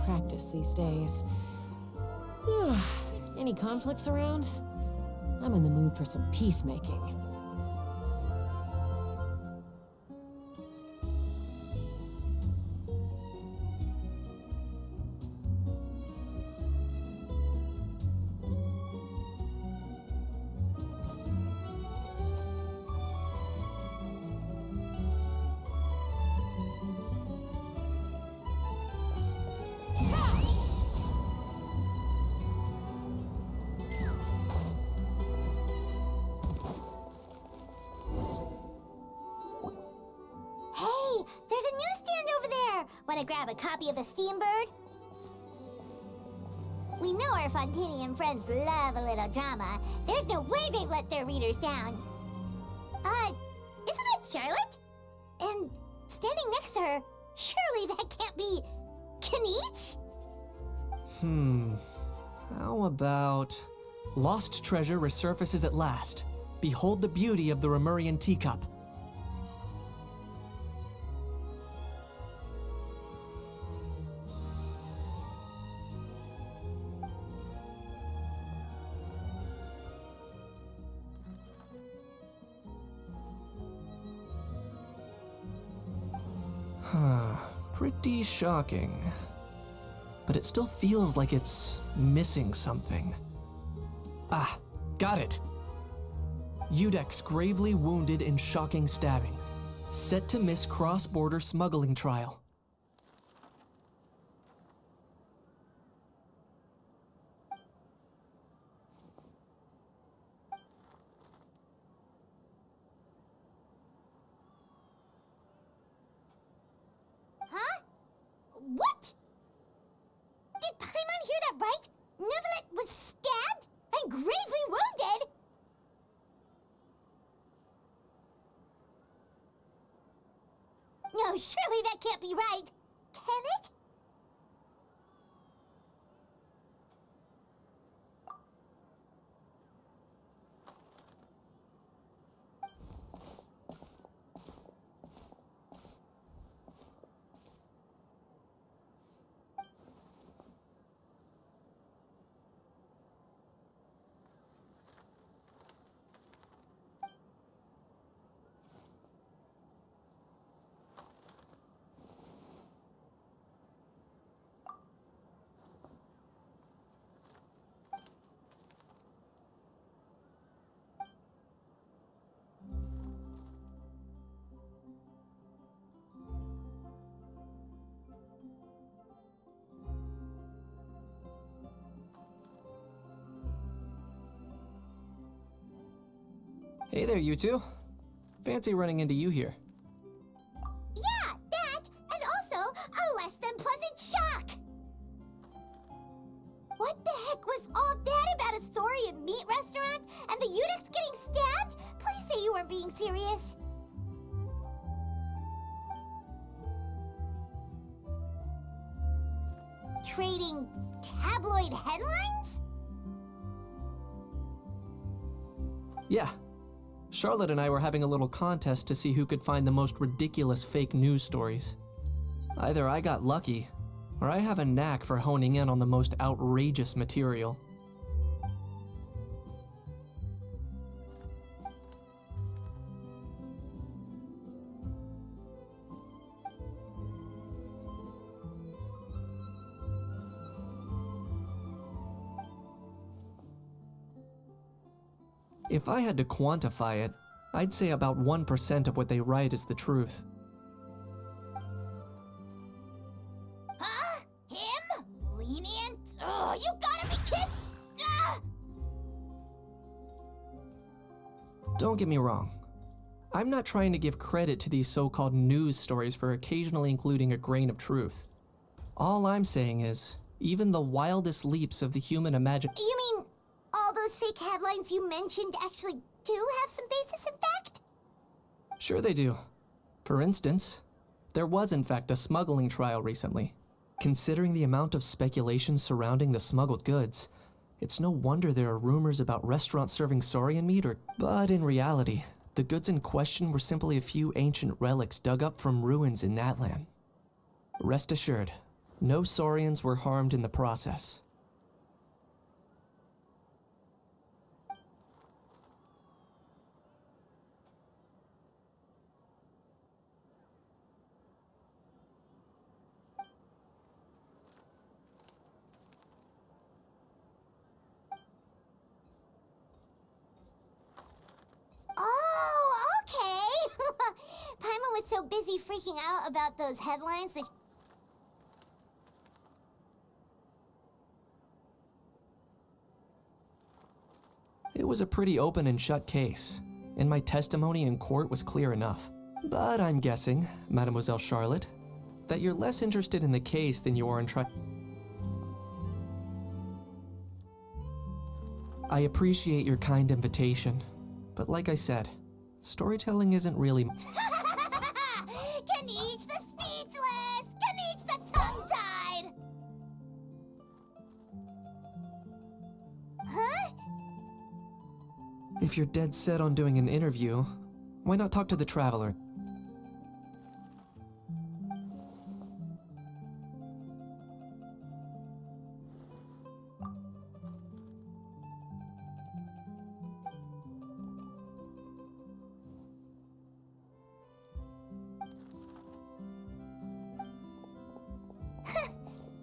practice these days. Any conflicts around? I'm in the mood for some peacemaking. Want to grab a copy of the Steambird? We know our Fontanian friends love a little drama. There's no way they'd let their readers down. Isn't that Charlotte? And standing next to her, surely that can't be Kaniche? How about... Lost treasure resurfaces at last. Behold the beauty of the Remurian teacup. Pretty shocking. But it still feels like it's missing something. Ah, got it! Udex gravely wounded in shocking stabbing. Set to miss cross-border smuggling trial. What? Did Paimon hear that right? Neuvillette was stabbed and gravely wounded? No, surely that can't be right. Can it? Hey there, you two. Fancy running into you here. Yeah, that, and also a less than pleasant shock. What the heck was all that about a Saurian meat restaurant and the Udex getting stabbed? Please say you weren't being serious. Trading tabloid headlines? Yeah. Charlotte and I were having a little contest to see who could find the most ridiculous fake news stories. Either I got lucky, or I have a knack for honing in on the most outrageous material. If I had to quantify it, I'd say about 1% of what they write is the truth. Huh? Him? Lenient? Oh, you gotta be kidding! Ah! Don't get me wrong. I'm not trying to give credit to these so-called news stories for occasionally including a grain of truth. All I'm saying is, even the wildest leaps of the human imagination— You mean all those fake headlines you mentioned actually do have some basis in fact? Sure they do. For instance, there was in fact a smuggling trial recently. Considering the amount of speculation surrounding the smuggled goods, it's no wonder there are rumors about restaurants serving saurian meat But in reality, the goods in question were simply a few ancient relics dug up from ruins in Natlan. Rest assured, No Saurians were harmed in the process. Oh, okay. Paimon was so busy freaking out about those headlines that... It was a pretty open and shut case, and my testimony in court was clear enough. But I'm guessing, Mademoiselle Charlotte, that you're less interested in the case than you are in I appreciate your kind invitation, but like I said, storytelling isn't really... Kaniche the speechless! Kaniche the tongue-tied! Huh? If you're dead set on doing an interview, why not talk to the Traveler?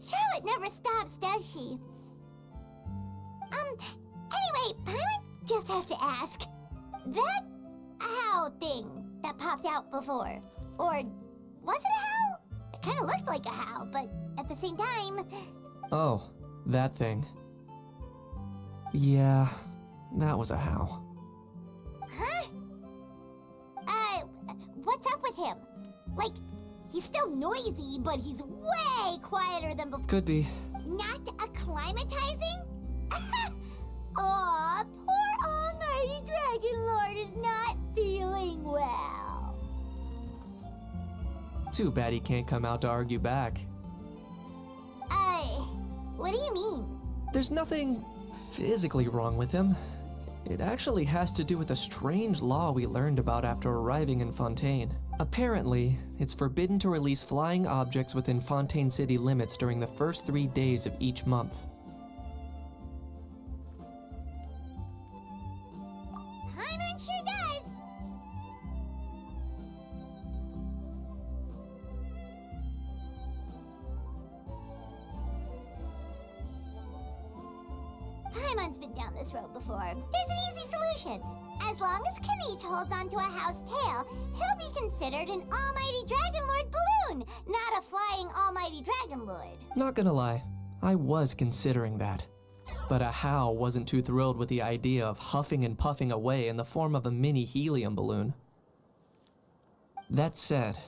Charlotte never stops, does she? Anyway, Paimon just has to ask. That owl thing that popped out before, or was it a howl? It kind of looked like a howl, but at the same time... Oh, that thing. Yeah, that was a howl. Huh? What's up with him? Like, he's still noisy, but he's way quieter than before. Could be. Not acclimatizing? Aw, poor Almighty Dragon Lord is not feeling well. Too bad he can't come out to argue back. What do you mean? There's nothing physically wrong with him. It actually has to do with a strange law we learned about after arriving in Fontaine. Apparently, it's forbidden to release flying objects within Fontaine city limits during the first 3 days of each month. Paimon sure does. Paimon's been down this road before. There's an easy solution. As long as Kaniche holds onto a house tail, he'll be considered an Almighty Dragon Lord balloon, not a flying Almighty Dragon Lord. Not gonna lie, I was considering that. But a How wasn't too thrilled with the idea of huffing and puffing away in the form of a mini helium balloon. That said,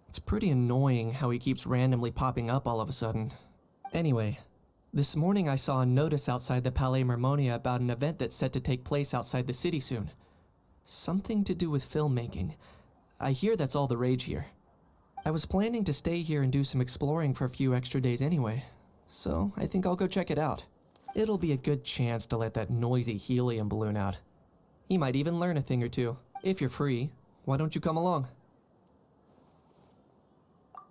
it's pretty annoying how he keeps randomly popping up all of a sudden. Anyway, this morning I saw a notice outside the Palais Mermonia about an event that's set to take place outside the city soon. Something to do with filmmaking. I hear that's all the rage here. I was planning to stay here and do some exploring for a few extra days anyway, so I think I'll go check it out. It'll be a good chance to let that noisy helium balloon out. He might even learn a thing or two. If you're free, why don't you come along?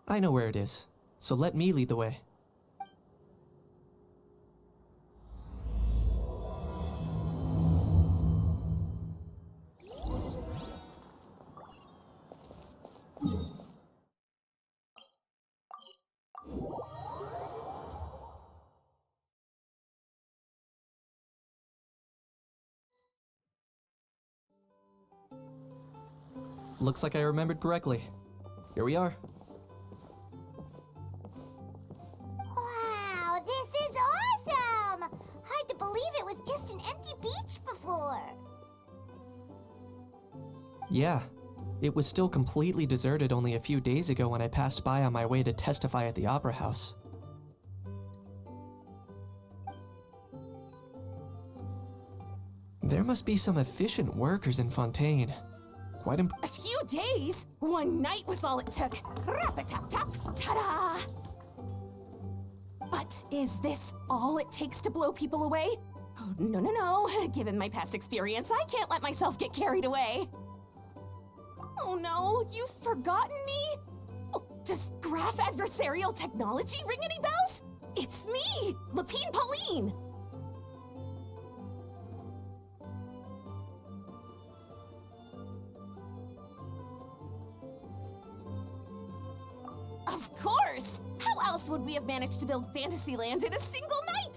I know where it is, so let me lead the way. Looks like I remembered correctly. Here we are. Wow, this is awesome! Hard to believe it was just an empty beach before. Yeah, it was still completely deserted only a few days ago when I passed by on my way to testify at the Opera House. There must be some efficient workers in Fontaine. Quite A few days? One night was all it took. Rap-a-tap-tap, ta-da! But is this all it takes to blow people away? Oh, no, no, no. Given my past experience, I can't let myself get carried away. Oh no, you've forgotten me? Oh, Does graph adversarial technology ring any bells? It's me, Lapine Pauline! Of course! How else would we have managed to build Fantasyland in a single night?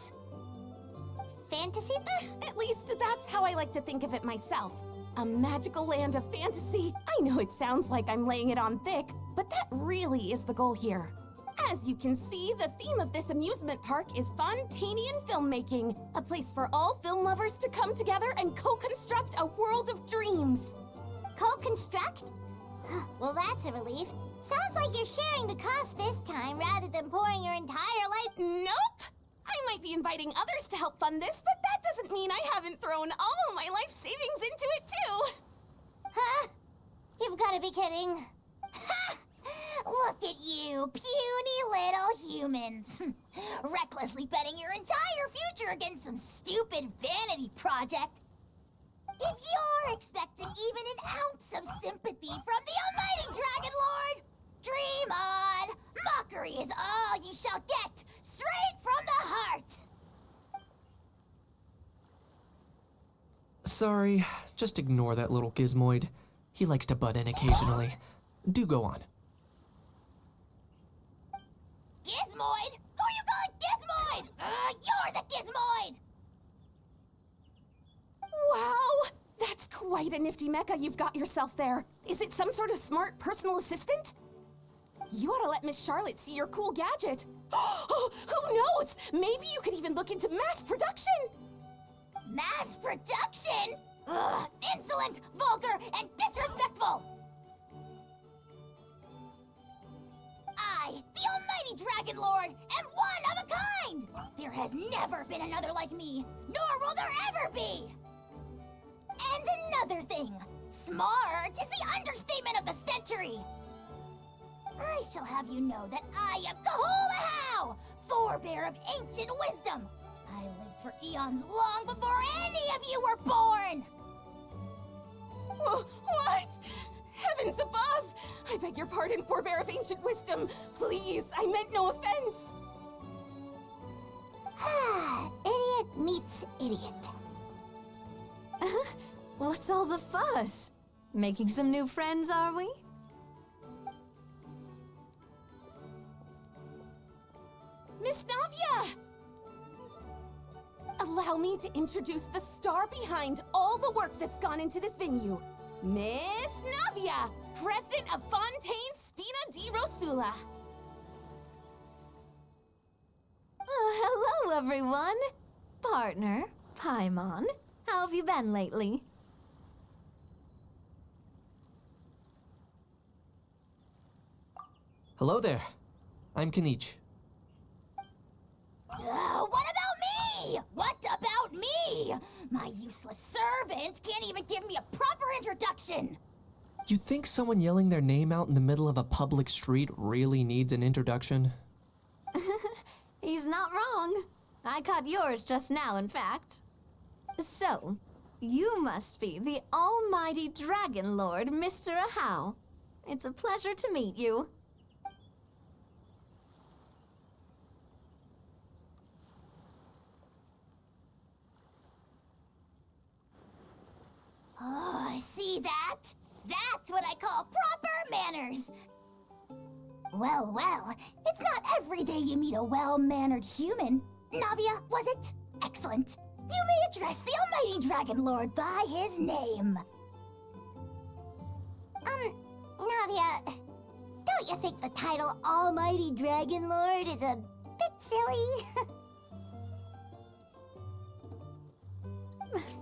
Fantasy? At least that's how I like to think of it myself. A magical land of fantasy. I know it sounds like I'm laying it on thick, but that really is the goal here. As you can see, the theme of this amusement park is Fontanian filmmaking, a place for all film lovers to come together and co-construct a world of dreams. Co-construct? Well, that's a relief. Sounds like you're sharing the cost this time rather than pouring your entire life. Nope! I might be inviting others to help fund this, but that doesn't mean I haven't thrown all my life savings into it too! Huh? You've got to be kidding. Ha! Look at you, puny little humans. Recklessly betting your entire future against some stupid vanity project. If you're expecting even an ounce of sympathy from the almighty Dragon Lord, dream on! Mockery is all you shall get, straight from the heart! Sorry, just ignore that little gizmoid. He likes to butt in occasionally. Do go on. Gizmoid? Who you calling Gizmoid? You're the Gizmoid! Wow! That's quite a nifty mecha you've got yourself there. Is it some sort of smart personal assistant? You ought to let Miss Charlotte see your cool gadget. Oh, who knows? Maybe you could even look into mass production! Mass production? Ugh, insolent, vulgar, and disrespectful! I, the almighty Dragon Lord, am one of a kind! There has never been another like me, nor will there ever be! And another thing, smart is the understatement of the century! I shall have you know that I am Kahulahau, forebear of ancient wisdom! I lived for eons long before any of you were born! What? Heavens above! I beg your pardon, forebear of ancient wisdom. Please, I meant no offense. Idiot meets idiot. What's all the fuss? Making some new friends, are we? Miss Navia! Allow me to introduce the star behind all the work that's gone into this venue. Miss Navia, president of Fontaine Spina di Rosula. Hello, everyone. Partner, Paimon, how have you been lately? Hello there. I'm Kanich. What about me? What about me? My useless servant can't even give me a proper introduction. You think someone yelling their name out in the middle of a public street really needs an introduction? He's not wrong. I caught yours just now, in fact. So, you must be the almighty Dragon Lord, Mr. Ahau. It's a pleasure to meet you. Oh, see that? That's what I call proper manners. Well, well, it's not every day you meet a well-mannered human. Navia, was it? Excellent. You may address the almighty Dragon Lord by his name. Navia, don't you think the title Almighty Dragon Lord is a bit silly?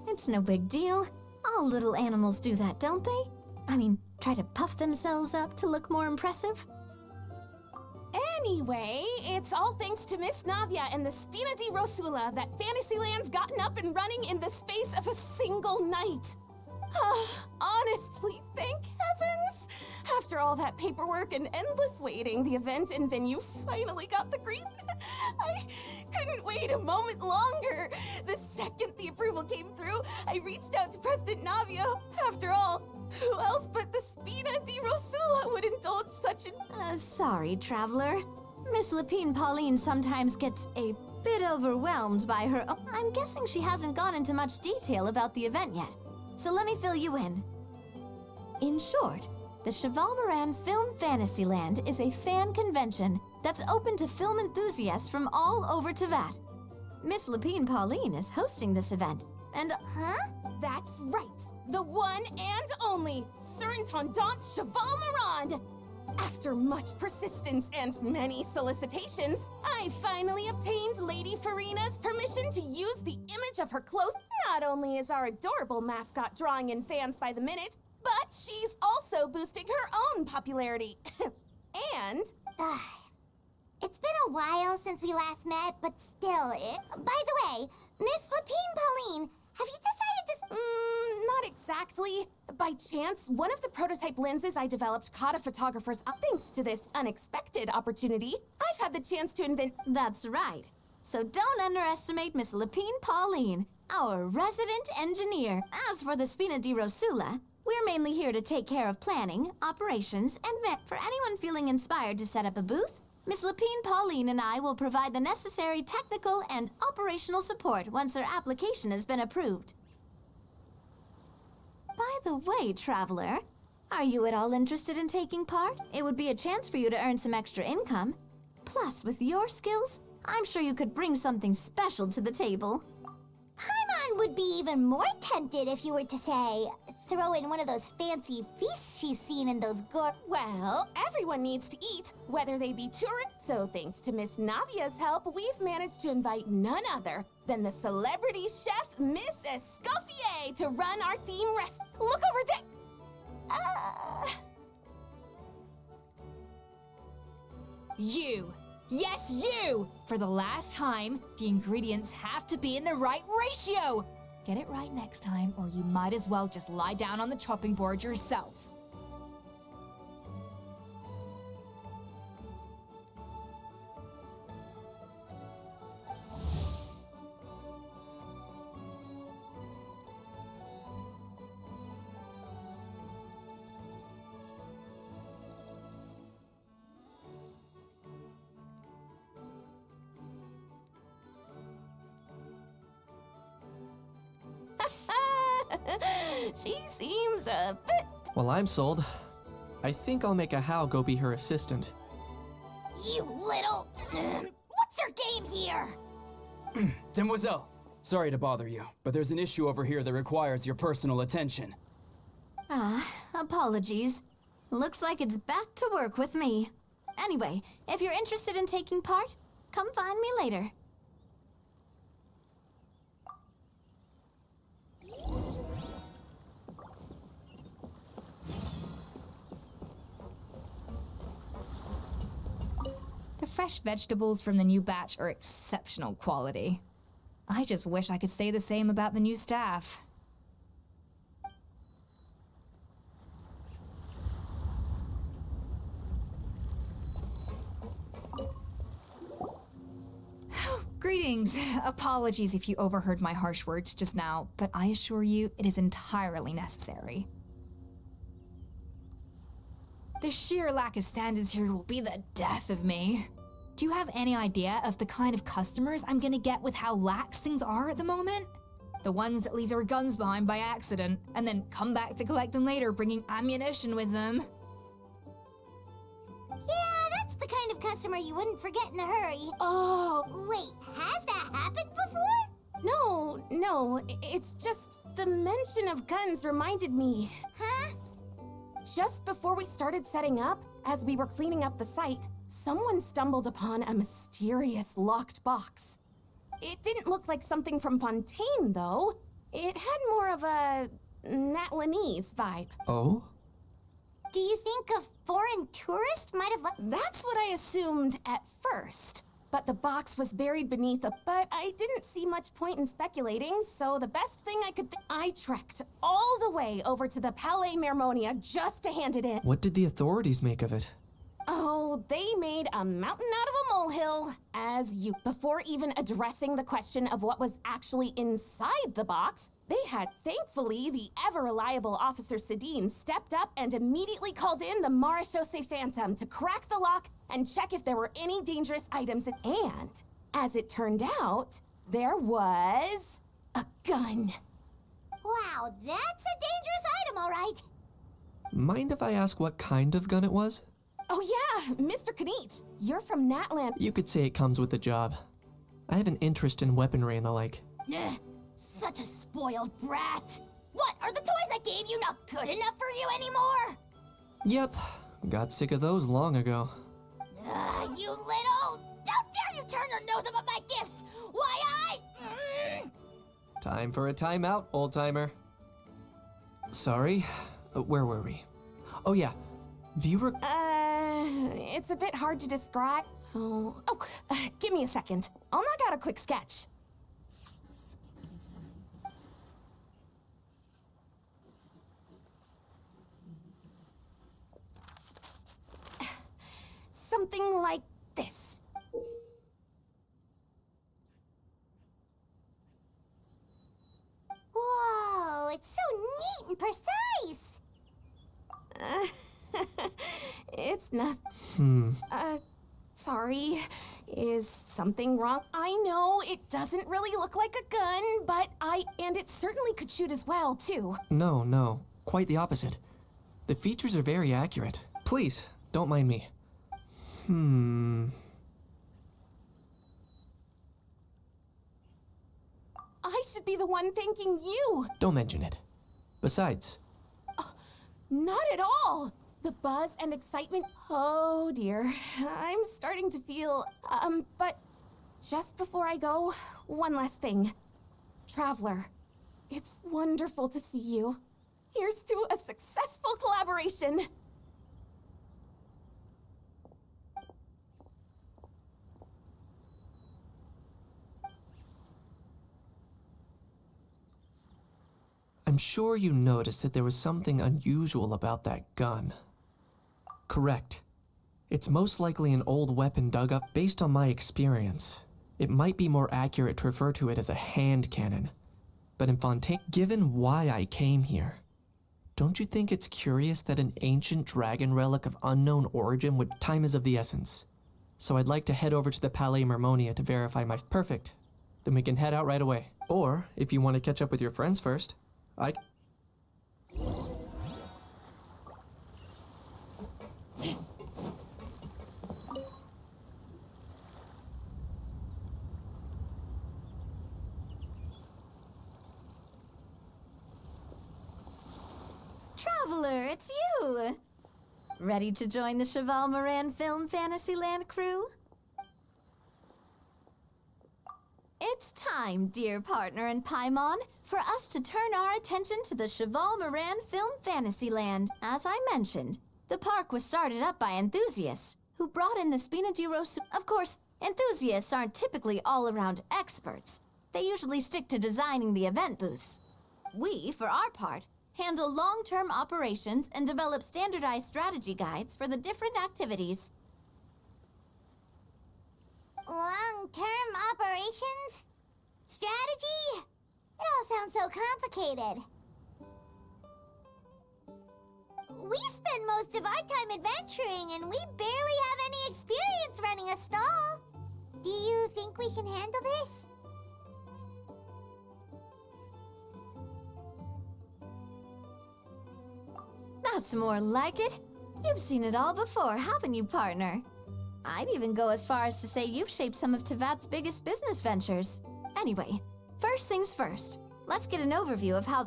It's no big deal. All little animals do that, don't they? I mean, try to puff themselves up to look more impressive. Anyway, it's all thanks to Miss Navia and the Spina di Rosula that Fantasyland's gotten up and running in the space of a single night. Honestly, thank heavens! After all that paperwork and endless waiting, the event and venue finally got the green. I couldn't wait a moment longer. The second the approval came through, I reached out to President Navia. After all, Who else but the Spina di Rosula would indulge such an... Sorry, traveler. Miss Lapine Pauline sometimes gets a bit overwhelmed by her... I'm guessing she hasn't gone into much detail about the event yet. So let me fill you in. In short, the Cheval Moran Film Fantasyland is a fan convention that's open to film enthusiasts from all over Tevat. Miss Lapine Pauline is hosting this event, and... Huh? That's right. The one and only Surintendant Cheval Moran! After much persistence and many solicitations, I finally obtained Lady Farina's permission to use the image of her clothes. Not only is our adorable mascot drawing in fans by the minute, but she's also boosting her own popularity. And... It's been a while since we last met, but still, by the way, Miss Lapine Pauline, have you decided to... not exactly. By chance, one of the prototype lenses I developed caught a photographer's eye. Thanks to this unexpected opportunity, I've had the chance to invent... That's right. So don't underestimate Miss Lapine Pauline, our resident engineer. As for the Spina di Rosula, we're mainly here to take care of planning, operations, and for anyone feeling inspired to set up a booth, Miss Lapine Pauline and I will provide the necessary technical and operational support once their application has been approved. By the way, traveler, are you at all interested in taking part? It would be a chance for you to earn some extra income. Plus, with your skills, I'm sure you could bring something special to the table. Paimon would be even more tempted if you were to, say, throw in one of those fancy feasts she's seen in those Well, everyone needs to eat, whether they be tourists. So thanks to Miss Navia's help, we've managed to invite none other than the celebrity chef, Miss Escoffier, to run our theme rest. Look over there! You! Yes, you! For the last time, the ingredients have to be in the right ratio! Get it right next time, or you might as well just lie down on the chopping board yourself. She seems a bit... Well, I'm sold. I think I'll make a How go be her assistant. You little... What's your game here? Demoiselle, sorry to bother you, but there's an issue over here that requires your personal attention. Apologies. Looks like it's back to work with me. Anyway, if you're interested in taking part, come find me later. The fresh vegetables from the new batch are exceptional quality. I just wish I could say the same about the new staff. Greetings. Apologies if you overheard my harsh words just now, but I assure you it is entirely necessary. The sheer lack of standards here will be the death of me. Do you have any idea of the kind of customers I'm gonna get with how lax things are at the moment? The ones that leave their guns behind by accident, and then come back to collect them later bringing ammunition with them. Yeah, that's the kind of customer you wouldn't forget in a hurry. Oh, Wait, has that happened before? no, it's just the mention of guns reminded me. Huh? Just before we started setting up, as we were cleaning up the site, someone stumbled upon a mysterious locked box. It didn't look like something from Fontaine, though. It had more of a Natlanese vibe. Oh? Do you think a foreign tourist might have left? That's what I assumed at first. But the box was buried beneath but I didn't see much point in speculating, so the best thing I trekked all the way over to the Palais Mermonia just to hand it in. What did the authorities make of it? Oh, they made a mountain out of a molehill, before even addressing the question of what was actually inside the box. Thankfully, the ever-reliable Officer Sedine stepped up and immediately called in the Marechaussee Phantom to crack the lock and check if there were any dangerous items. And, as it turned out, there was a gun. Wow, that's a dangerous item, all right. Mind if I ask what kind of gun it was? Oh yeah, Mr. Kanich, you're from Natland. You could say it comes with the job. I have an interest in weaponry and the like. Ugh, such a spoiled brat. What, are the toys I gave you not good enough for you anymore? Yep, got sick of those long ago. You little... How dare you turn your nose up at my gifts? Why Time for a timeout, old-timer. Sorry, where were we? Oh yeah, do you It's a bit hard to describe. Give me a second. I'll knock out a quick sketch. Something like this. Whoa, it's so neat and precise. It's not. Hmm. Sorry. Is something wrong? I know it doesn't really look like a gun, but and it certainly could shoot as well, too. No, quite the opposite. The features are very accurate. Please, don't mind me. I should be the one thanking you. Don't mention it. Besides, Not at all. The buzz and excitement. Oh dear. I'm starting to feel, but just before I go, one last thing. Traveler, it's wonderful to see you. Here's to a successful collaboration. I'm sure you noticed that there was something unusual about that gun. Correct. It's most likely an old weapon dug up. Based on my experience, it might be more accurate to refer to it as a hand cannon. But in Fontaine, given why I came here, don't you think it's curious that an ancient dragon relic of unknown origin would... Time is of the essence. So I'd like to head over to the Palais Mermonia to verify my... Perfect. Then we can head out right away. Or, if you want to catch up with your friends first, I... Traveler, it's you! Ready to join the Cheval Moran Film Fantasyland crew? It's time, dear partner and Paimon, for us to turn our attention to the Cheval Moran Film Fantasyland. As I mentioned, the park was started up by enthusiasts who brought in the Spinadero Of course, enthusiasts aren't typically all-around experts. They usually stick to designing the event booths. We, for our part, handle long-term operations and develop standardized strategy guides for the different activities. Long-term operations? Strategy? It all sounds so complicated. We spend most of our time adventuring, and we barely have any experience running a stall. Do you think we can handle this? That's more like it. You've seen it all before, haven't you, partner? I'd even go as far as to say you've shaped some of Tevat's biggest business ventures. Anyway, first things first. Let's get an overview of how...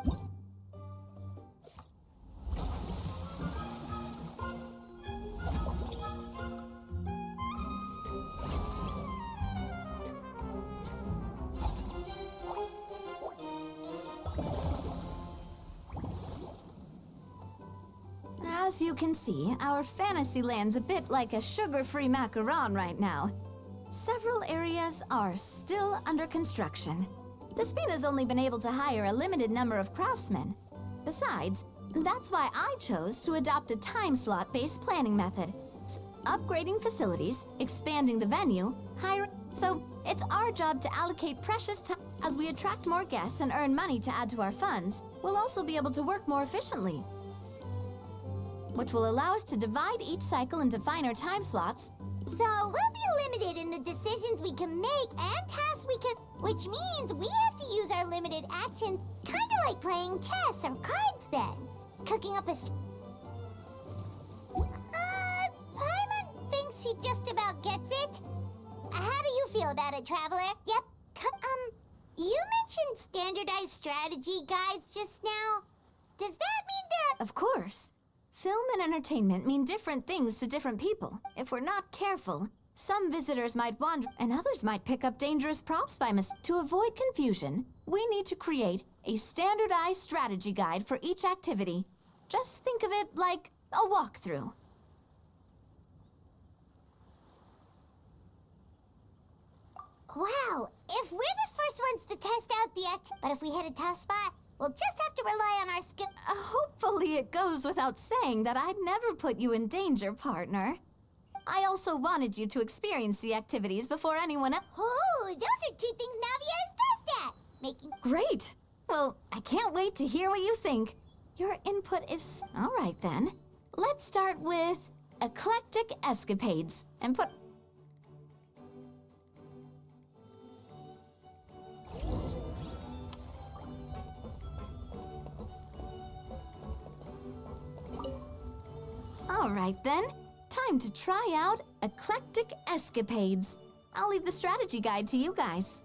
As you can see, our Fantasyland's a bit like a sugar-free macaron right now. Several areas are still under construction. The Spina's only been able to hire a limited number of craftsmen. Besides, that's why I chose to adopt a time slot-based planning method. Upgrading facilities, expanding the venue, hiring... So, it's our job to allocate precious time... As we attract more guests and earn money to add to our funds, we'll also be able to work more efficiently, which will allow us to divide each cycle into finer time slots. So we'll be limited in the decisions we can make and tasks we can... Which means we have to use our limited actions, kinda like playing chess or cards then. Cooking up a... Paimon thinks she just about gets it. How do you feel about it, Traveler? Yep. You mentioned standardized strategy guides just now. Does that mean they're... Of course. Film and entertainment mean different things to different people. If we're not careful, some visitors might wander and others might pick up dangerous props by mistake. To avoid confusion, we need to create a standardized strategy guide for each activity. Just think of it like a walkthrough. Wow, if we're the first ones to test out the but if we hit a tough spot, we'll just have to rely on our skill. Hopefully it goes without saying that I'd never put you in danger, partner. I also wanted you to experience the activities before anyone else. Oh, those are two things Navia is best at. Making... Great! Well, I can't wait to hear what you think. Your input is... All right, then. Let's start with eclectic escapades and put... All right, then. Time to try out eclectic escapades. I'll leave the strategy guide to you guys.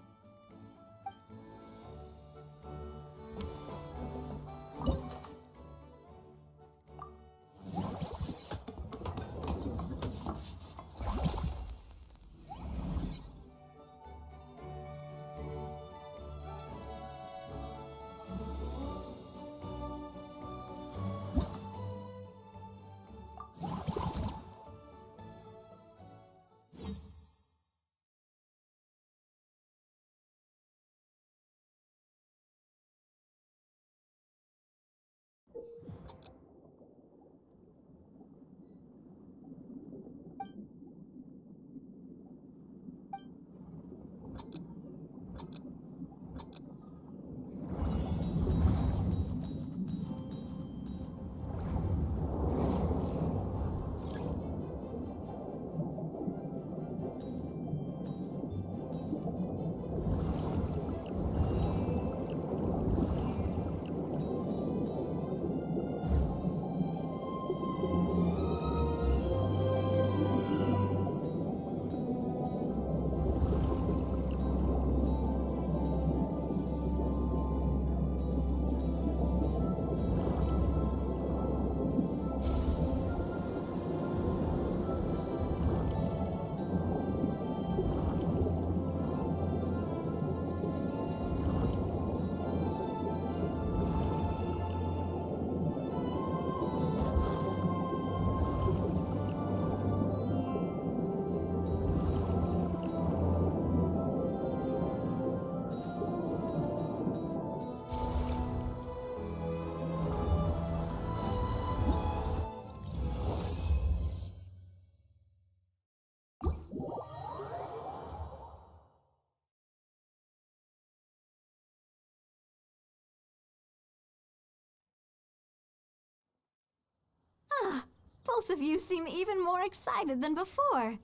Both of you seem even more excited than before.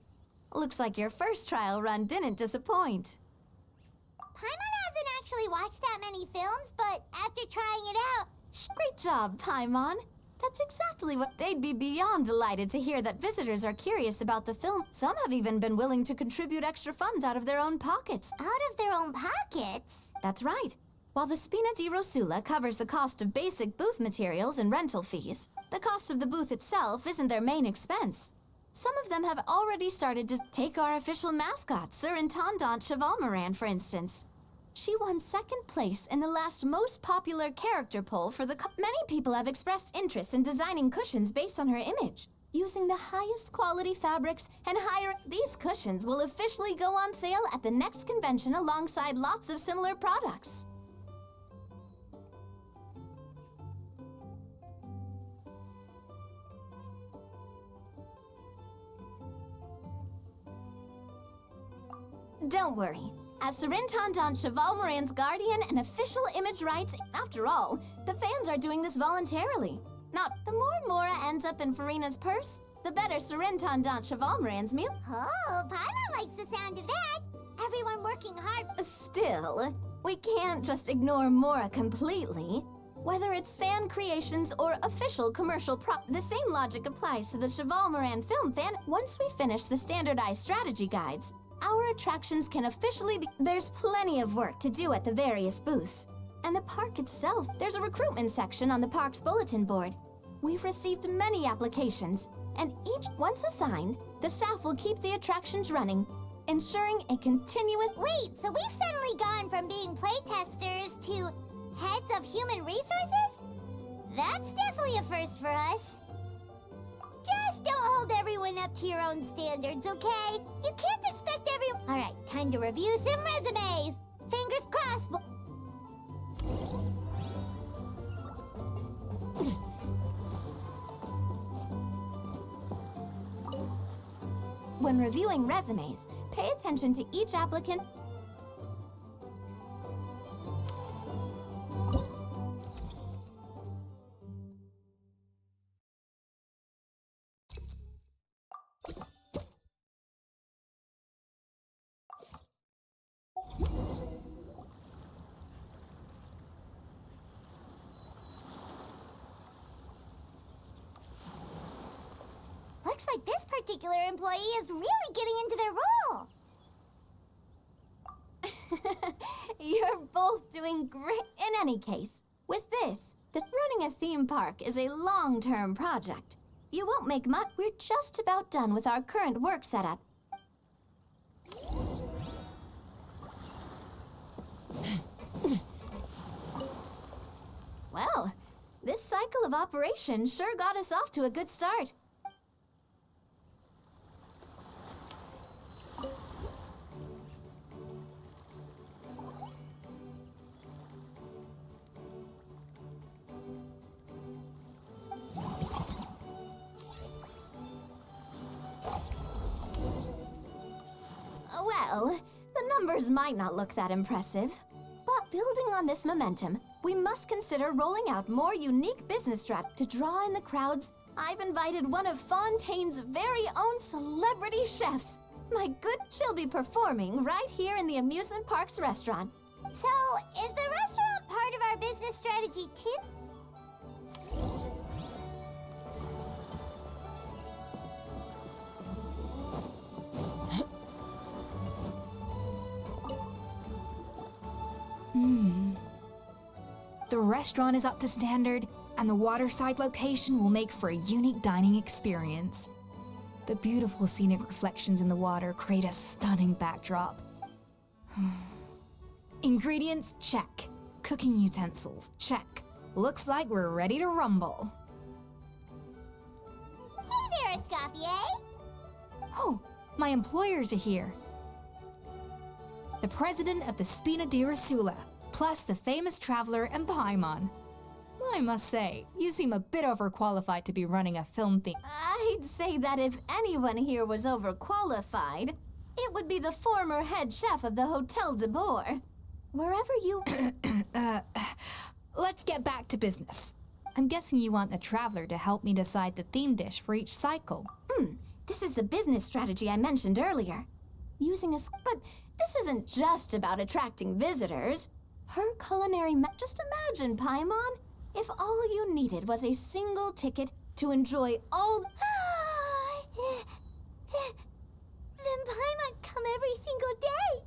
Looks like your first trial run didn't disappoint. Paimon hasn't actually watched that many films, but after trying it out... Great job, Paimon. That's exactly what... They'd be beyond delighted to hear that visitors are curious about the film. Some have even been willing to contribute extra funds out of their own pockets. Out of their own pockets? That's right. While the Spina di Rosula covers the cost of basic booth materials and rental fees, the cost of the booth itself isn't their main expense. Some of them have already started to take our official mascot, Sir Intendant Chevalmoran, for instance. She won second place in the last most popular character poll for the Many people have expressed interest in designing cushions based on her image, using the highest quality fabrics and higher... These cushions will officially go on sale at the next convention alongside lots of similar products. Don't worry. As Surintendant Cheval Moran's guardian and official image rights, after all, the fans are doing this voluntarily. Not the more Mora ends up in Farina's purse, the better Surintendant Cheval Moran's meal. Oh, Paimon likes the sound of that. Everyone working hard. Still, we can't just ignore Mora completely. Whether it's fan creations or official commercial the same logic applies to the Cheval Moran film fan. Once we finish the standardized strategy guides, our attractions can officially be. There's plenty of work to do at the various booths. And the park itself, there's a recruitment section on the park's bulletin board. We've received many applications, and each, once assigned, the staff will keep the attractions running, ensuring a continuous. Wait, so we've suddenly gone from being playtesters to heads of human resources? That's definitely a first for us. Just don't hold everyone up to your own standards, okay? You can't expect everyone. Alright, time to review some resumes. Fingers crossed. When reviewing resumes, pay attention to each applicant. Looks like this particular employee is really getting into their role. You're both doing great. In any case, with this, running a theme park is a long-term project. You won't make much. We're just about done with our current work setup. Well, this cycle of operation sure got us off to a good start. Well, the numbers might not look that impressive, but building on this momentum, we must consider rolling out more unique business strategies to draw in the crowds. I've invited one of Fontaine's very own celebrity chefs. My good, she'll be performing right here in the amusement park's restaurant. So, is the restaurant part of our business strategy too? The restaurant is up to standard, and the waterside location will make for a unique dining experience. The beautiful scenic reflections in the water create a stunning backdrop. Ingredients, check. Cooking utensils, check. Looks like we're ready to rumble. Hey there, Escoffier. Oh, my employers are here. The president of the Spina di Rosula, plus the famous traveler and Paimon. I must say, you seem a bit overqualified to be running a film theme. I'd say that if anyone here was overqualified, it would be the former head chef of the Hotel de Boer. Wherever you... Let's get back to business. I'm guessing you want the traveler to help me decide the theme dish for each cycle. This is the business strategy I mentioned earlier. But this isn't just about attracting visitors. Her culinary just imagine, Paimon, if all you needed was a single ticket to enjoy all... Then Paimon come every single day.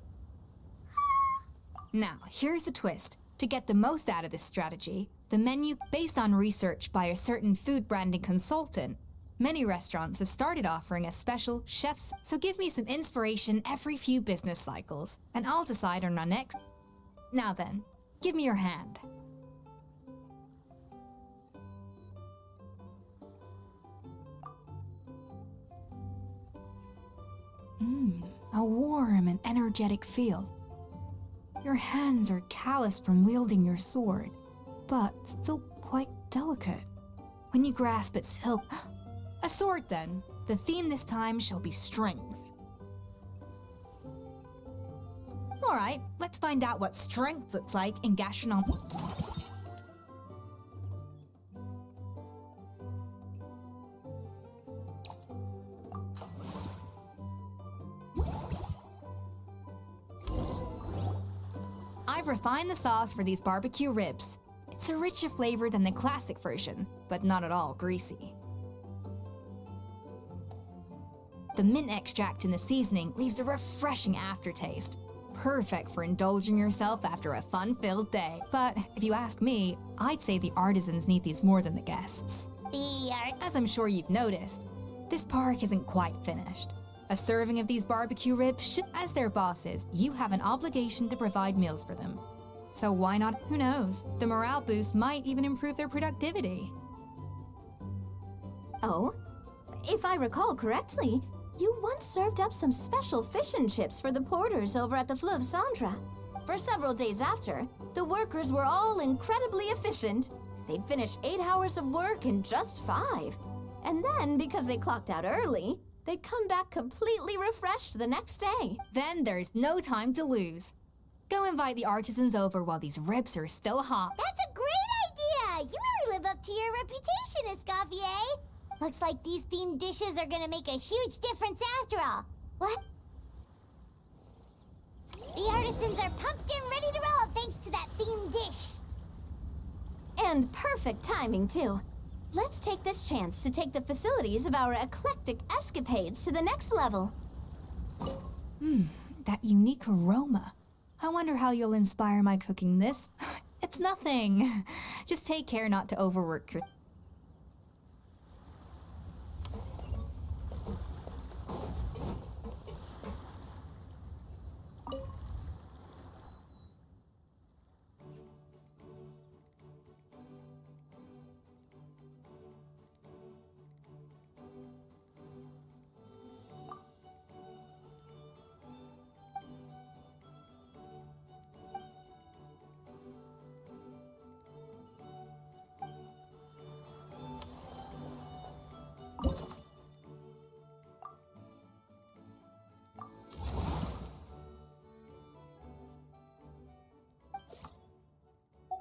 Now, here's the twist. To get the most out of this strategy, the menu, based on research by a certain food branding consultant, many restaurants have started offering a special chef's. So give me some inspiration every few business cycles, and I'll decide on our next. Now then, give me your hand. A warm and energetic feel. Your hands are calloused from wielding your sword, but still quite delicate. When you grasp its hilt, a sword then. The theme this time shall be strength. Alright, let's find out what strength looks like in gastronomy. I've refined the sauce for these barbecue ribs. It's a richer flavor than the classic version, but not at all greasy. The mint extract in the seasoning leaves a refreshing aftertaste. Perfect for indulging yourself after a fun-filled day. But if you ask me, I'd say the artisans need these more than the guests. As I'm sure you've noticed, this park isn't quite finished. A serving of these barbecue ribs should, as their bosses, you have an obligation to provide meals for them. So why not? Who knows? The morale boost might even improve their productivity. Oh, if I recall correctly, you once served up some special fish and chips for the porters over at the Fleuve Sandra. For several days after, the workers were all incredibly efficient. They'd finish 8 hours of work in just 5. And then, because they clocked out early, they'd come back completely refreshed the next day. Then there's no time to lose. Go invite the artisans over while these ribs are still hot. That's a great idea! You really live up to your reputation, Escoffier. Looks like these themed dishes are gonna make a huge difference after all. What? The artisans are pumped and ready to roll thanks to that themed dish. And perfect timing, too. Let's take this chance to take the facilities of our eclectic escapades to the next level. That unique aroma. I wonder how you'll inspire my cooking this. It's nothing. Just take care not to overwork your...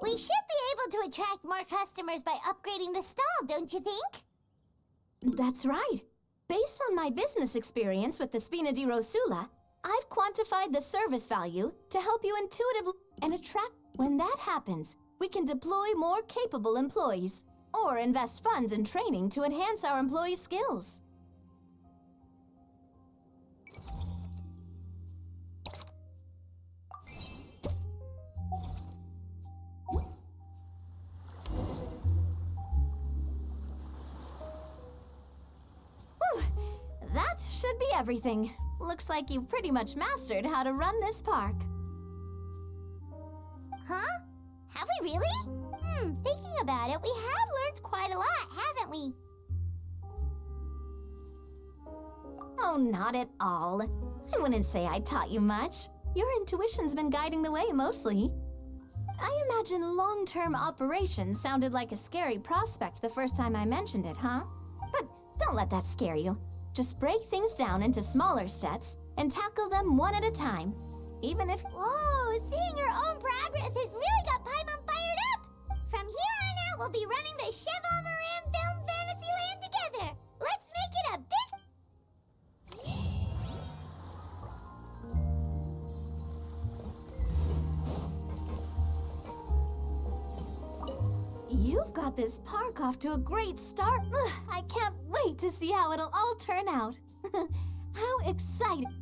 We should be able to attract more customers by upgrading the stall, don't you think? That's right. Based on my business experience with the Spina di Rosula, I've quantified the service value to help you intuitively and attract. When that happens, we can deploy more capable employees or invest funds in training to enhance our employees' skills. That should be everything. Looks like you've pretty much mastered how to run this park. Huh? Have we really? Thinking about it, we have learned quite a lot, haven't we? Oh, not at all. I wouldn't say I taught you much. Your intuition's been guiding the way mostly. I imagine long-term operations sounded like a scary prospect the first time I mentioned it, huh? But don't let that scare you. Just break things down into smaller steps and tackle them one at a time. Even if... Whoa, seeing your own progress has really got Paimon fired up! From here on out, we'll be running the Cheval Moran Film Fantasyland together! Let's make it a big... You've got this park off to a great start. Ugh, I can't wait to see how it'll all turn out. How exciting.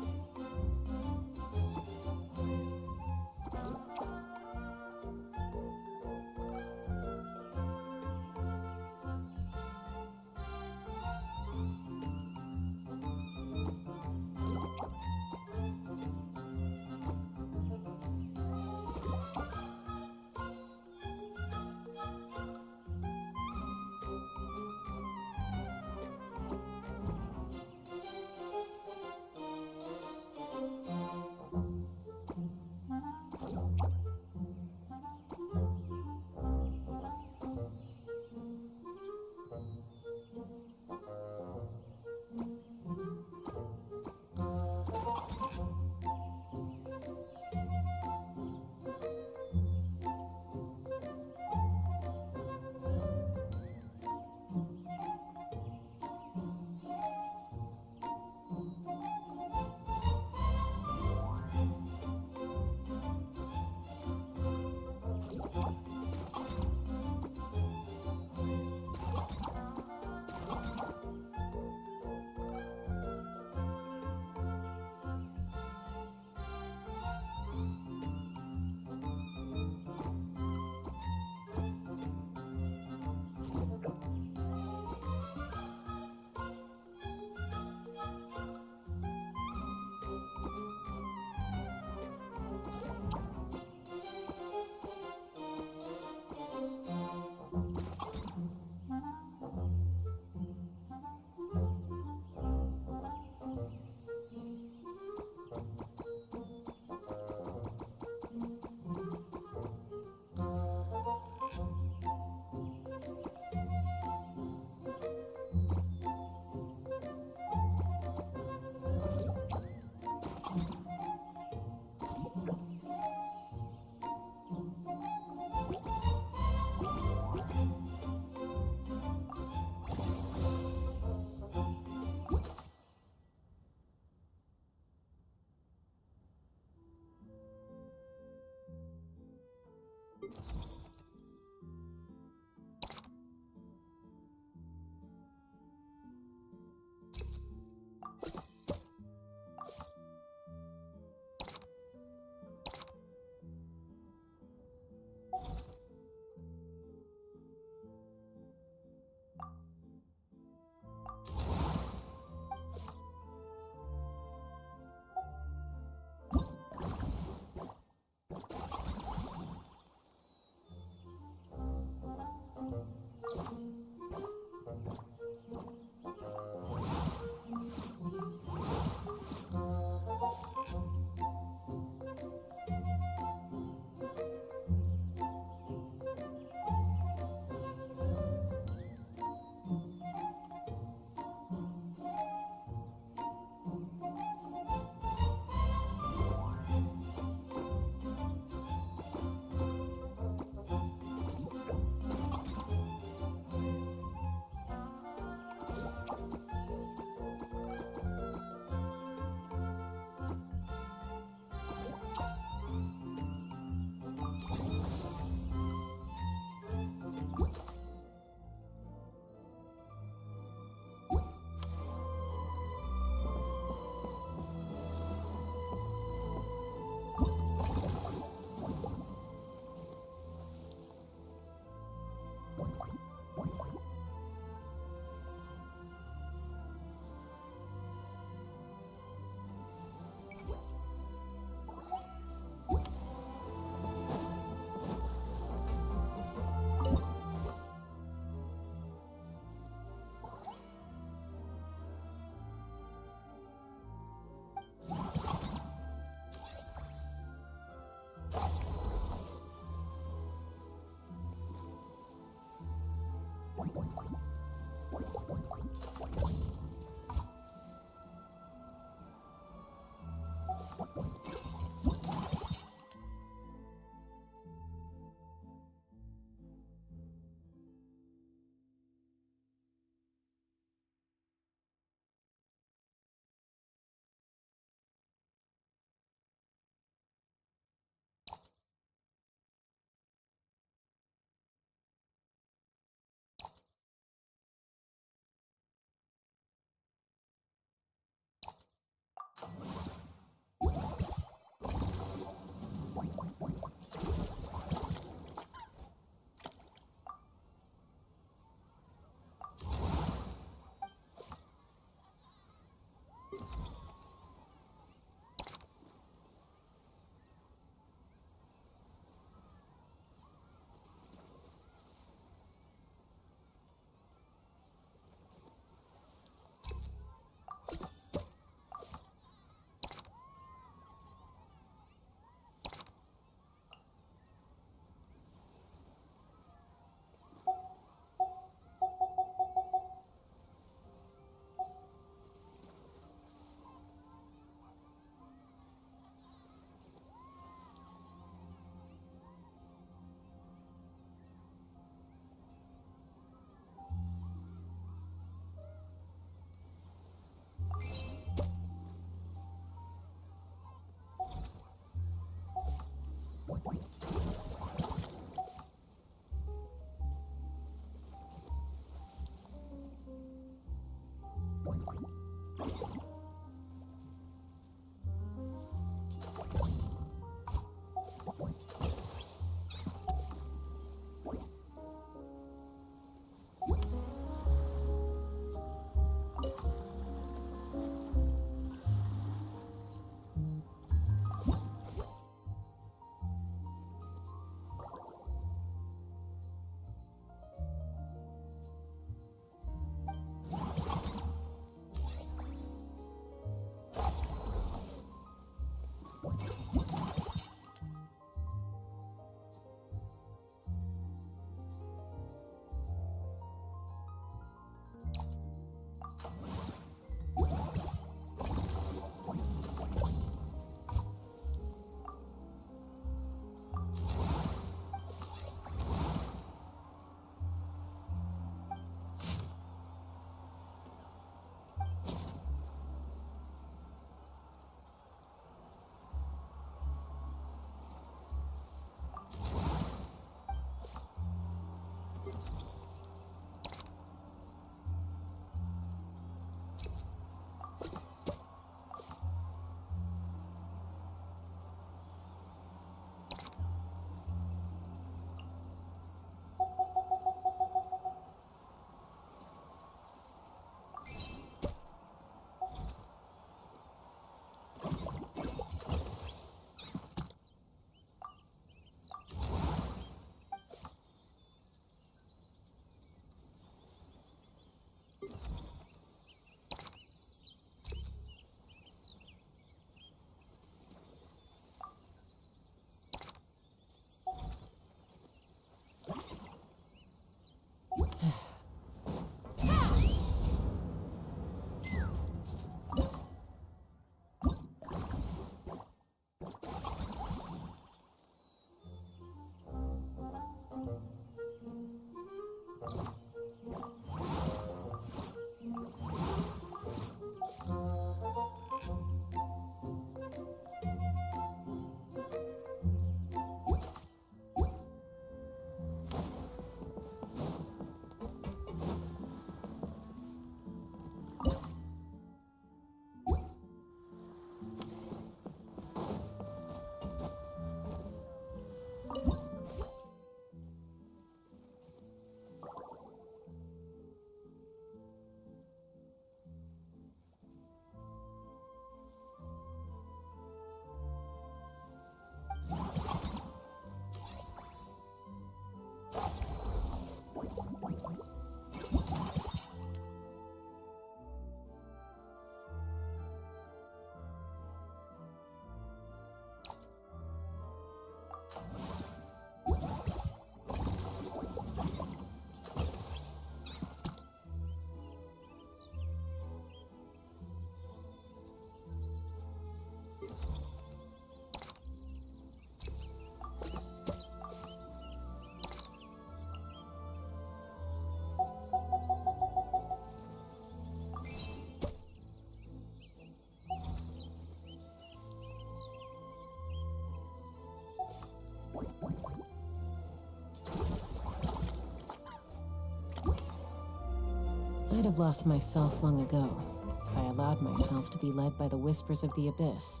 I'd have lost myself long ago if I allowed myself to be led by the whispers of the abyss.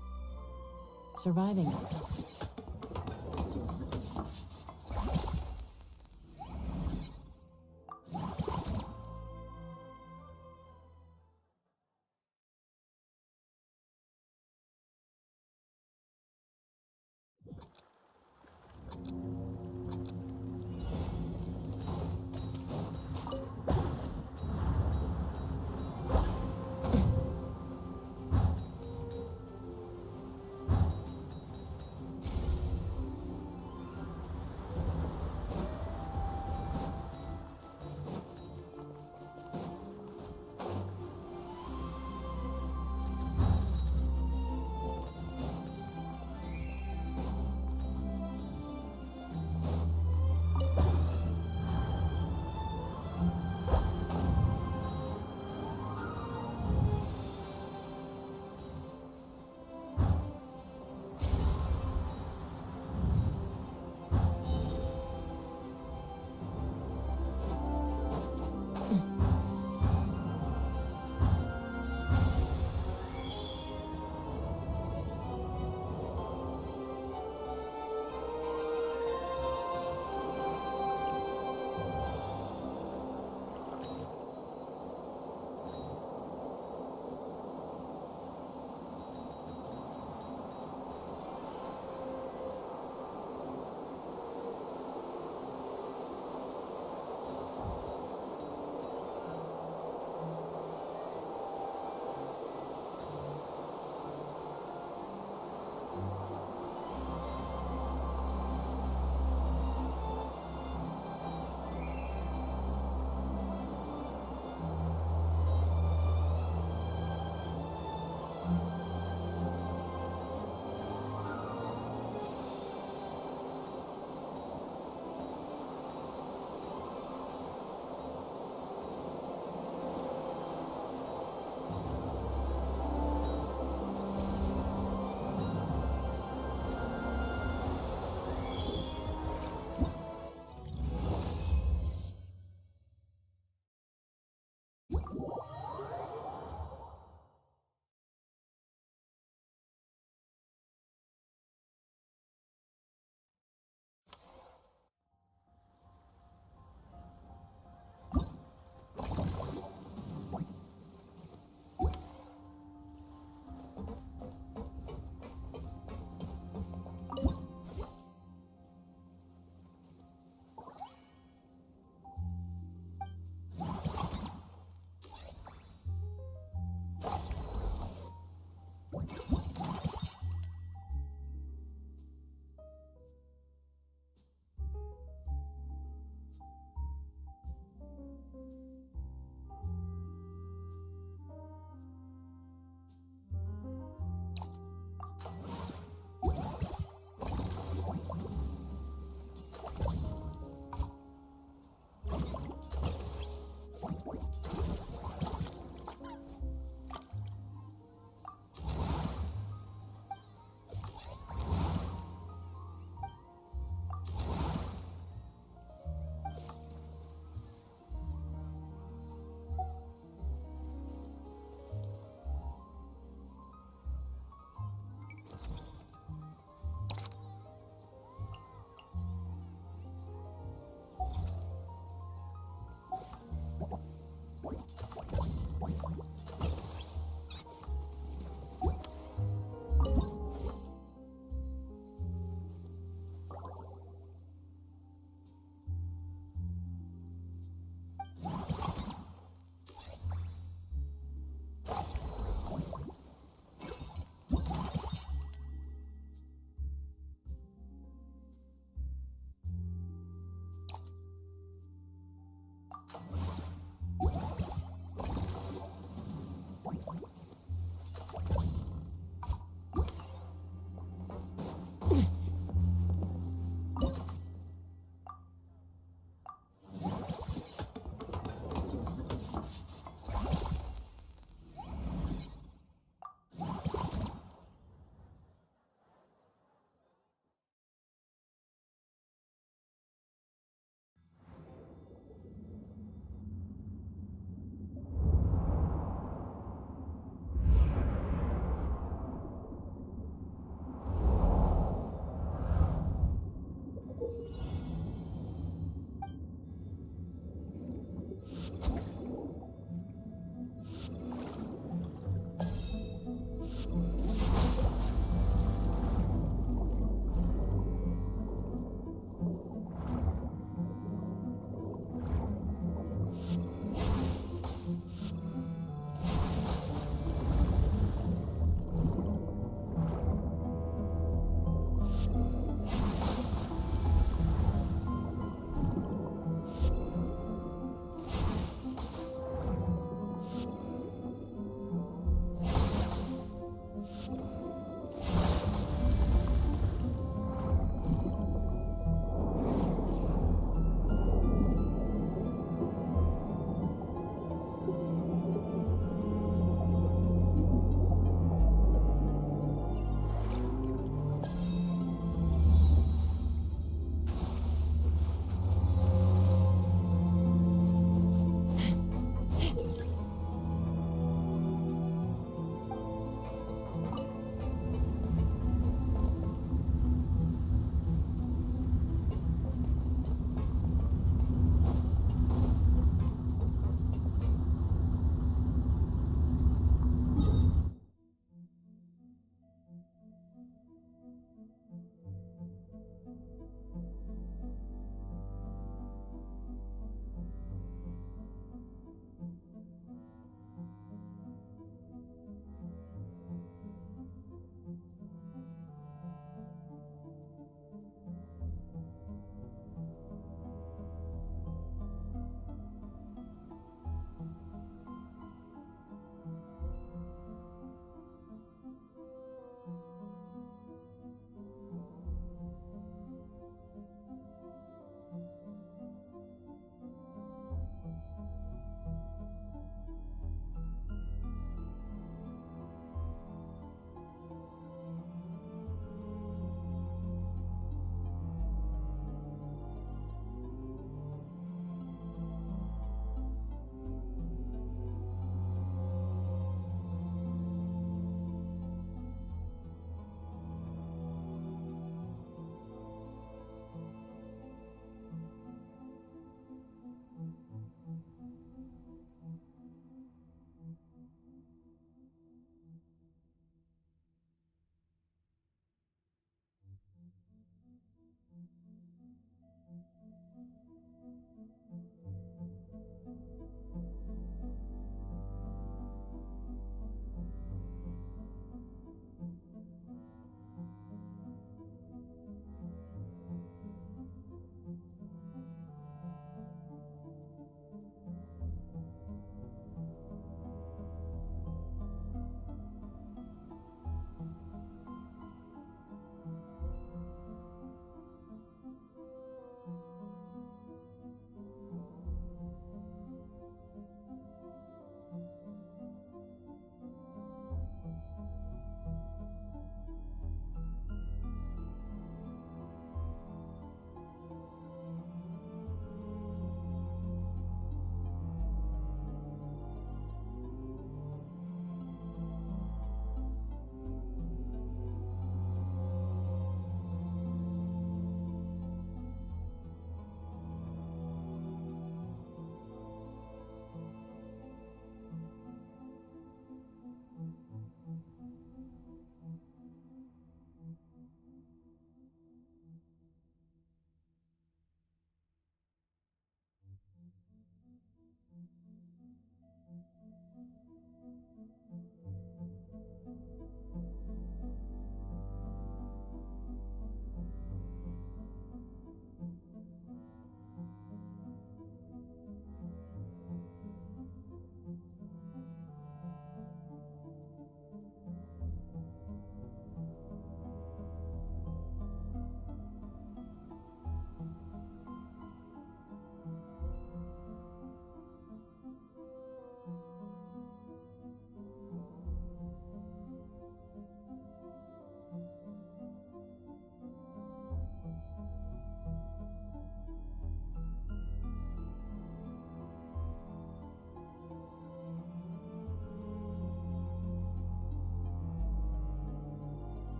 Surviving is tough.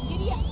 Giddy up!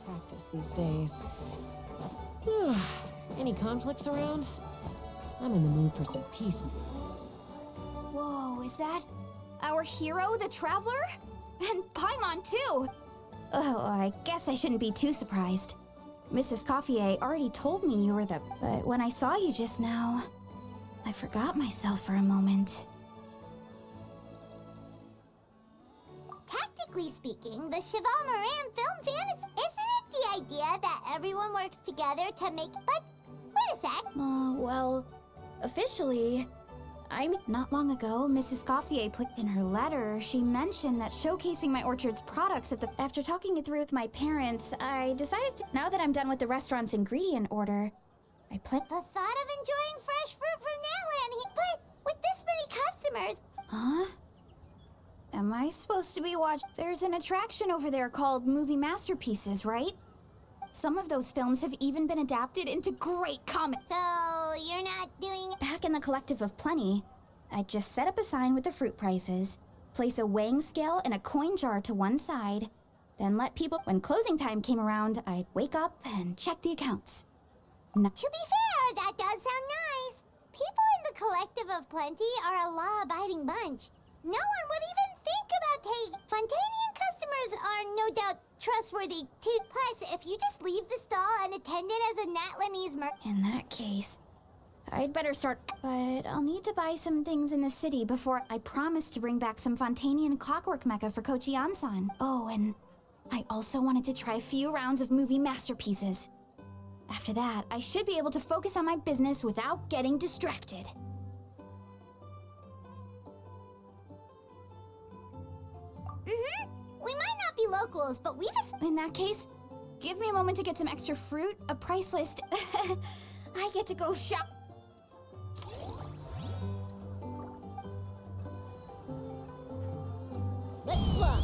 Practice these days. Any conflicts around? I'm in the mood for some peace. Whoa, is that our hero, the Traveler? And Paimon, too! Oh, I guess I shouldn't be too surprised. Mrs. Coiffier already told me you were the... But when I saw you just now, I forgot myself for a moment. Tactically speaking, the Cheval Moran film fan isn't it the idea that everyone works together to make... But, wait a sec. Well, officially... Not long ago, Mrs. Coiffier in her letter, she mentioned that showcasing my orchard's products After talking it through with my parents, I decided now that I'm done with the restaurant's ingredient order, I plan... The thought of enjoying fresh fruit from Natlan, but with this many customers... Huh? Am I supposed to be watching? There's an attraction over there called Movie Masterpieces, right? Some of those films have even been adapted into great comics. So, you're not doing... Back in the Collective of Plenty, I'd just set up a sign with the fruit prices, place a weighing scale and a coin jar to one side, then let people... When closing time came around, I'd wake up and check the accounts. To be fair, that does sound nice. People in the Collective of Plenty are a law-abiding bunch. No one would even think about taking... Fontanian customers are no doubt trustworthy, too. Plus, if you just leave the stall unattended as a Natlanese In that case, I'd better start... But I'll need to buy some things in the city before I promise to bring back some Fontanian clockwork mecha for Kochi-san. Oh, and I also wanted to try a few rounds of movie masterpieces. After that, I should be able to focus on my business without getting distracted. We might not be locals, but we've... In that case, give me a moment to get some extra fruit, a price list. I get to go shop. Let's fly.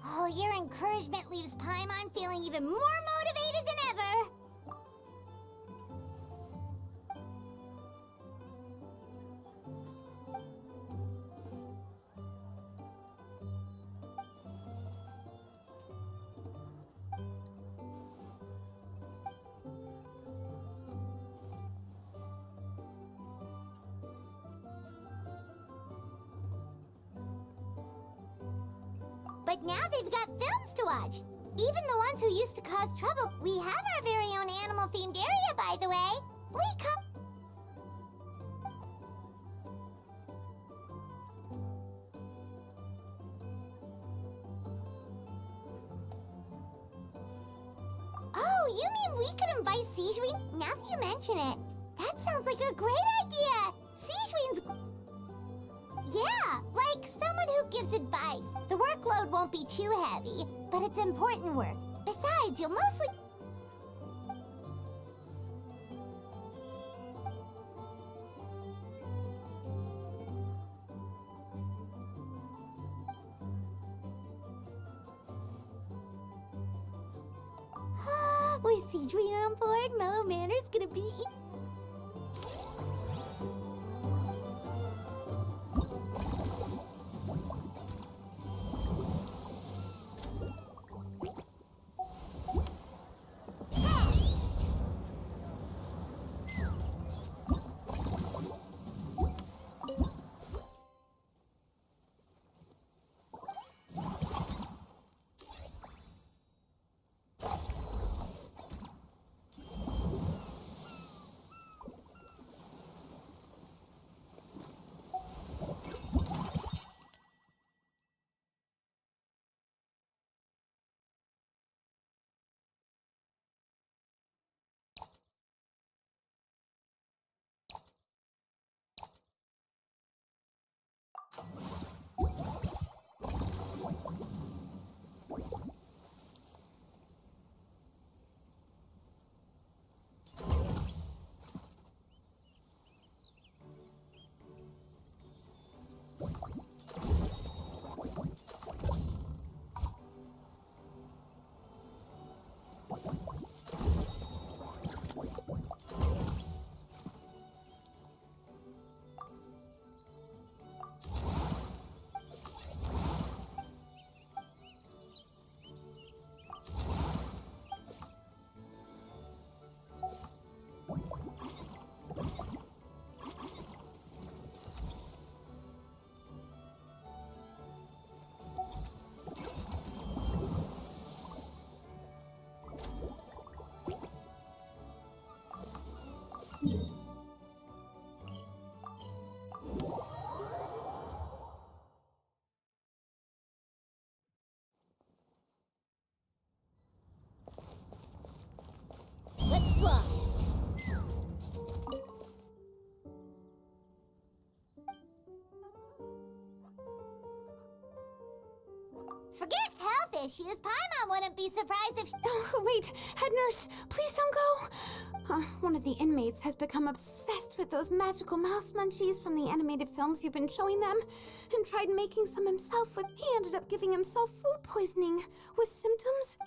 Oh, your encouragement leaves Paimon feeling even more motivated than ever. But now they've got films to watch. Even the ones who used to cause trouble. We have our very own animal-themed area, by the way. We come... Oh, you mean we could invite Sijui? Now that you mention it, that sounds like a great idea. Sijui's... Yeah, like someone who gives advice. The workload won't be too heavy, but it's important work. Besides, you'll mostly... With Sijui on board, Mellow Manor's gonna be... Let's fly! Forget health issues. Paimon wouldn't be surprised if... Oh, wait, head nurse, please don't go. One of the inmates has become obsessed with those magical mouse munchies from the animated films you've been showing them, and tried making some himself, but he ended up giving himself food poisoning with symptoms.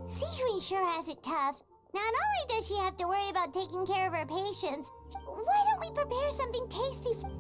Sijui sure has it tough. Not only does she have to worry about taking care of her patients, why don't we prepare something tasty for...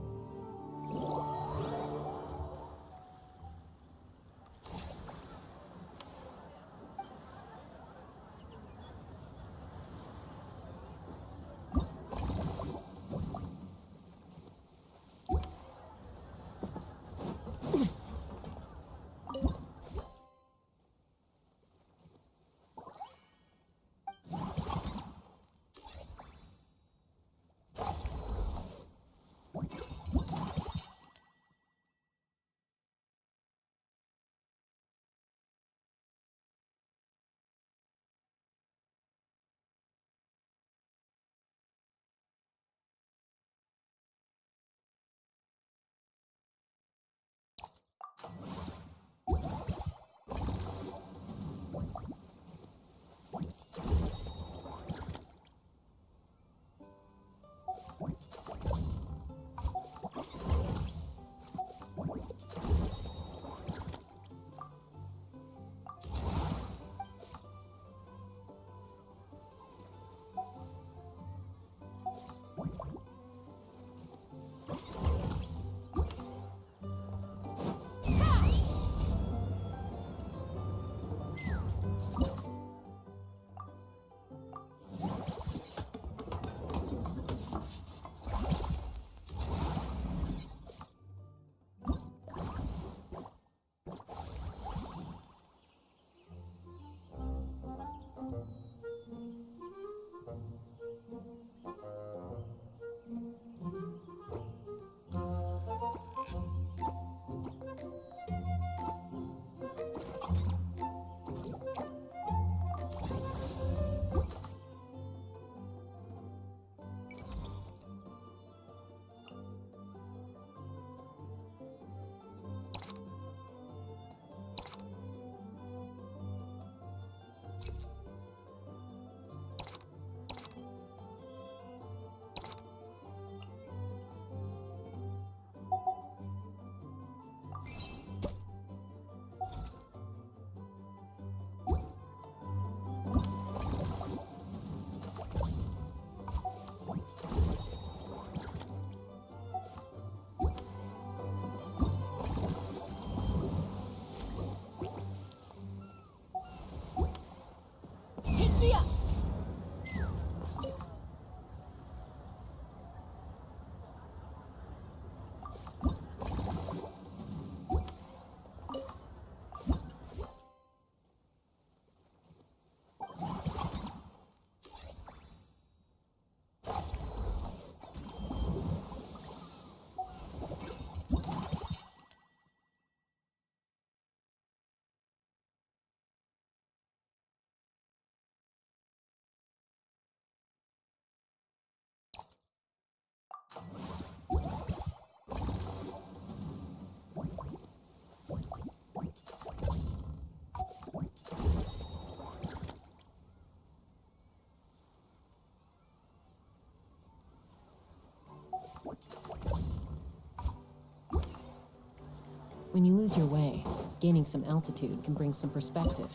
When you lose your way, gaining some altitude can bring some perspective.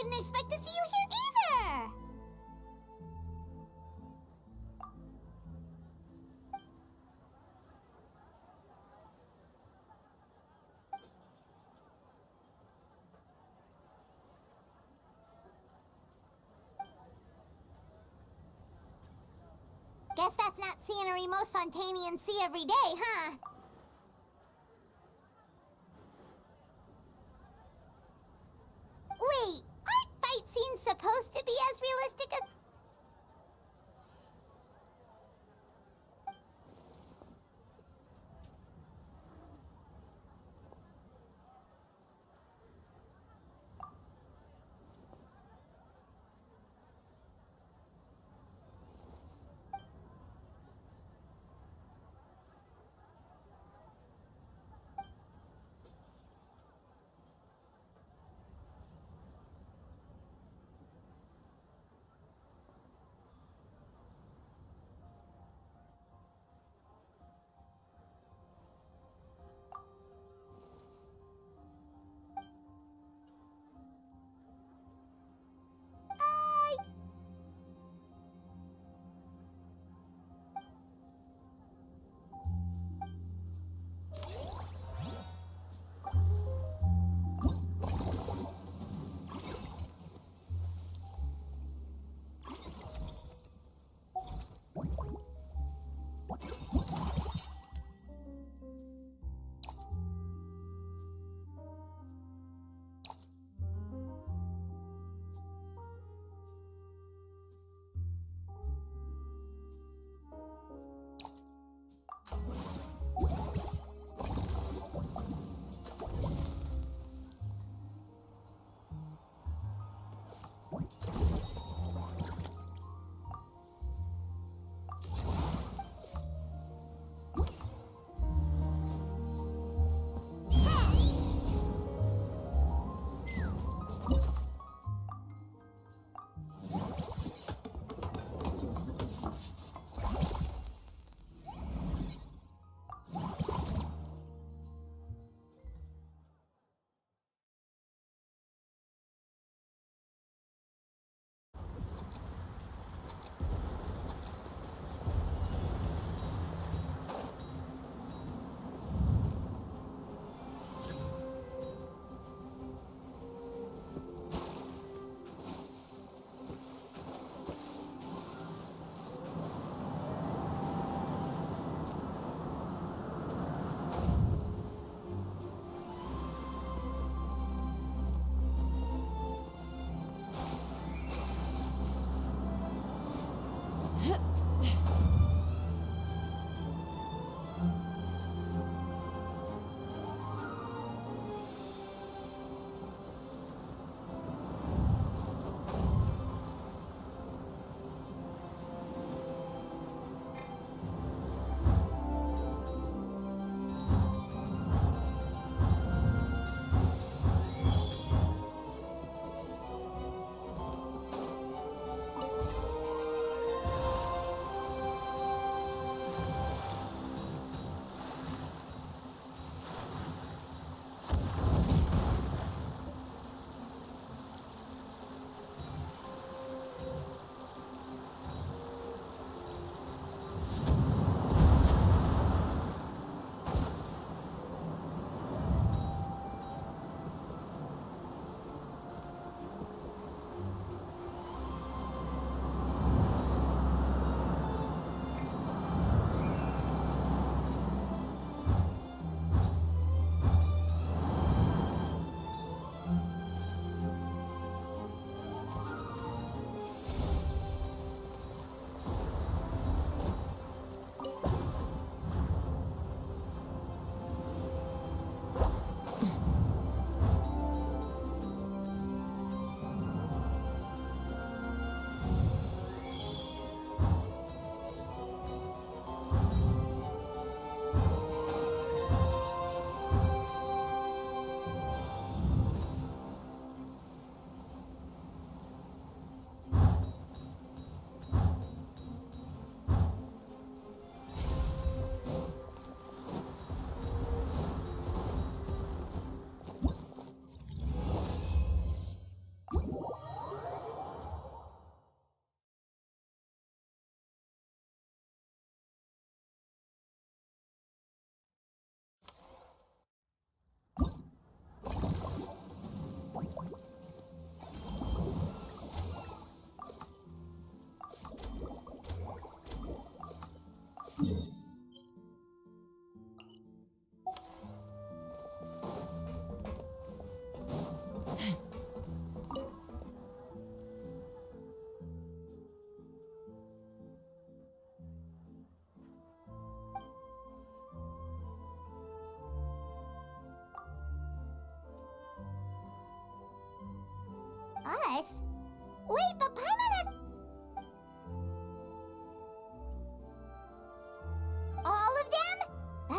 didn't expect to see you here either! Guess that's not scenery most Fontanians see every day, huh? Wait, aren't fight scenes supposed to be as realistic as...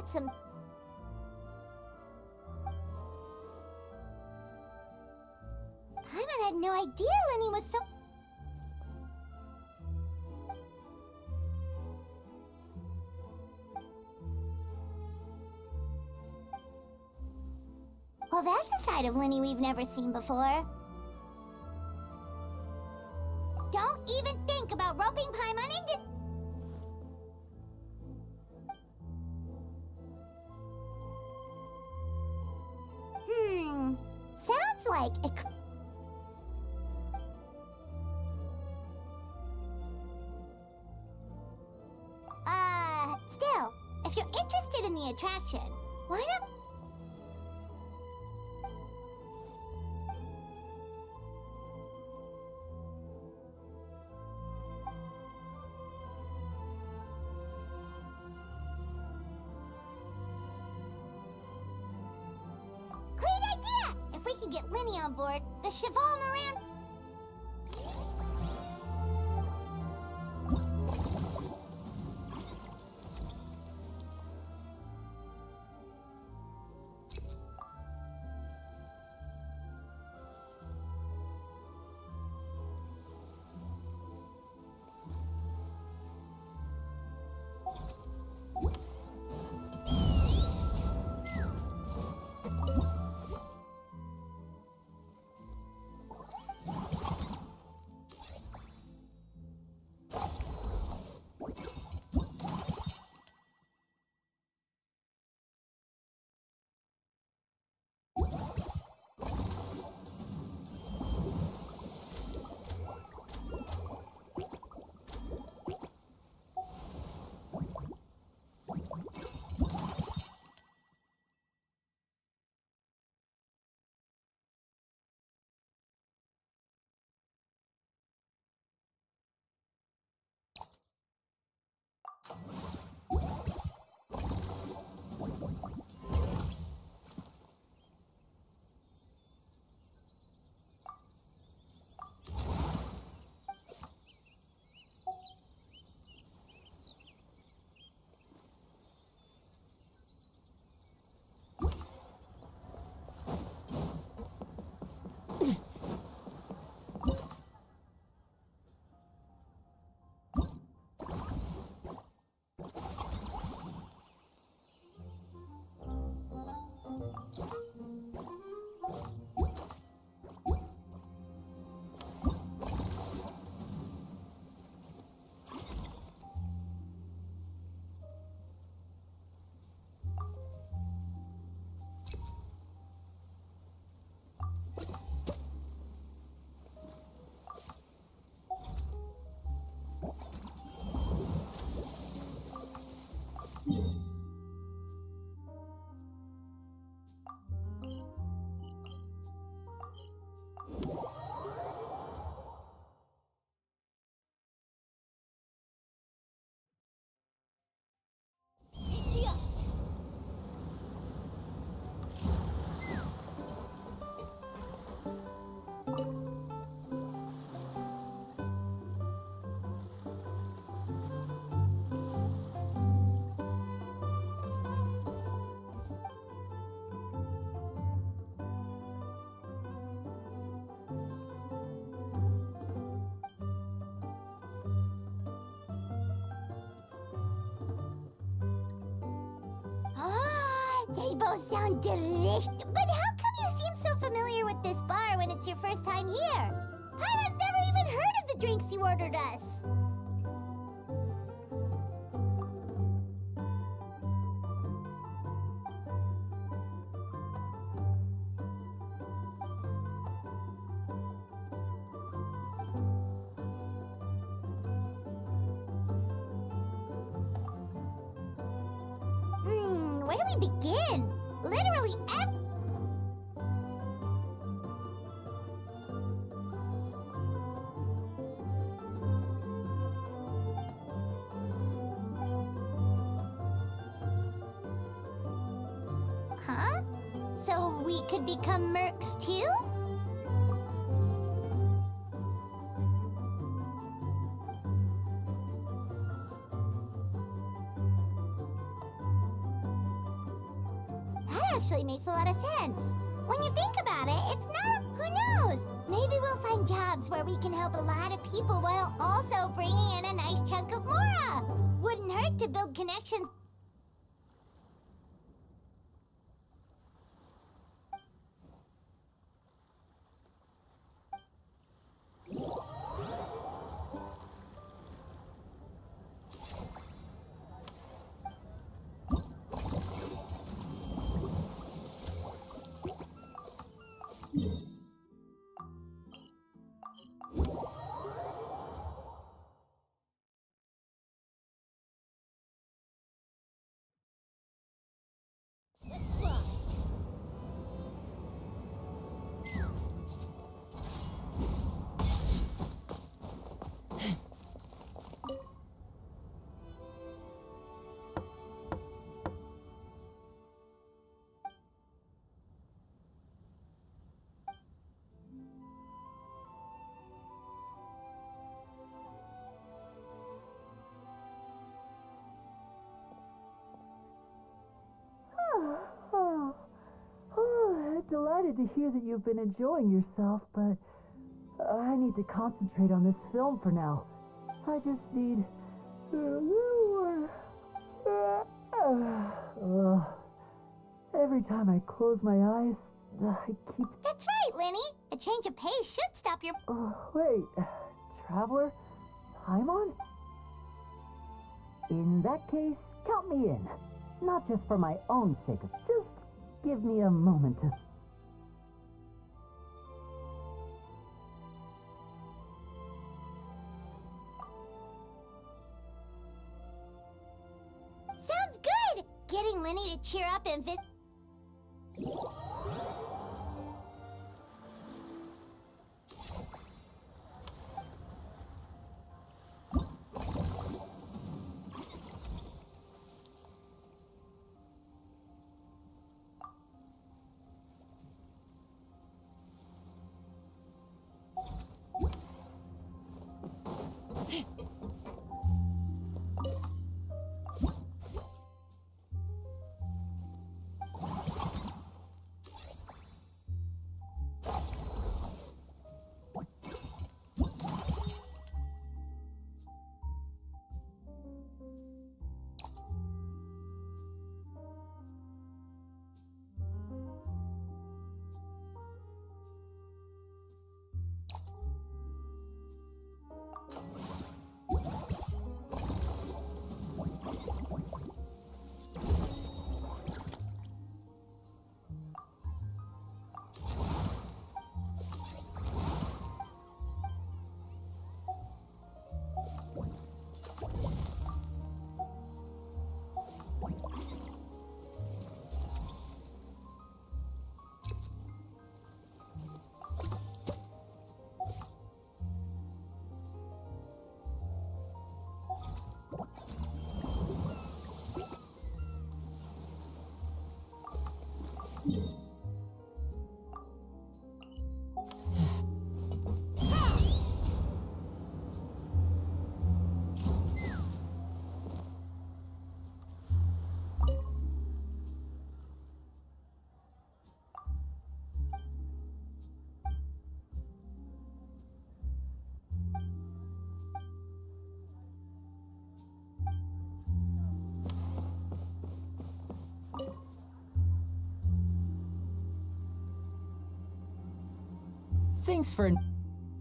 got some... Paimon had no idea Lenny was so... Well, that's a side of Lenny we've never seen before. Don't even think about roping Paimon into... Sounds like it... Still, if you're interested in the attraction, why not... Great idea! If we can get Lenny on board, the Cheval Moran... They both sound delicious. But how come you seem so familiar with this bar when it's your first time here? Paimon's never even heard of the drinks you ordered us. Where do we begin? Literally Huh? So we could become mercs too? That actually makes a lot of sense. When you think about it, it's not... Who knows? Maybe we'll find jobs where we can help a lot of people while also bringing in a nice chunk of mora. Wouldn't hurt to build connections. Delighted to hear that you've been enjoying yourself, but I need to concentrate on this film for now. I just need a little more. Every time I close my eyes, I keep... That's right, Lenny. A change of pace should stop your... Wait, Traveler? Paimon? In that case, count me in. Not just for my own sake, just give me a moment to... Sounds good! Getting Lenny to cheer up and Thanks for...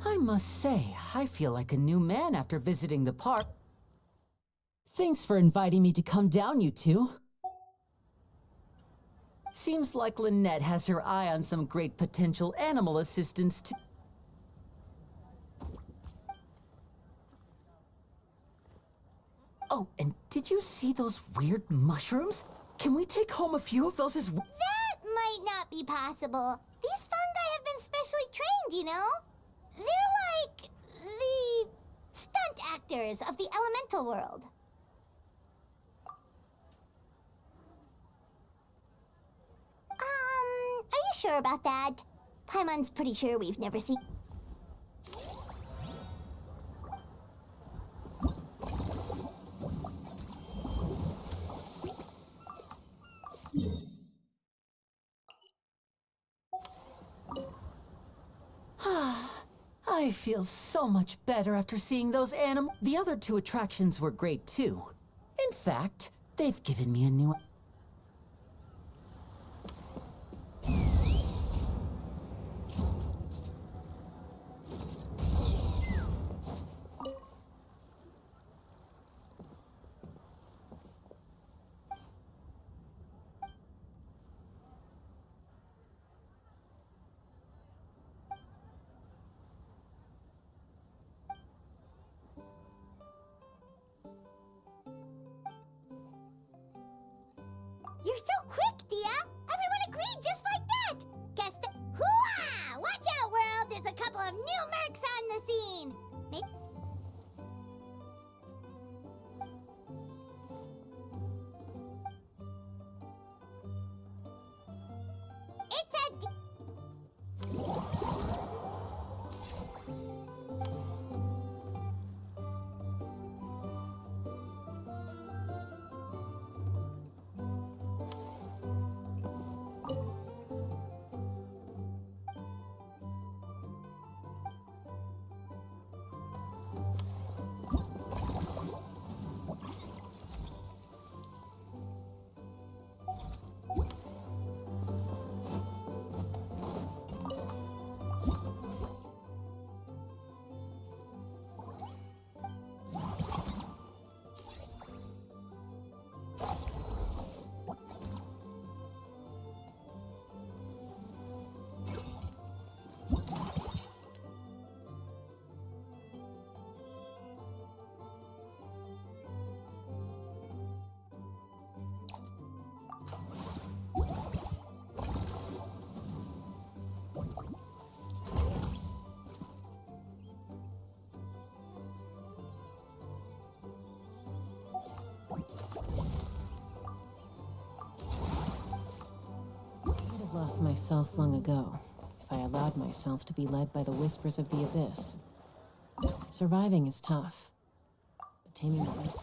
I must say, I feel like a new man after visiting the park. Thanks for inviting me to come down, you two. Seems like Lynette has her eye on some great potential animal assistants to... Oh, and did you see those weird mushrooms? Can we take home a few of those as well? That might not be possible. These fungi have been specially trained, you know? They're like the stunt actors of the elemental world. Are you sure about that? Paimon's pretty sure we've never seen... I feel so much better after seeing those animals. The other two attractions were great too. In fact, they've given me a new... You're so quick, Dia! Everyone agreed just like that! Guess the... Hooah! Watch out, world! There's a couple of new mercs on the scene! Maybe... It's a... I'd have lost myself long ago if I allowed myself to be led by the whispers of the abyss. Surviving is tough, but taming the beast...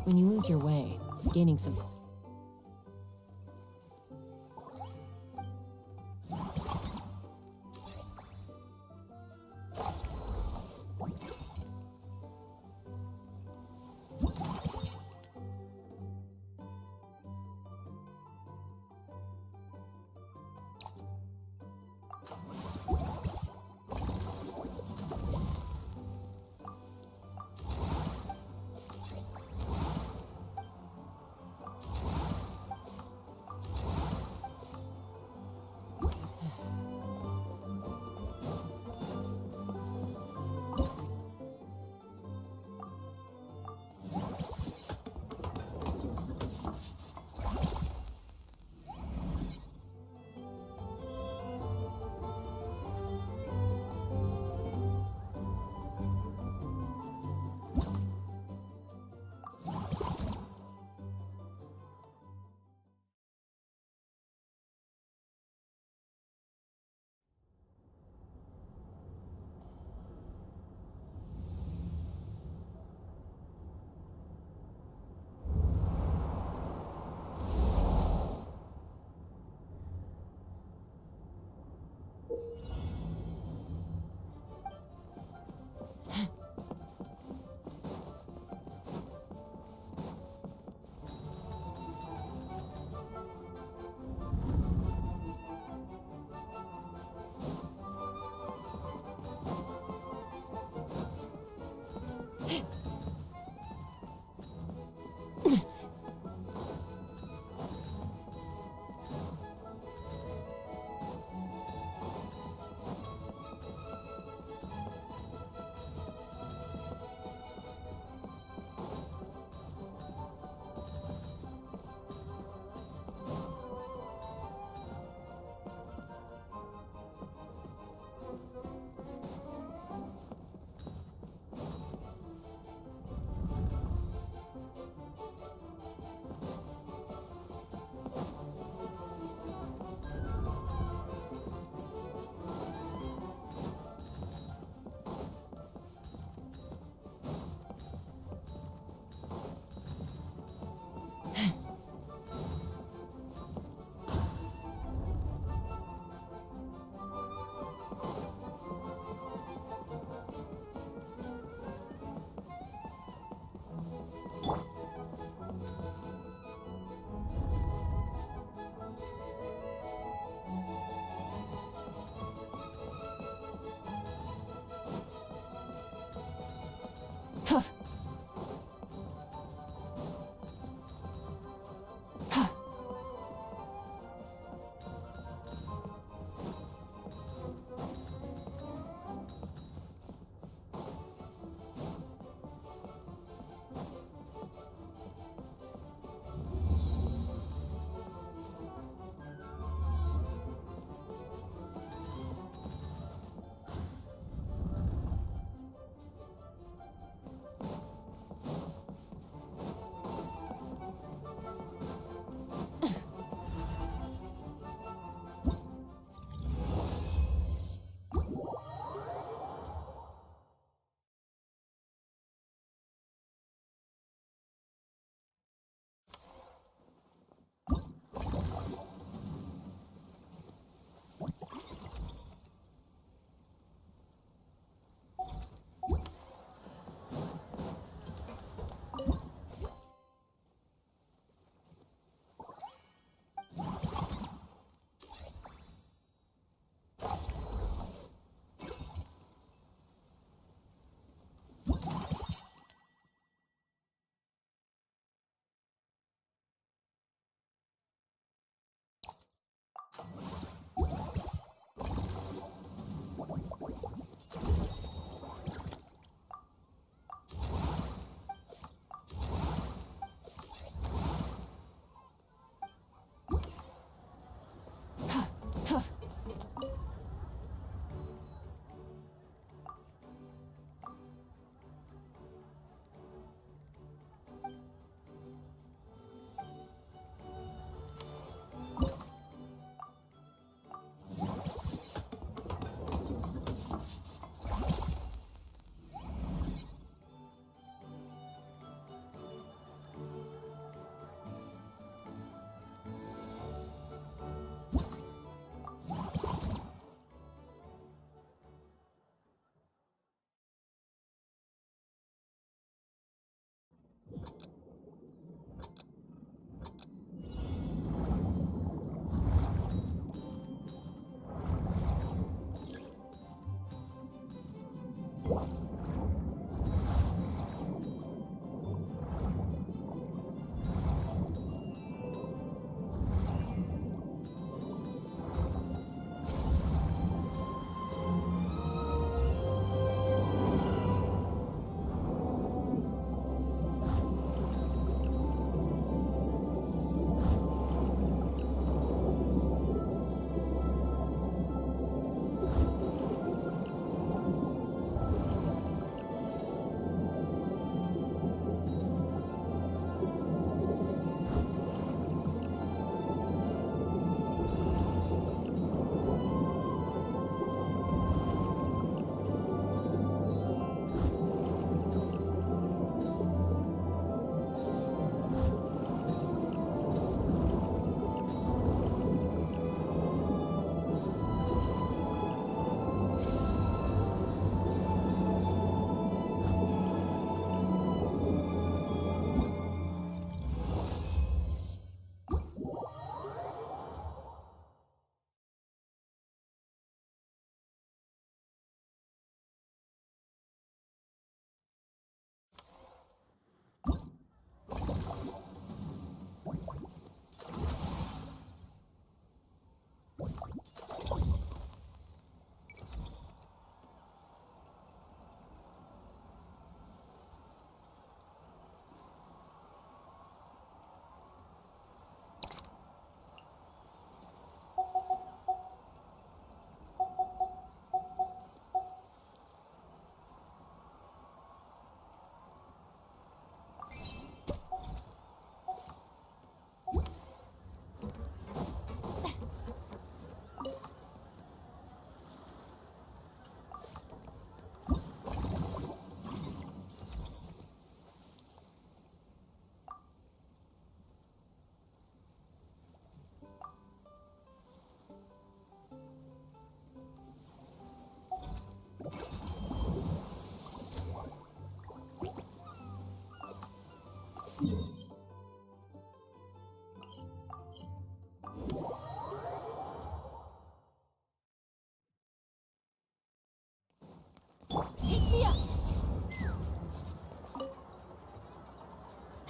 When you lose your way, gaining some...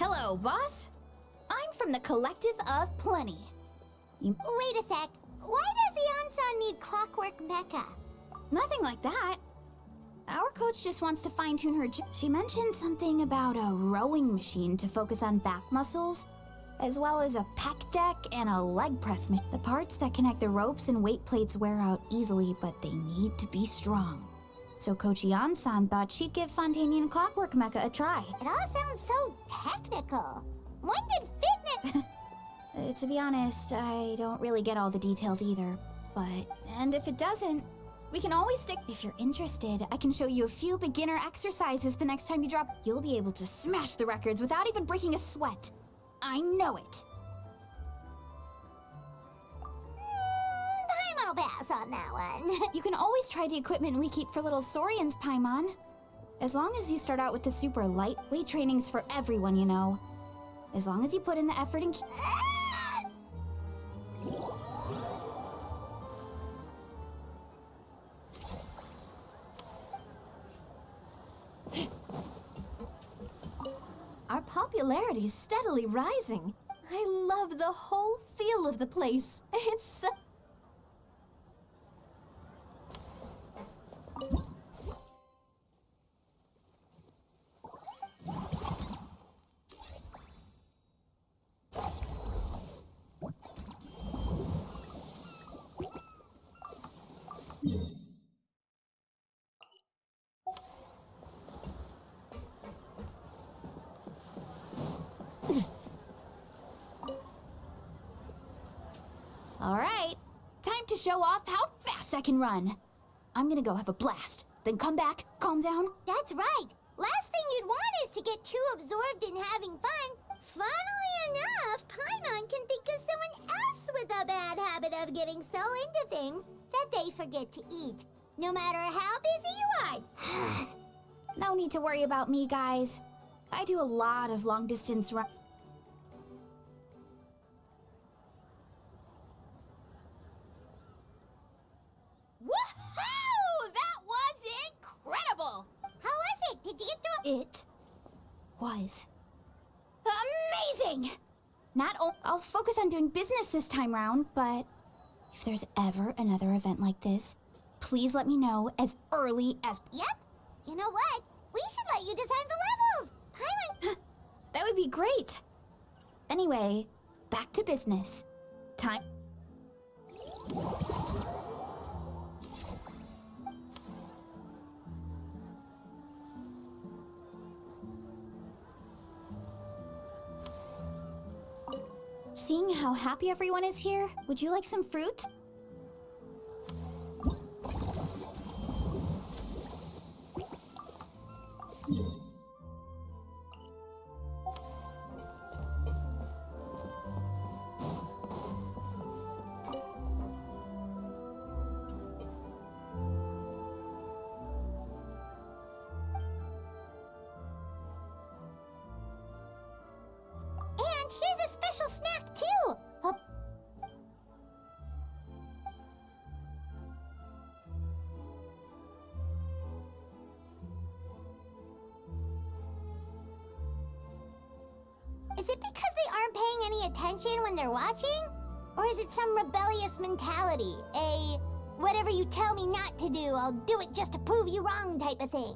Hello, boss. I'm from the Collective of Plenty. Wait a sec. Why does Iansan need Clockwork Mecha? Nothing like that. Our coach just wants to fine-tune her. She mentioned something about a rowing machine to focus on back muscles, as well as a pec deck and a leg press machine. The parts that connect the ropes and weight plates wear out easily, but they need to be strong. So Coach Ian-san thought she'd give Fontanian Clockwork Mecha a try. It all sounds so technical. When did fitness... To be honest, I don't really get all the details either. And if it doesn't, we can always stick. If you're interested, I can show you a few beginner exercises the next time you drop. You'll be able to smash the records without even breaking a sweat. I know it. Paimon will pass on that one. You can always try the equipment we keep for little Saurians, Paimon. As long as you start out with the super light weight training's for everyone, you know. As long as you put in the effort and Our popularity is steadily rising. I love the whole feel of the place. It's so... All right, time to show off how fast I can run. I'm gonna go have a blast, then come back, calm down. That's right. Last thing you'd want is to get too absorbed in having fun. Funnily enough, Paimon can think of someone else with a bad habit of getting so into things that they forget to eat, no matter how busy you are. No need to worry about me, guys. I do a lot of long-distance run. Woohoo! That was incredible! How was it? Did you get through? It was amazing! I'll focus on doing business this time round, but if there's ever another event like this, please let me know as early as... Yep. You know what? We should let you design the levels. Paimon... That would be great. Anyway, back to business. Time... Seeing how happy everyone is here, would you like some fruit? And here's a special snack, too. Is it because they aren't paying any attention when they're watching? Or is it some rebellious mentality? A whatever you tell me not to do, I'll do it just to prove you wrong type of thing?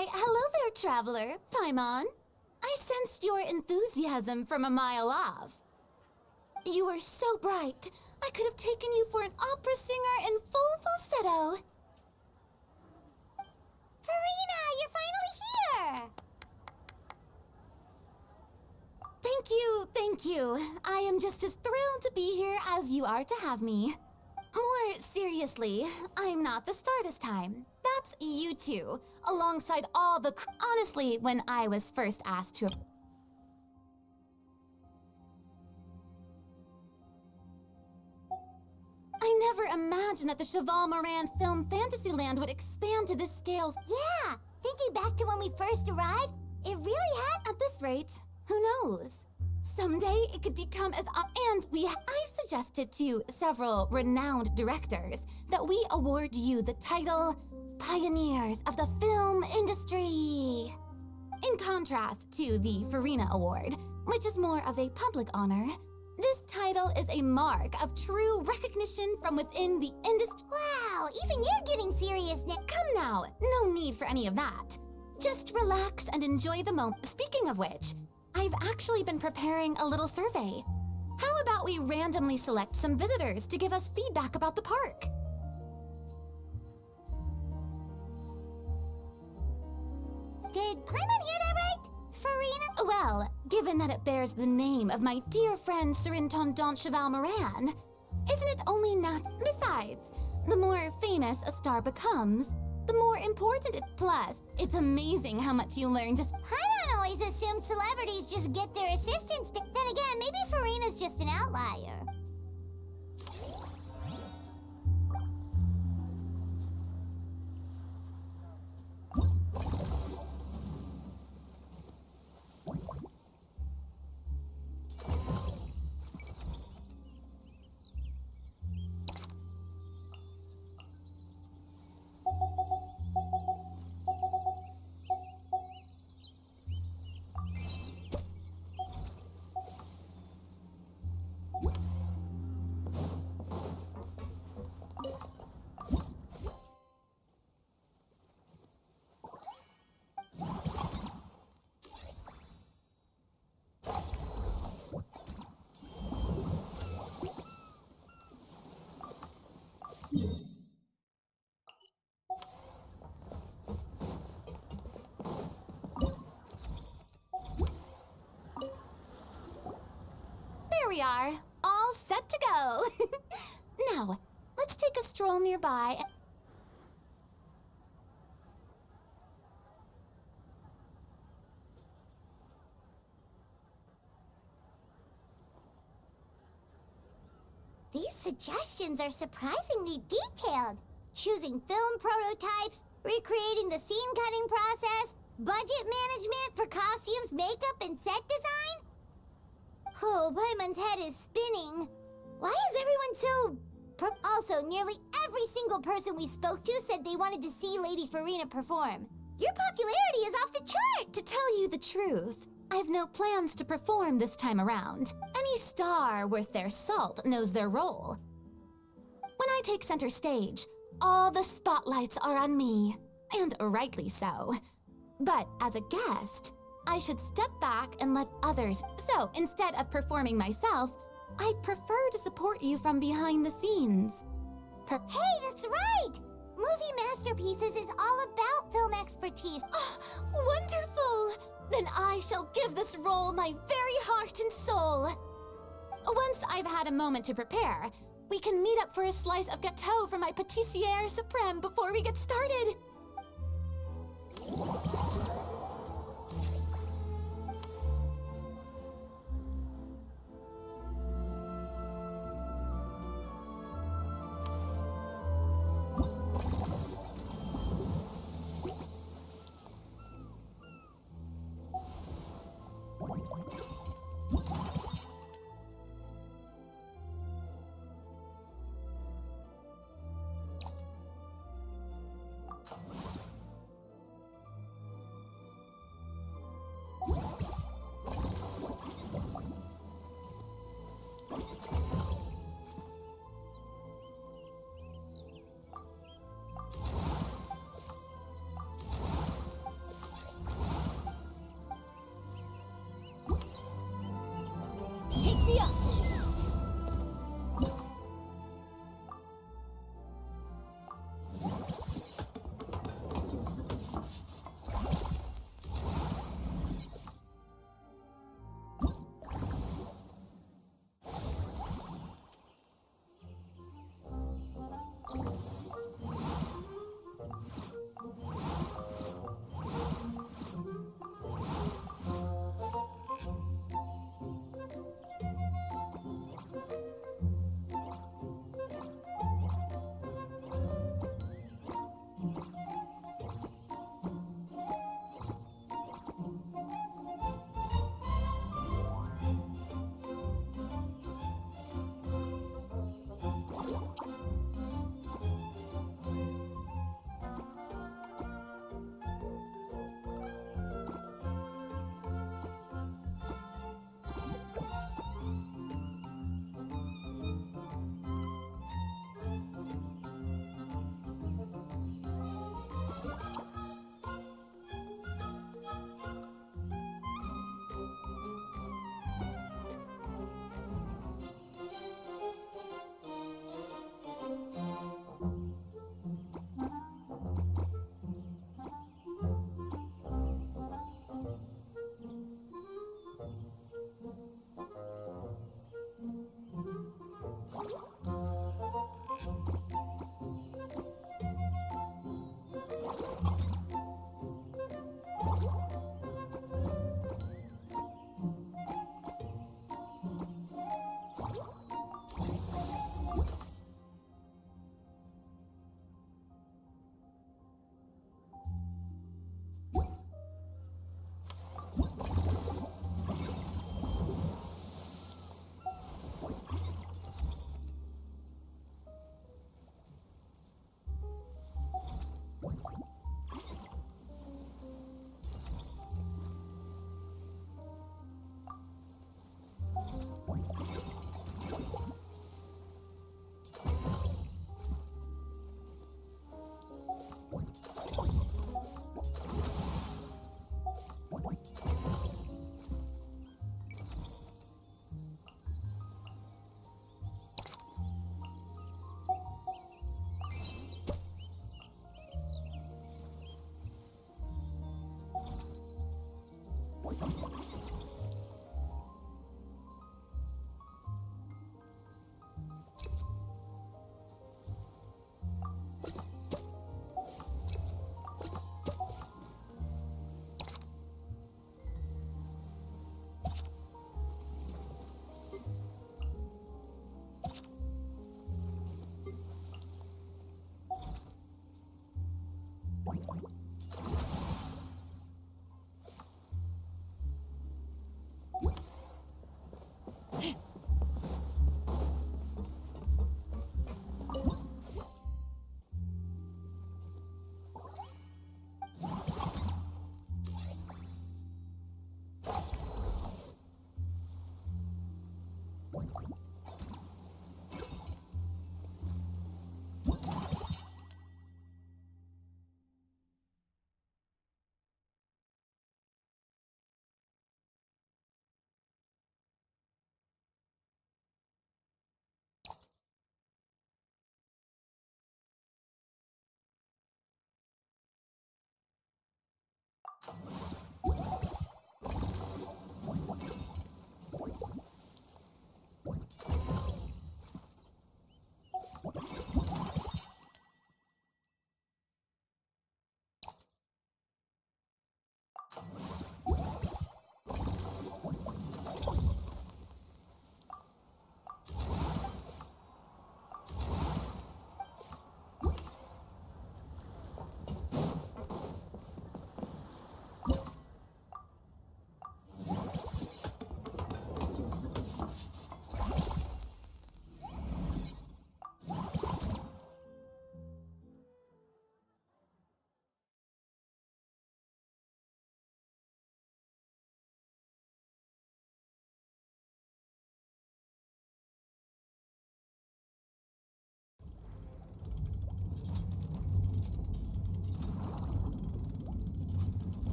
Why, hello there, traveler, Paimon. I sensed your enthusiasm from a mile off. You were so bright, I could have taken you for an opera singer in full falsetto. Farina, you're finally here! Thank you. I am just as thrilled to be here as you are to have me. More seriously, I'm not the star this time. That's you two, alongside all the honestly, when I was first asked to... I never imagined that the Cheval Moran film Fantasyland would expand to this scale. Yeah, thinking back to when we first arrived, it really had... At this rate, who knows? Someday it could become as... I've suggested to several renowned directors that we award you the title Pioneers of the Film Industry. In contrast to the Farina Award, which is more of a public honor, this title is a mark of true recognition from within the industry. Wow, even you're getting serious now. Come now, no need for any of that. Just relax and enjoy the moment. Speaking of which, I've actually been preparing a little survey. How about we randomly select some visitors to give us feedback about the park? Did Paimon hear that right? Farina? Well, given that it bears the name of my dear friend Surintendant Cheval Moran, isn't it only not... Besides, the more famous a star becomes, the more important it... Plus, it's amazing how much you learn just... Paimon always assumed celebrities just get their assistants to... Then again, maybe Farina's just an outlier. There we are, all set to go. Now, let's take a stroll nearby. These suggestions are surprisingly detailed. Choosing film prototypes, recreating the scene cutting process, budget management for costumes, makeup, and set design? Oh, Paimon's head is spinning. Why is everyone so... Also, nearly every single person we spoke to said they wanted to see Lady Farina perform. Your popularity is off the chart! To tell you the truth, I've no plans to perform this time around. Any star worth their salt knows their role. When I take center stage, all the spotlights are on me, and rightly so. But as a guest, I should step back and let others... So, instead of performing myself, I'd prefer to support you from behind the scenes. Hey, that's right! Movie Masterpieces is all about film expertise. Oh, wonderful! Then I shall give this role my very heart and soul. Once I've had a moment to prepare, we can meet up for a slice of gâteau from my pâtissière suprême before we get started.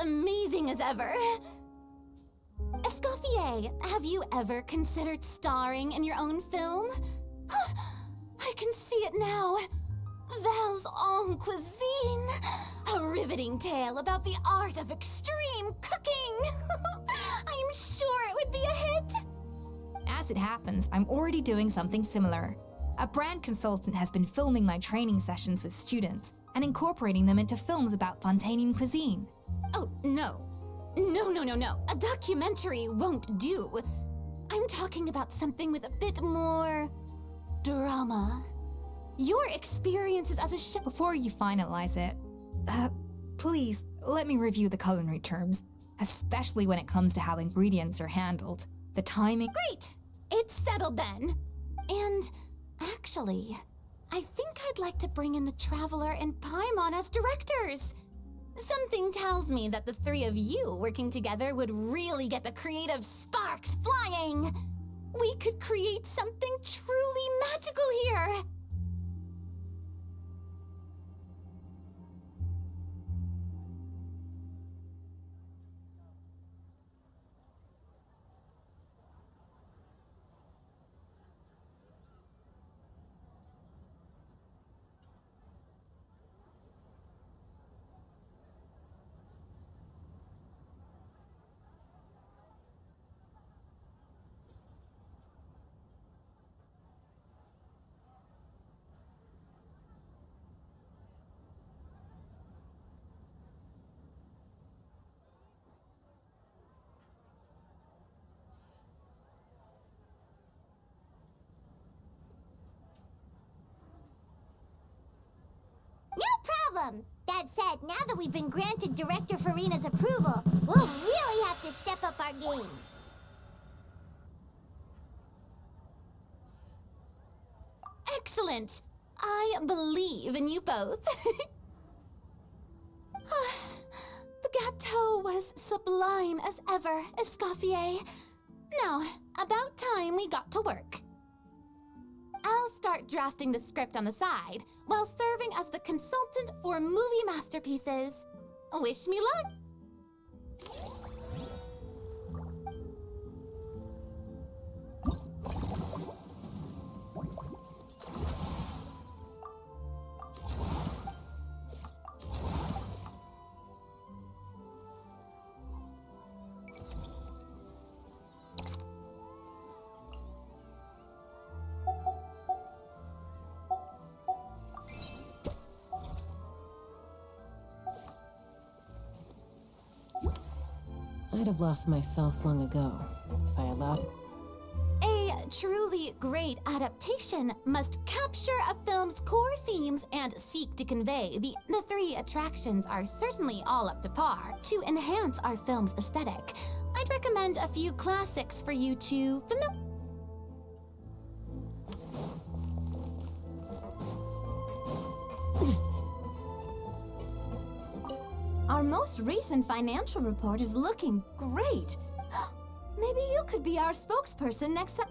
amazing as ever. Escoffier, have you ever considered starring in your own film? I can see it now. Val's en cuisine. A riveting tale about the art of extreme cooking. I'm sure it would be a hit. As it happens, I'm already doing something similar. A brand consultant has been filming my training sessions with students and incorporating them into films about Fontanian cuisine. Oh, no. No. A documentary won't do. I'm talking about something with a bit more drama. Your experiences as a chef. Before you finalize it, please, let me review the culinary terms, especially when it comes to how ingredients are handled. The timing. Great! It's settled then. And actually, I think I'd like to bring in the Traveler and Paimon as directors. Something tells me that the three of you working together would really get the creative sparks flying. We could create something truly magical here. No problem. That said, now that we've been granted Director Farina's approval, we'll really have to step up our game. Excellent. I believe in you both. The gâteau was sublime as ever, Escoffier. Now, about time we got to work. I'll start drafting the script on the side, while serving as the consultant for movie masterpieces. Wish me luck! I'd have lost myself long ago if I allowed. A truly great adaptation must capture a film's core themes and seek to convey the three attractions are certainly all up to par. To enhance our film's aesthetic, I'd recommend a few classics for you to Our most recent financial report is looking great. Maybe you could be our spokesperson next time.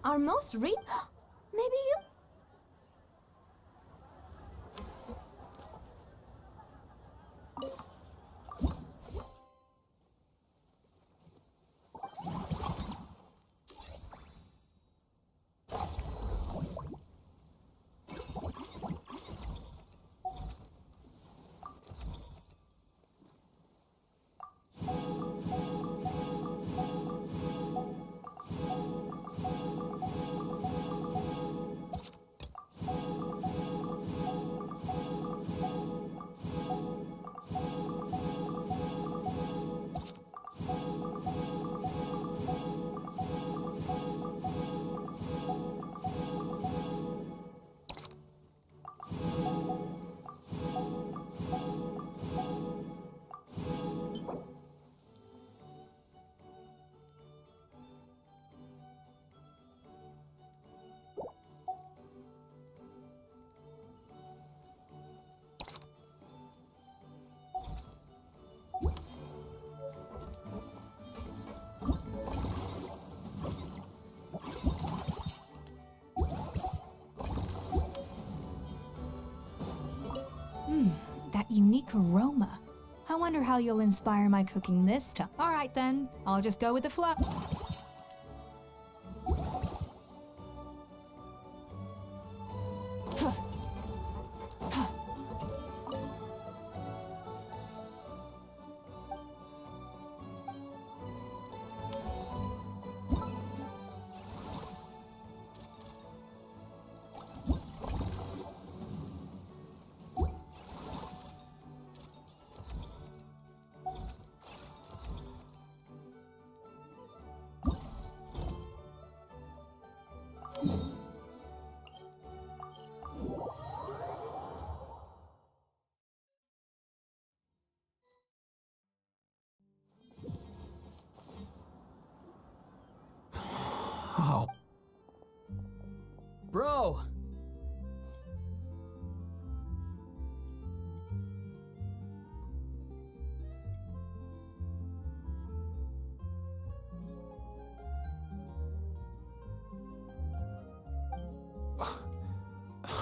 Our most maybe you... That unique aroma. I wonder how you'll inspire my cooking this time. Alright then, I'll just go with the flow. Oh. Bro!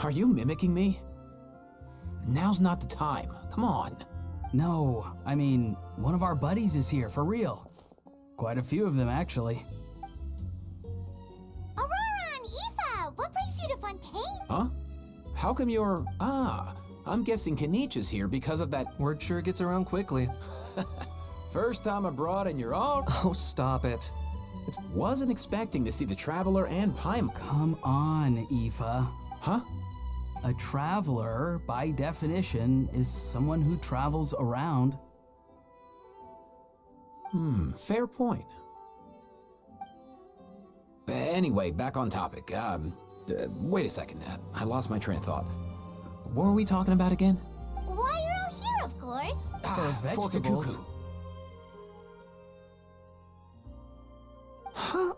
Are you mimicking me? Now's not the time. Come on. No, I mean, one of our buddies is here, for real. Quite a few of them, actually. Aurora and Aoife, what brings you to Fontaine? Huh? How come you're... I'm guessing Kanich is here because of that... Word sure gets around quickly. First time abroad and you're all... Oh, stop it. Wasn't expecting to see the Traveler and Paimon. Come on, Aoife. Huh? A traveler, by definition, is someone who travels around. Fair point. Anyway, back on topic. Wait a second. I lost my train of thought. What were we talking about again? Why, you're all here, of course. For vegetables. Kakuku. Huh?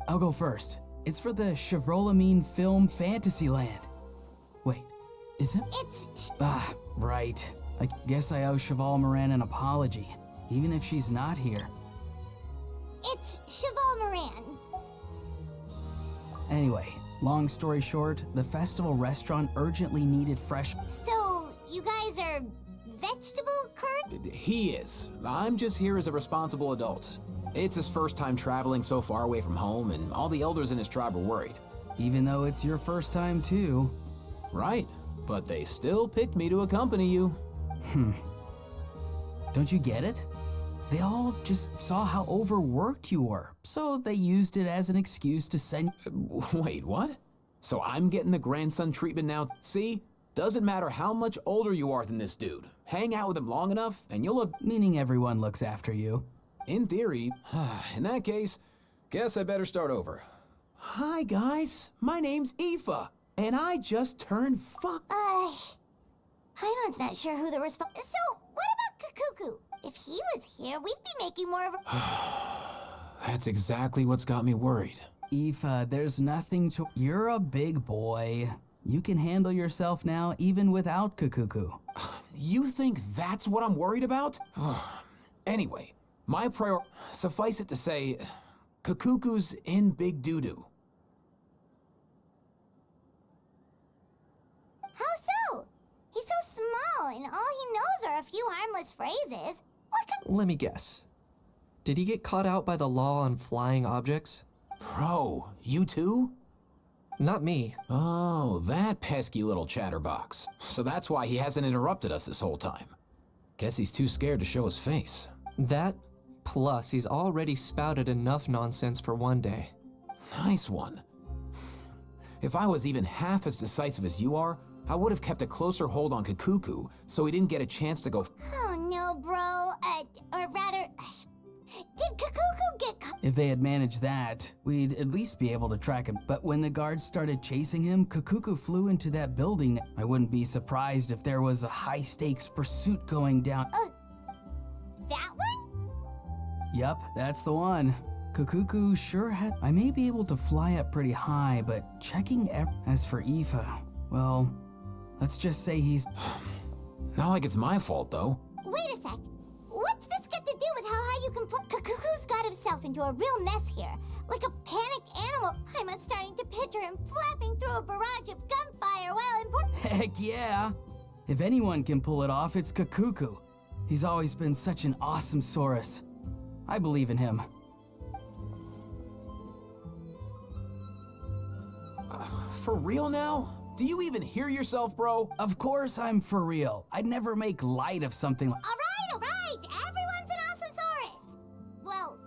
I'll go first. It's for the Chevrolamine Film Fantasyland. Wait, is it? It's... Right. I guess I owe Cheval Moran an apology, even if she's not here. It's Cheval Moran. Anyway, long story short, the festival restaurant urgently needed fresh... So, you guys are vegetable Kurt? He is. I'm just here as a responsible adult. It's his first time traveling so far away from home, and all the elders in his tribe are worried. Even though it's your first time too. Right, but they still picked me to accompany you. Don't you get it? They all just saw how overworked you were, so they used it as an excuse to send... Wait, what? So I'm getting the grandson treatment now? See? Doesn't matter how much older you are than this dude. Hang out with him long enough, and you'll have... Meaning everyone looks after you. In theory. In that case, guess I better start over. Hi, guys. My name's Aoife, and I just turned Paimon's not sure who the So, what about Kakuku? If he was here, we'd be making more of a... That's exactly what's got me worried. Aoife, there's nothing to... You're a big boy. You can handle yourself now, even without Kakuku. You think that's what I'm worried about? Anyway, my suffice it to say, Kakuku's in Big Doo-Doo. How so? He's so small, and all he knows are a few harmless phrases. What could... Let me guess. Did he get caught out by the law on flying objects? Bro, you too? Not me. Oh, that pesky little chatterbox. So that's why he hasn't interrupted us this whole time. Guess he's too scared to show his face. That, plus he's already spouted enough nonsense for one day. Nice one. If I was even half as decisive as you are, I would have kept a closer hold on Kakuku so he didn't get a chance to go. Oh no, bro. Or rather, did Kakuku get caught? If they had managed that, we'd at least be able to track him. But when the guards started chasing him, Kakuku flew into that building. I wouldn't be surprised if there was a high-stakes pursuit going down. That one? Yup, that's the one. Kakuku sure had... I may be able to fly up pretty high, but checking As for Aoife, well, let's just say he's... Not like it's my fault, though. Wait a sec. What's this got to do with how high you can fly? Kakuku's got himself into a real mess here. Like a panicked animal. I'm starting to picture him flapping through a barrage of gunfire while in... Heck yeah! If anyone can pull it off, it's Kakuku. He's always been such an awesome Saurus. I believe in him. For real now? Do you even hear yourself, bro? Of course I'm for real. I'd never make light of something like... All right. Everyone's an awesome Saurus. Well,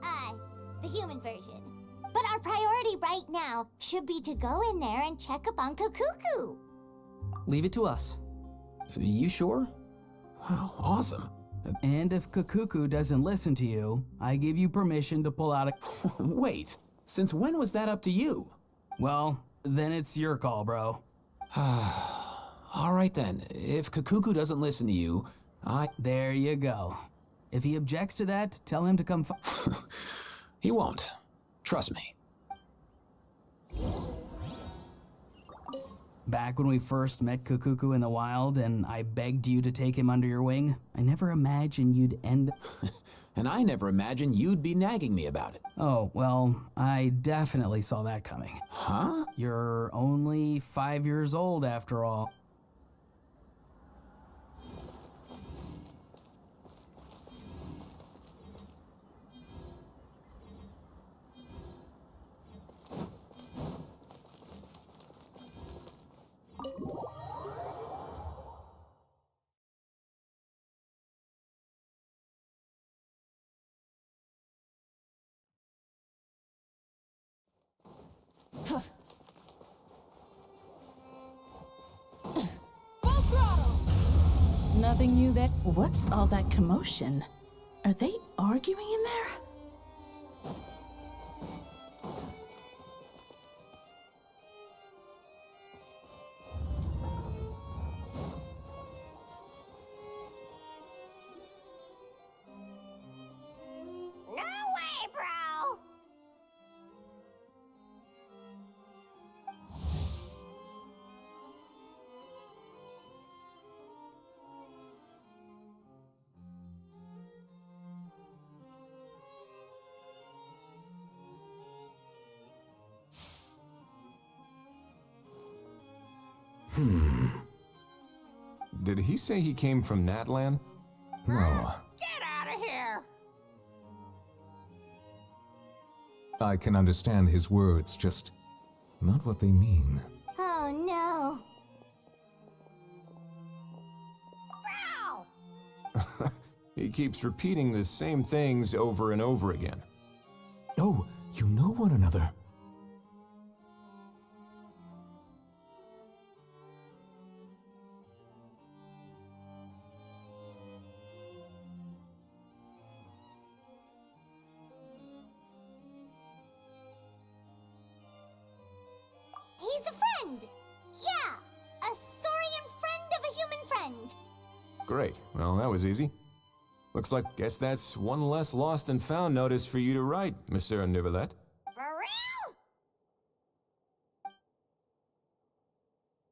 the human version. But our priority right now should be to go in there and check up on Kakuku. Leave it to us. You sure? Wow, awesome. And if Kakuku doesn't listen to you, I give you permission to pull out a... Wait, since when was that up to you? Well, then it's your call, bro. All right then, if Kakuku doesn't listen to you, There you go. If he objects to that, tell him to come He won't. Trust me. Back when we first met Kakuku in the wild and I begged you to take him under your wing, I never imagined you'd end... And I never imagined you'd be nagging me about it. Oh, well, I definitely saw that coming. Huh? You're only 5 years old after all. Nothing new there. What's all that commotion? Are they arguing in there? No way, bro! Did he say he came from Natlan? No. Get out of here! I can understand his words, just not what they mean. Oh no. Bro! He keeps repeating the same things over and over again. Oh, you know one another. He's a friend! Yeah! A Saurian friend of a human friend! Great. Well, that was easy. Looks like, guess that's one less lost and found notice for you to write, Monsieur Neuvillette. For real?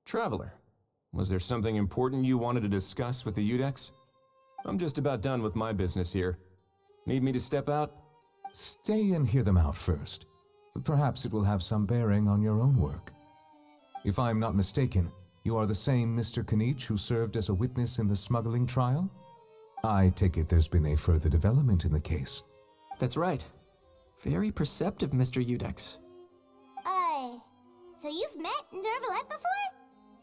Traveler, was there something important you wanted to discuss with the Udex? I'm just about done with my business here. Need me to step out? Stay and hear them out first. Perhaps it will have some bearing on your own work. If I'm not mistaken, you are the same Mr. Kanich who served as a witness in the smuggling trial? I take it there's been a further development in the case. That's right. Very perceptive, Mr. Udex. So you've met Nervalette before?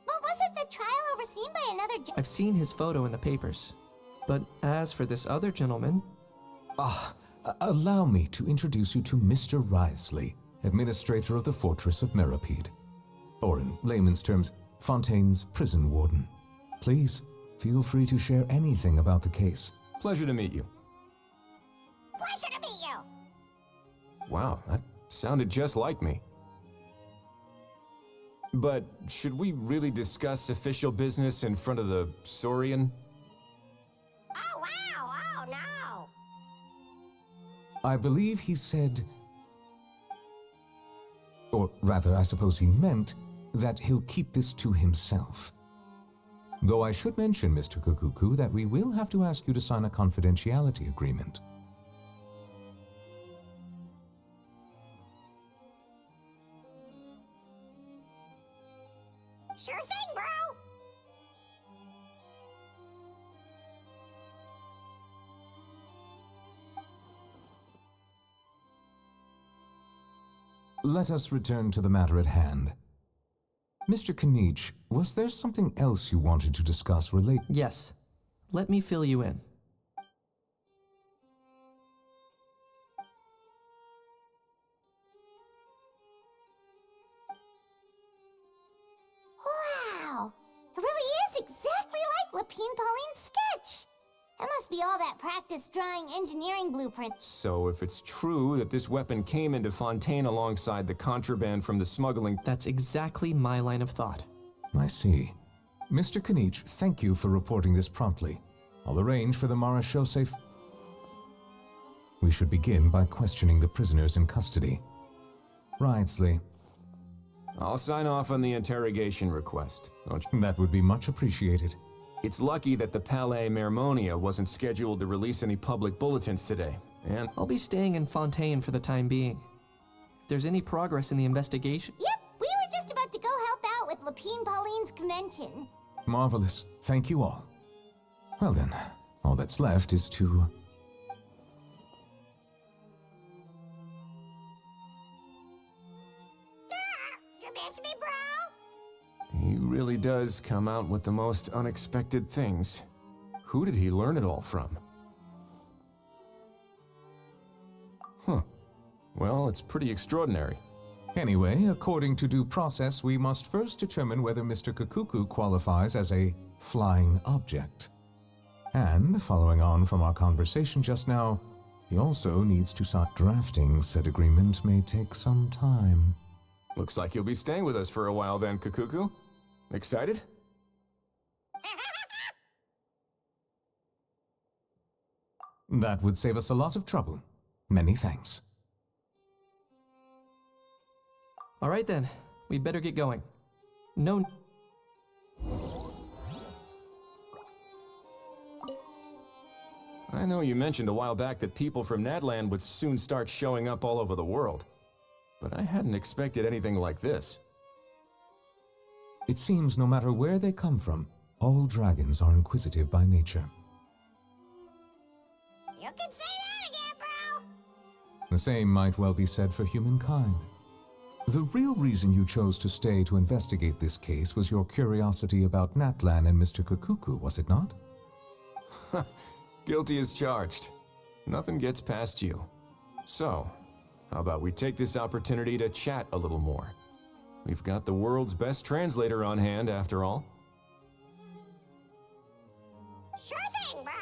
But wasn't the trial overseen by another I've seen his photo in the papers. But as for this other gentleman... Allow me to introduce you to Mr. Wriothesley, administrator of the Fortress of Meripede. Or in layman's terms, Fontaine's prison warden. Please, feel free to share anything about the case. Pleasure to meet you. Pleasure to meet you! Wow, that sounded just like me. But should we really discuss official business in front of the Saurian? Oh, wow! Oh, no! I believe he said... Or rather, I suppose he meant that he'll keep this to himself. Though I should mention, Mr. Kukuku, that we will have to ask you to sign a confidentiality agreement. Sure thing, bro! Let us return to the matter at hand. Mr. Kanich, was there something else you wanted to discuss related? Yes. Let me fill you in. Wow! It really is exactly like Lapine Pauline's sketch! That must be all that practice drawing engineering blueprints. So if it's true that this weapon came into Fontaine alongside the contraband from the smuggling... That's exactly my line of thought. I see. Mr. Kanich, thank you for reporting this promptly. I'll arrange for the Marechaussee... We should begin by questioning the prisoners in custody. Wriothesley. I'll sign off on the interrogation request, don't you? That would be much appreciated. It's lucky that the Palais Mermonia wasn't scheduled to release any public bulletins today, and... I'll be staying in Fontaine for the time being. If there's any progress in the investigation... Yep, we were just about to go help out with Lapine Pauline's convention. Marvelous. Thank you all. Well then, all that's left is to... You miss me, bro? He really does come out with the most unexpected things. Who did he learn it all from? Huh. Well, it's pretty extraordinary. Anyway, according to due process, we must first determine whether Mr. Kukuku qualifies as a flying object. And, following on from our conversation just now, he also needs to start drafting said agreement may take some time. Looks like you'll be staying with us for a while then, Kukuku. Excited? That would save us a lot of trouble. Many thanks. All right then, we'd better get going. No... I know you mentioned a while back that people from Nadland would soon start showing up all over the world. But I hadn't expected anything like this. It seems no matter where they come from, all dragons are inquisitive by nature. You can say that again, bro! The same might well be said for humankind. The real reason you chose to stay to investigate this case was your curiosity about Natlan and Mr. Kukuku, was it not? Guilty as charged. Nothing gets past you. So, how about we take this opportunity to chat a little more? We've got the world's best translator on hand, after all. Sure thing, bro!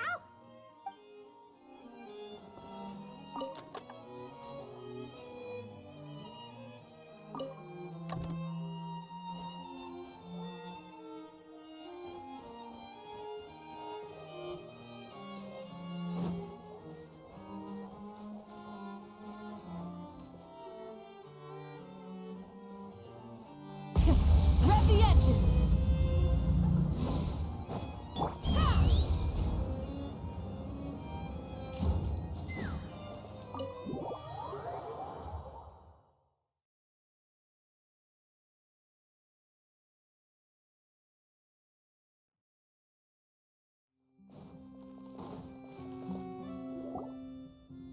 Rev the engines!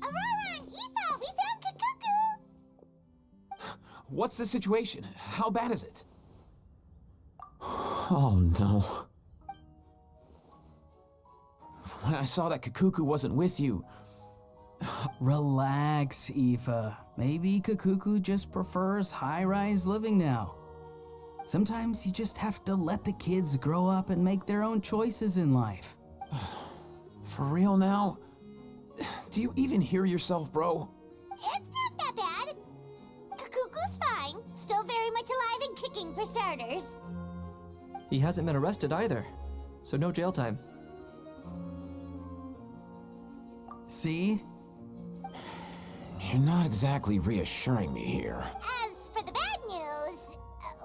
Aurora and Aoife, we found Kakuku! What's the situation? How bad is it? Oh no. When I saw that Kakuku wasn't with you... Relax, Aoife. Maybe Kakuku just prefers high-rise living now. Sometimes you just have to let the kids grow up and make their own choices in life. For real now? Do you even hear yourself, bro? It's not that bad. Kakuku's fine. Still very much alive and kicking for starters. He hasn't been arrested either, so no jail time. See? You're not exactly reassuring me here. As for the bad news,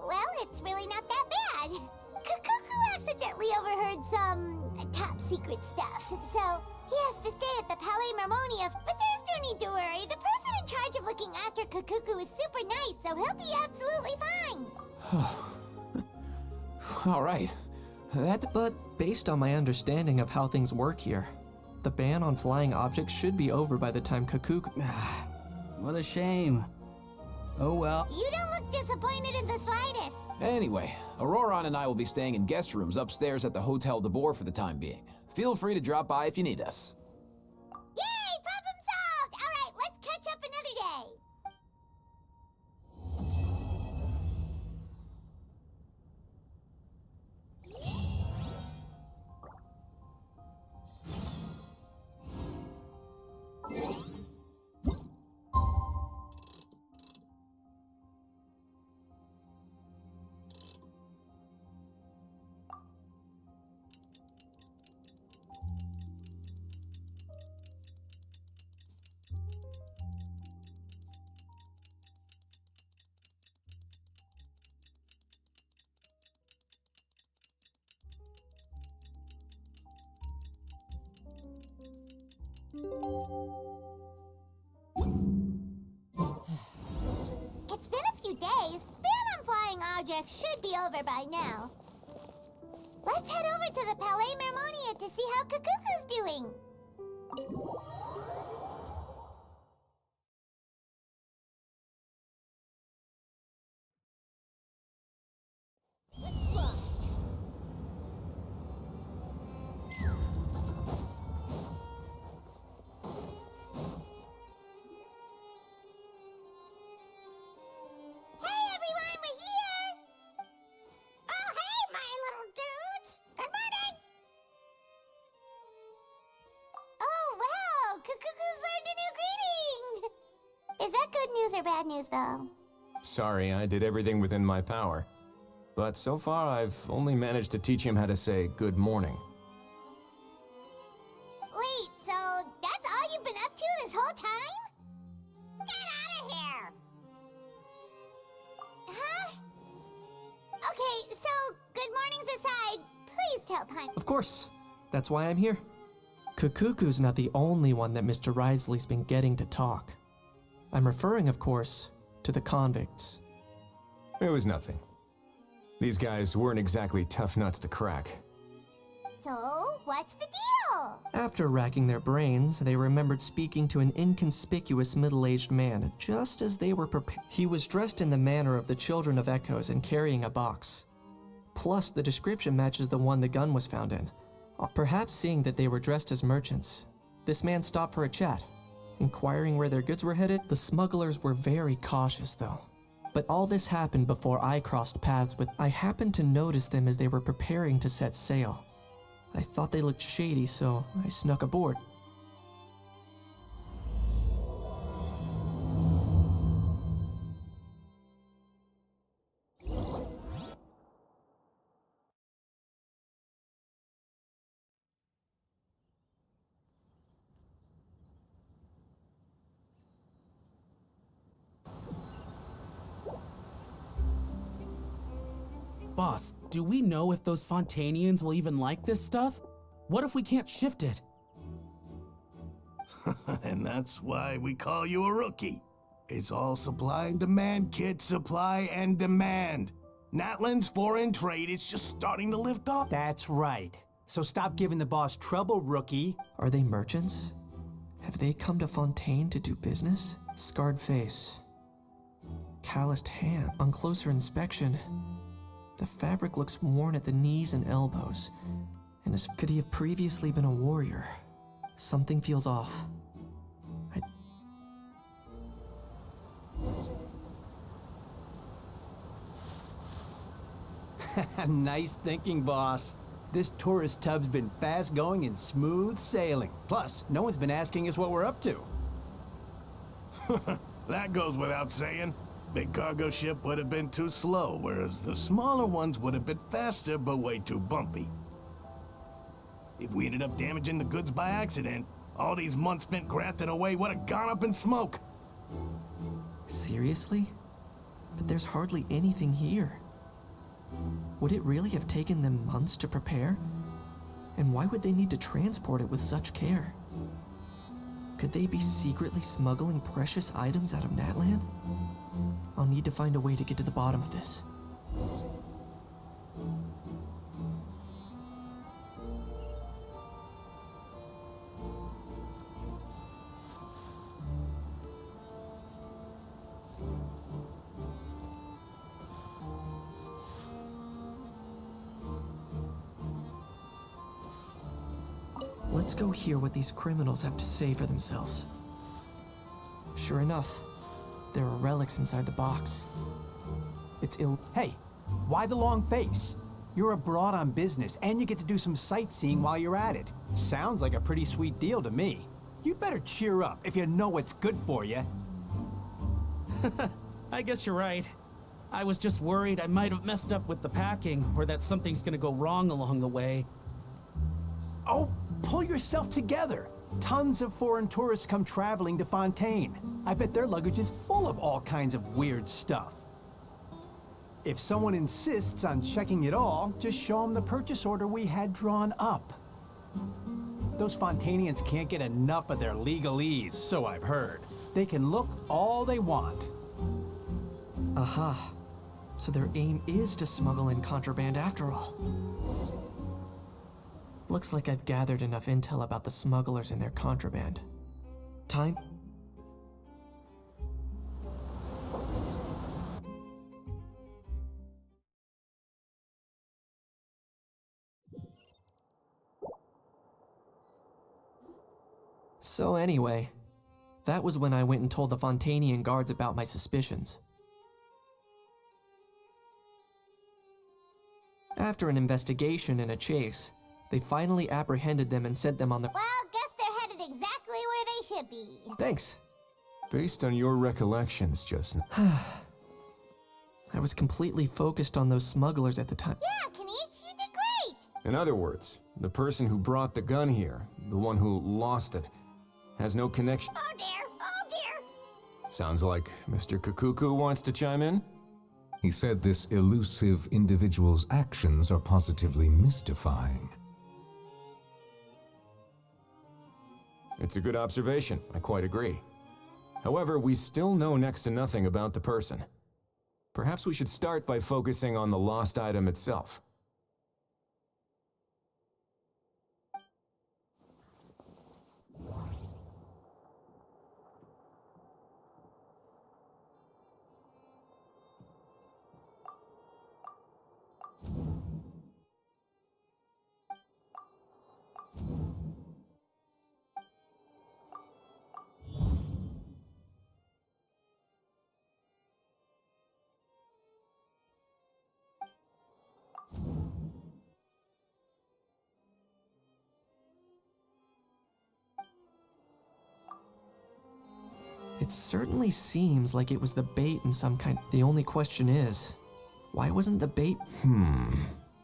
well, it's really not that bad. Kakuku accidentally overheard some top secret stuff, so he has to stay at the Palais Marmonia. But there's no need to worry. The person in charge of looking after Kakuku is super nice, so he'll be absolutely fine. All right. But based on my understanding of how things work here, the ban on flying objects should be over by the time Kakuku... What a shame. Oh well. You don't look disappointed in the slightest. Anyway, Auroron and I will be staying in guest rooms upstairs at the Hotel de Boer for the time being. Feel free to drop by if you need us. Yay! Problem solved! All right, let's catch up another day. It's been a few days. Ban on flying objects should be over by now. Let's head over to the Palais Marmonia to see how Kakuku's doing. Hey everyone, we're here! Oh hey, my little dudes! Good morning! Oh wow, Kakuku's learned a new greeting! Is that good news or bad news though? Sorry, I did everything within my power. But so far, I've only managed to teach him how to say good morning. Wait, so that's all you've been up to this whole time? Get out of here! Huh? Okay, so good mornings aside, please tell Paimon. Of course. That's why I'm here. Kakuku's not the only one that Mr. Risley's been getting to talk. I'm referring, of course, to the convicts. It was nothing. These guys weren't exactly tough nuts to crack. So, what's the deal? After racking their brains, they remembered speaking to an inconspicuous middle-aged man just as they were prepared. He was dressed in the manner of the Children of Echoes and carrying a box. Plus, the description matches the one the gun was found in. Perhaps seeing that they were dressed as merchants, this man stopped for a chat. Inquiring where their goods were headed, the smugglers were very cautious though. But all this happened before I crossed paths with. I happened to notice them as they were preparing to set sail. I thought they looked shady, so I snuck aboard. Boss, do we know if those Fontanians will even like this stuff? What if we can't shift it? And that's why we call you a rookie. It's all supply and demand, kid. Supply and demand. Natlan's foreign trade is just starting to lift up. That's right. So stop giving the boss trouble, rookie. Are they merchants? Have they come to Fontaine to do business? Scarred face. Calloused hand. On closer inspection, the fabric looks worn at the knees and elbows. And as could he have previously been a warrior? Something feels off. Nice thinking, boss. This tourist tub's been fast going and smooth sailing. Plus, no one's been asking us what we're up to. That goes without saying. Big cargo ship would have been too slow, whereas the smaller ones would have been faster but way too bumpy. If we ended up damaging the goods by accident, all these months spent grafting away would have gone up in smoke. Seriously? But there's hardly anything here. Would it really have taken them months to prepare? And why would they need to transport it with such care? Could they be secretly smuggling precious items out of Natlan? I'll need to find a way to get to the bottom of this. Let's go hear what these criminals have to say for themselves. Sure enough, there are relics inside the box. It's Hey, why the long face? You're abroad on business, and you get to do some sightseeing while you're at it. Sounds like a pretty sweet deal to me. You better cheer up if you know what's good for you. I guess you're right. I was just worried I might have messed up with the packing, or that something's gonna go wrong along the way. Oh, pull yourself together. Tons of foreign tourists come traveling to Fontaine. I bet their luggage is full of all kinds of weird stuff. If someone insists on checking it all, just show them the purchase order we had drawn up. Those Fontainians can't get enough of their legalese, so I've heard. They can look all they want. Aha. So their aim is to smuggle in contraband after all. Looks like I've gathered enough intel about the smugglers and their contraband. Time. So anyway, that was when I went and told the Fontainian guards about my suspicions. After an investigation and a chase, they finally apprehended them and sent them on the— Well, guess they're headed exactly where they should be. Thanks. Based on your recollections just now. I was completely focused on those smugglers at the time. Yeah, Kanish, you did great! In other words, the person who brought the gun here, the one who lost it, has no connection. Oh dear, oh dear! Sounds like Mr. Kakuku wants to chime in? He said this elusive individual's actions are positively mystifying. It's a good observation, I quite agree. However, we still know next to nothing about the person. Perhaps we should start by focusing on the lost item itself. It certainly seems like it was the bait in some kind. The only question is, why wasn't the bait—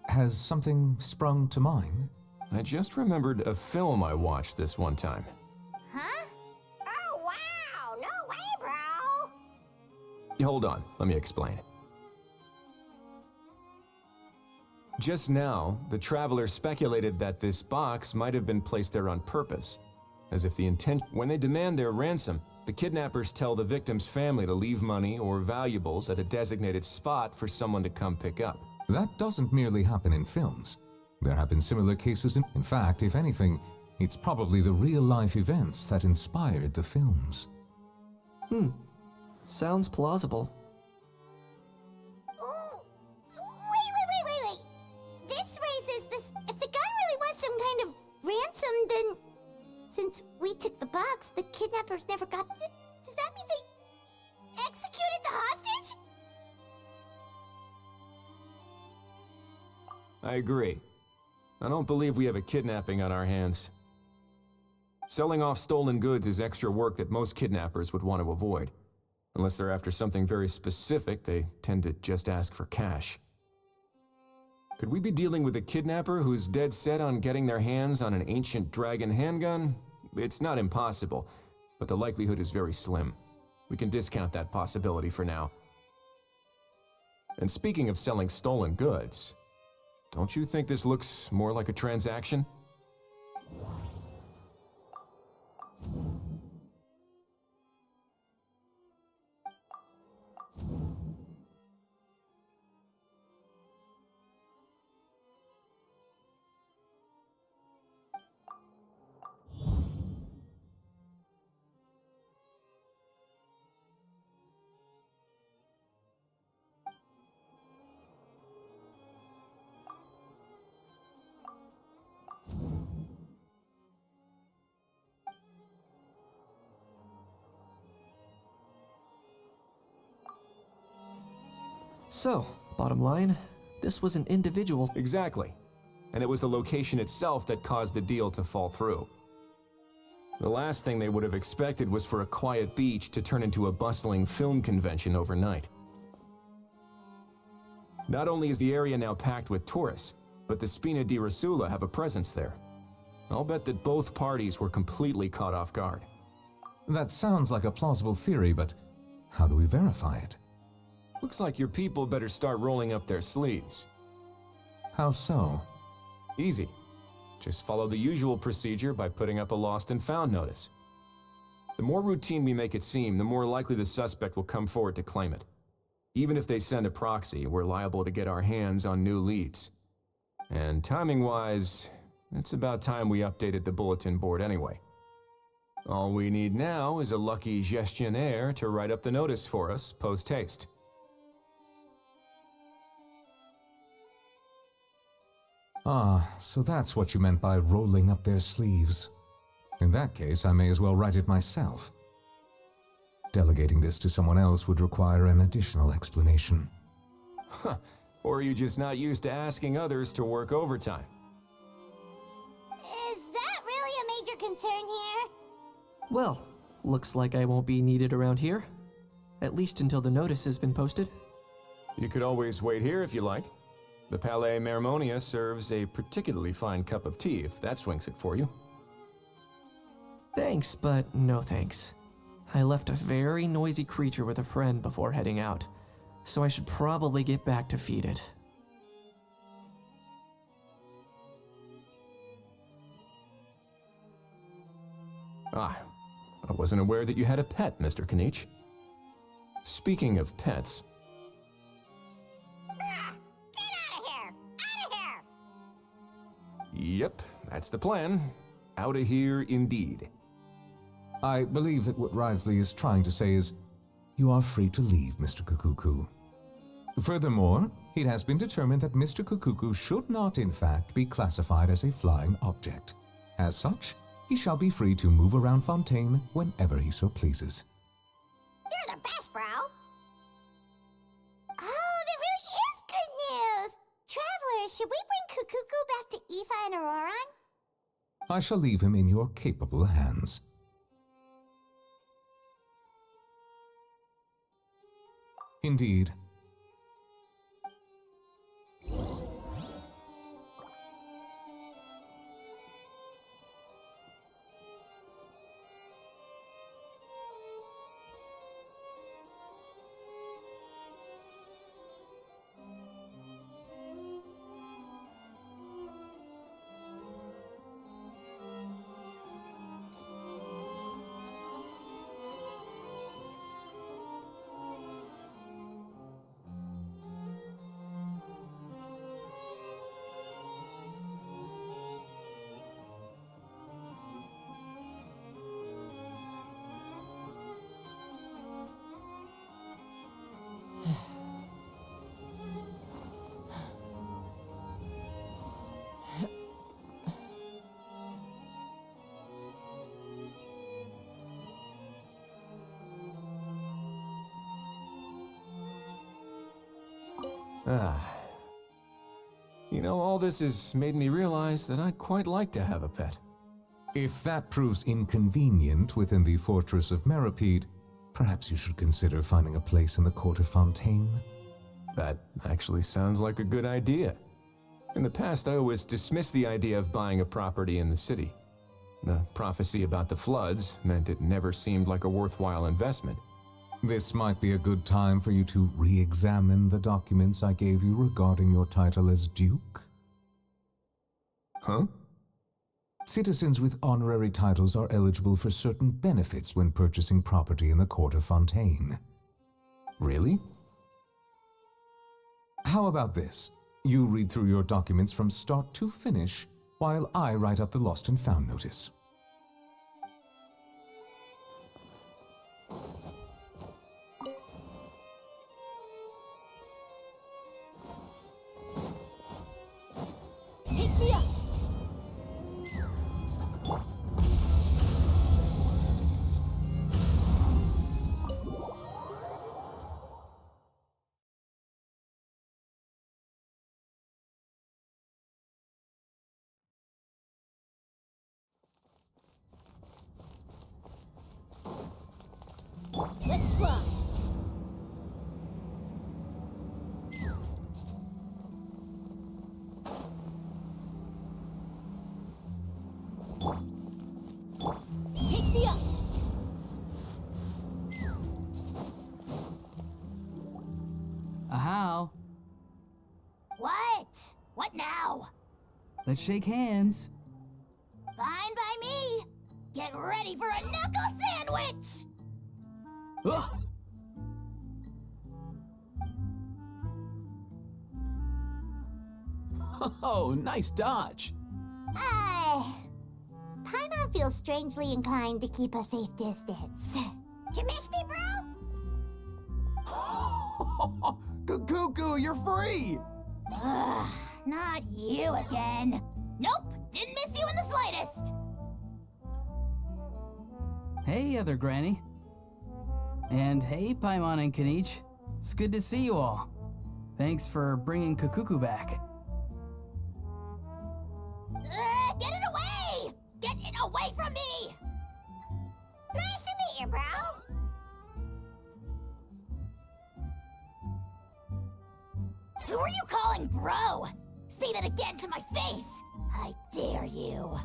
Has something sprung to mind? I just remembered a film I watched this one time. Huh? Oh, wow! No way, bro! Hold on, let me explain. Just now, the traveler speculated that this box might have been placed there on purpose, as if the intent— When they demand their ransom, the kidnappers tell the victim's family to leave money or valuables at a designated spot for someone to come pick up. That doesn't merely happen in films. There have been similar cases in fact, if anything, It's probably the real-life events that inspired the films. Sounds plausible. Ooh, wait. This raises this. If the gun really was some kind of ransom, then since we took the box, the kidnappers never got it. Does that mean they executed the hostage? I agree. I don't believe we have a kidnapping on our hands. Selling off stolen goods is extra work that most kidnappers would want to avoid. Unless they're after something very specific, they tend to just ask for cash. Could we be dealing with a kidnapper who's dead set on getting their hands on an ancient dragon handgun? It's not impossible, but the likelihood is very slim. We can discount that possibility for now. And speaking of selling stolen goods, don't you think this looks more like a transaction? So, bottom line, this was an individual. Exactly. And it was the location itself that caused the deal to fall through. The last thing they would have expected was for a quiet beach to turn into a bustling film convention overnight. Not only is the area now packed with tourists, but the Spina di Rosula have a presence there. I'll bet that both parties were completely caught off guard. That sounds like a plausible theory, but how do we verify it? Looks like your people better start rolling up their sleeves. How so? Easy. Just follow the usual procedure by putting up a lost and found notice. The more routine we make it seem, the more likely the suspect will come forward to claim it. Even if they send a proxy, we're liable to get our hands on new leads. And timing-wise, it's about time we updated the bulletin board anyway. All we need now is a lucky gestionnaire to write up the notice for us post-haste. Ah, so that's what you meant by rolling up their sleeves. In that case, I may as well write it myself. Delegating this to someone else would require an additional explanation. Huh. Or are you just not used to asking others to work overtime? Is that really a major concern here? Well, looks like I won't be needed around here. At least until the notice has been posted. You could always wait here if you like. The Palais Mermonia serves a particularly fine cup of tea if that swings it for you. Thanks, but no thanks. I left a very noisy creature with a friend before heading out, so I should probably get back to feed it. Ah, I wasn't aware that you had a pet, Mr. Kanich. Speaking of pets... Yep, that's the plan. Out of here, indeed. I believe that what Wriothesley is trying to say is, you are free to leave, Mr. Kukuku. Furthermore, it has been determined that Mr. Kukuku should not, in fact, be classified as a flying object. As such, he shall be free to move around Fontaine whenever he so pleases. You're the best, bro. Oh, that really is good news. Travelers, should we bring Kukuku back to Aoife and Auroran? I shall leave him in your capable hands. Indeed. Ah. You know, all this has made me realize that I'd quite like to have a pet. If that proves inconvenient within the fortress of Meripede, perhaps you should consider finding a place in the court of Fontaine. That actually sounds like a good idea. In the past, I always dismissed the idea of buying a property in the city. The prophecy about the floods meant it never seemed like a worthwhile investment. This might be a good time for you to re-examine the documents I gave you regarding your title as Duke. Huh? Citizens with honorary titles are eligible for certain benefits when purchasing property in the court of Fontaine. Really? How about this? You read through your documents from start to finish, while I write up the lost and found notice. Let's fly. Take me up. How? What? What now? Let's shake hands. Fine by me. Get ready for a knuckle sandwich. Ugh. Oh, nice dodge. Paimon feels strangely inclined to keep a safe distance. Did you miss me, bro? Cuckoo, you're free! Ugh, not you again. Nope, didn't miss you in the slightest. Hey, other granny. And hey, Paimon and Kanich. It's good to see you all. Thanks for bringing Kukuku back. Get it away! Get it away from me! Nice to meet you, bro. Who are you calling bro? Say that again to my face! I dare you.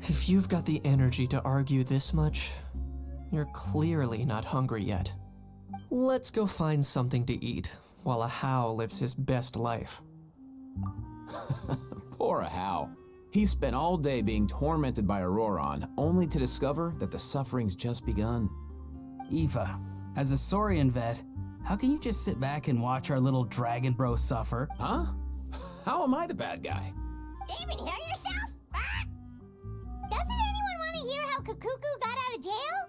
If you've got the energy to argue this much, you're clearly not hungry yet. Let's go find something to eat while a How lives his best life. Poor How. He spent all day being tormented by Auroron, only to discover that the suffering's just begun. Aoife, as a Saurian vet, how can you just sit back and watch our little dragon bro suffer? Huh? How am I the bad guy? Even hear yourself? Ah! Doesn't anyone want to hear how Kukuku got out of jail?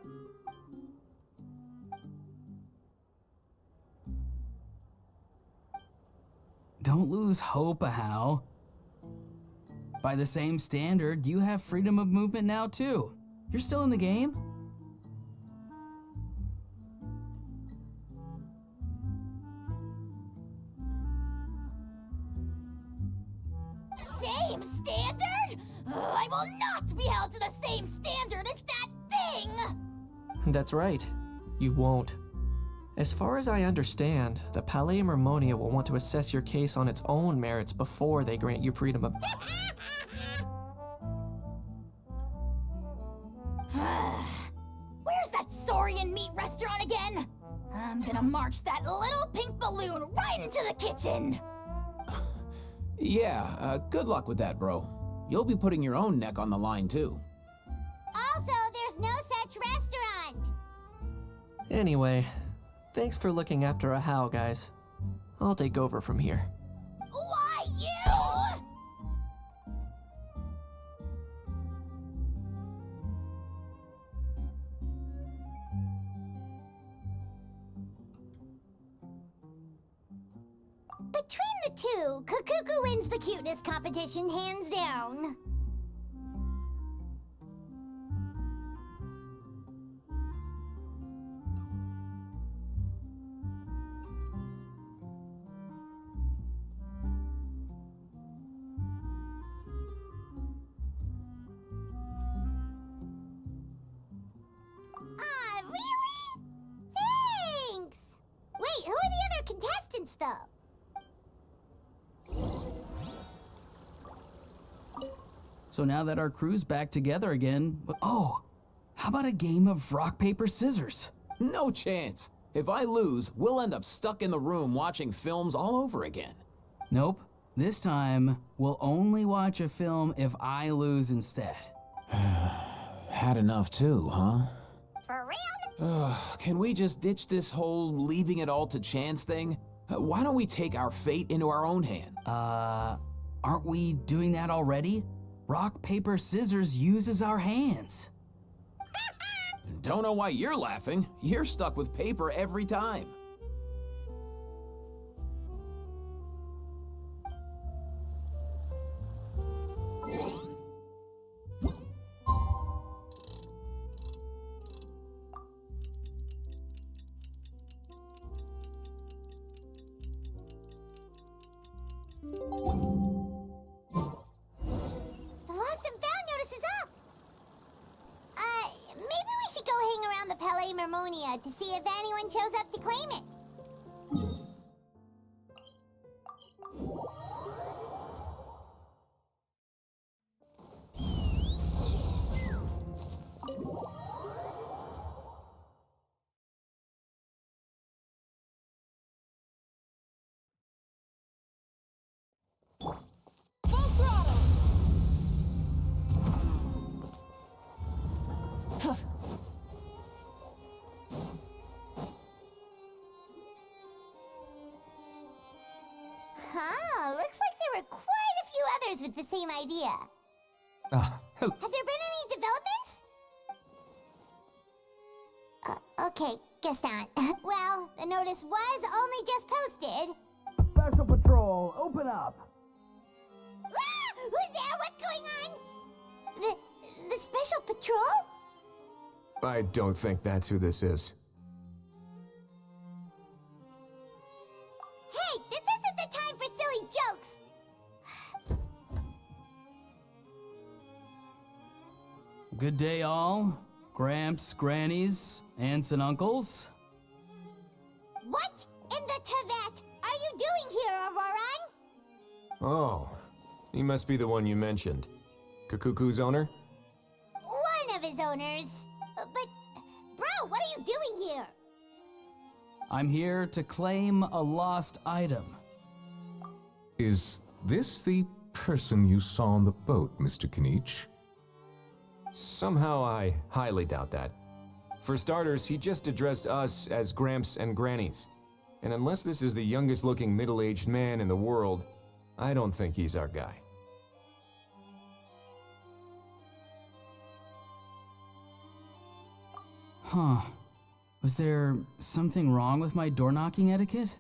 Don't lose hope, How. By the same standard, you have freedom of movement now too. You're still in the game? Same standard? I will not be held to the same standard as that thing! That's right. You won't. As far as I understand, the Palais Mermonia will want to assess your case on its own merits before they grant you freedom of... Where's that Saurian meat restaurant again? I'm gonna march that little pink balloon right into the kitchen! Yeah, good luck with that, bro. You'll be putting your own neck on the line, too. Also, there's no such restaurant! Anyway, thanks for looking after a How, guys. I'll take over from here. Why, you? Between the two, Kukuku wins the cuteness competition hands down. So now that our crew's back together again, oh, how about a game of rock, paper, scissors? No chance. If I lose, we'll end up stuck in the room watching films all over again. Nope. This time, we'll only watch a film if I lose instead. Had enough too, huh? For real? Can we just ditch this whole leaving it all to chance thing? Why don't we take our fate into our own hand? Aren't we doing that already? Rock, paper, scissors uses our hands. Don't know why you're laughing. You're stuck with paper every time. The lost and found notice is up. Maybe we should go hang around the Palais Mermonia to see if anyone shows up to claim it. Huh, looks like there were quite a few others with the same idea. Hello. Have there been any developments? Okay, guess not. Well, the notice was only just posted. Special Patrol, open up! Ah! Who's there? What's going on? The Special Patrol? I don't think that's who this is. Hey, this isn't the time for silly jokes! Good day, all. Gramps, grannies, aunts, and uncles. What in the Tevat are you doing here, Auroran? Oh, he must be the one you mentioned. Kakuku's owner? One of his owners. But, bro, what are you doing here? I'm here to claim a lost item. Is this the person you saw on the boat, Mr. Kinich? Somehow I highly doubt that. For starters, he just addressed us as Gramps and Grannies. And unless this is the youngest looking middle-aged man in the world, I don't think he's our guy. Huh. Was there something wrong with my door-knocking etiquette?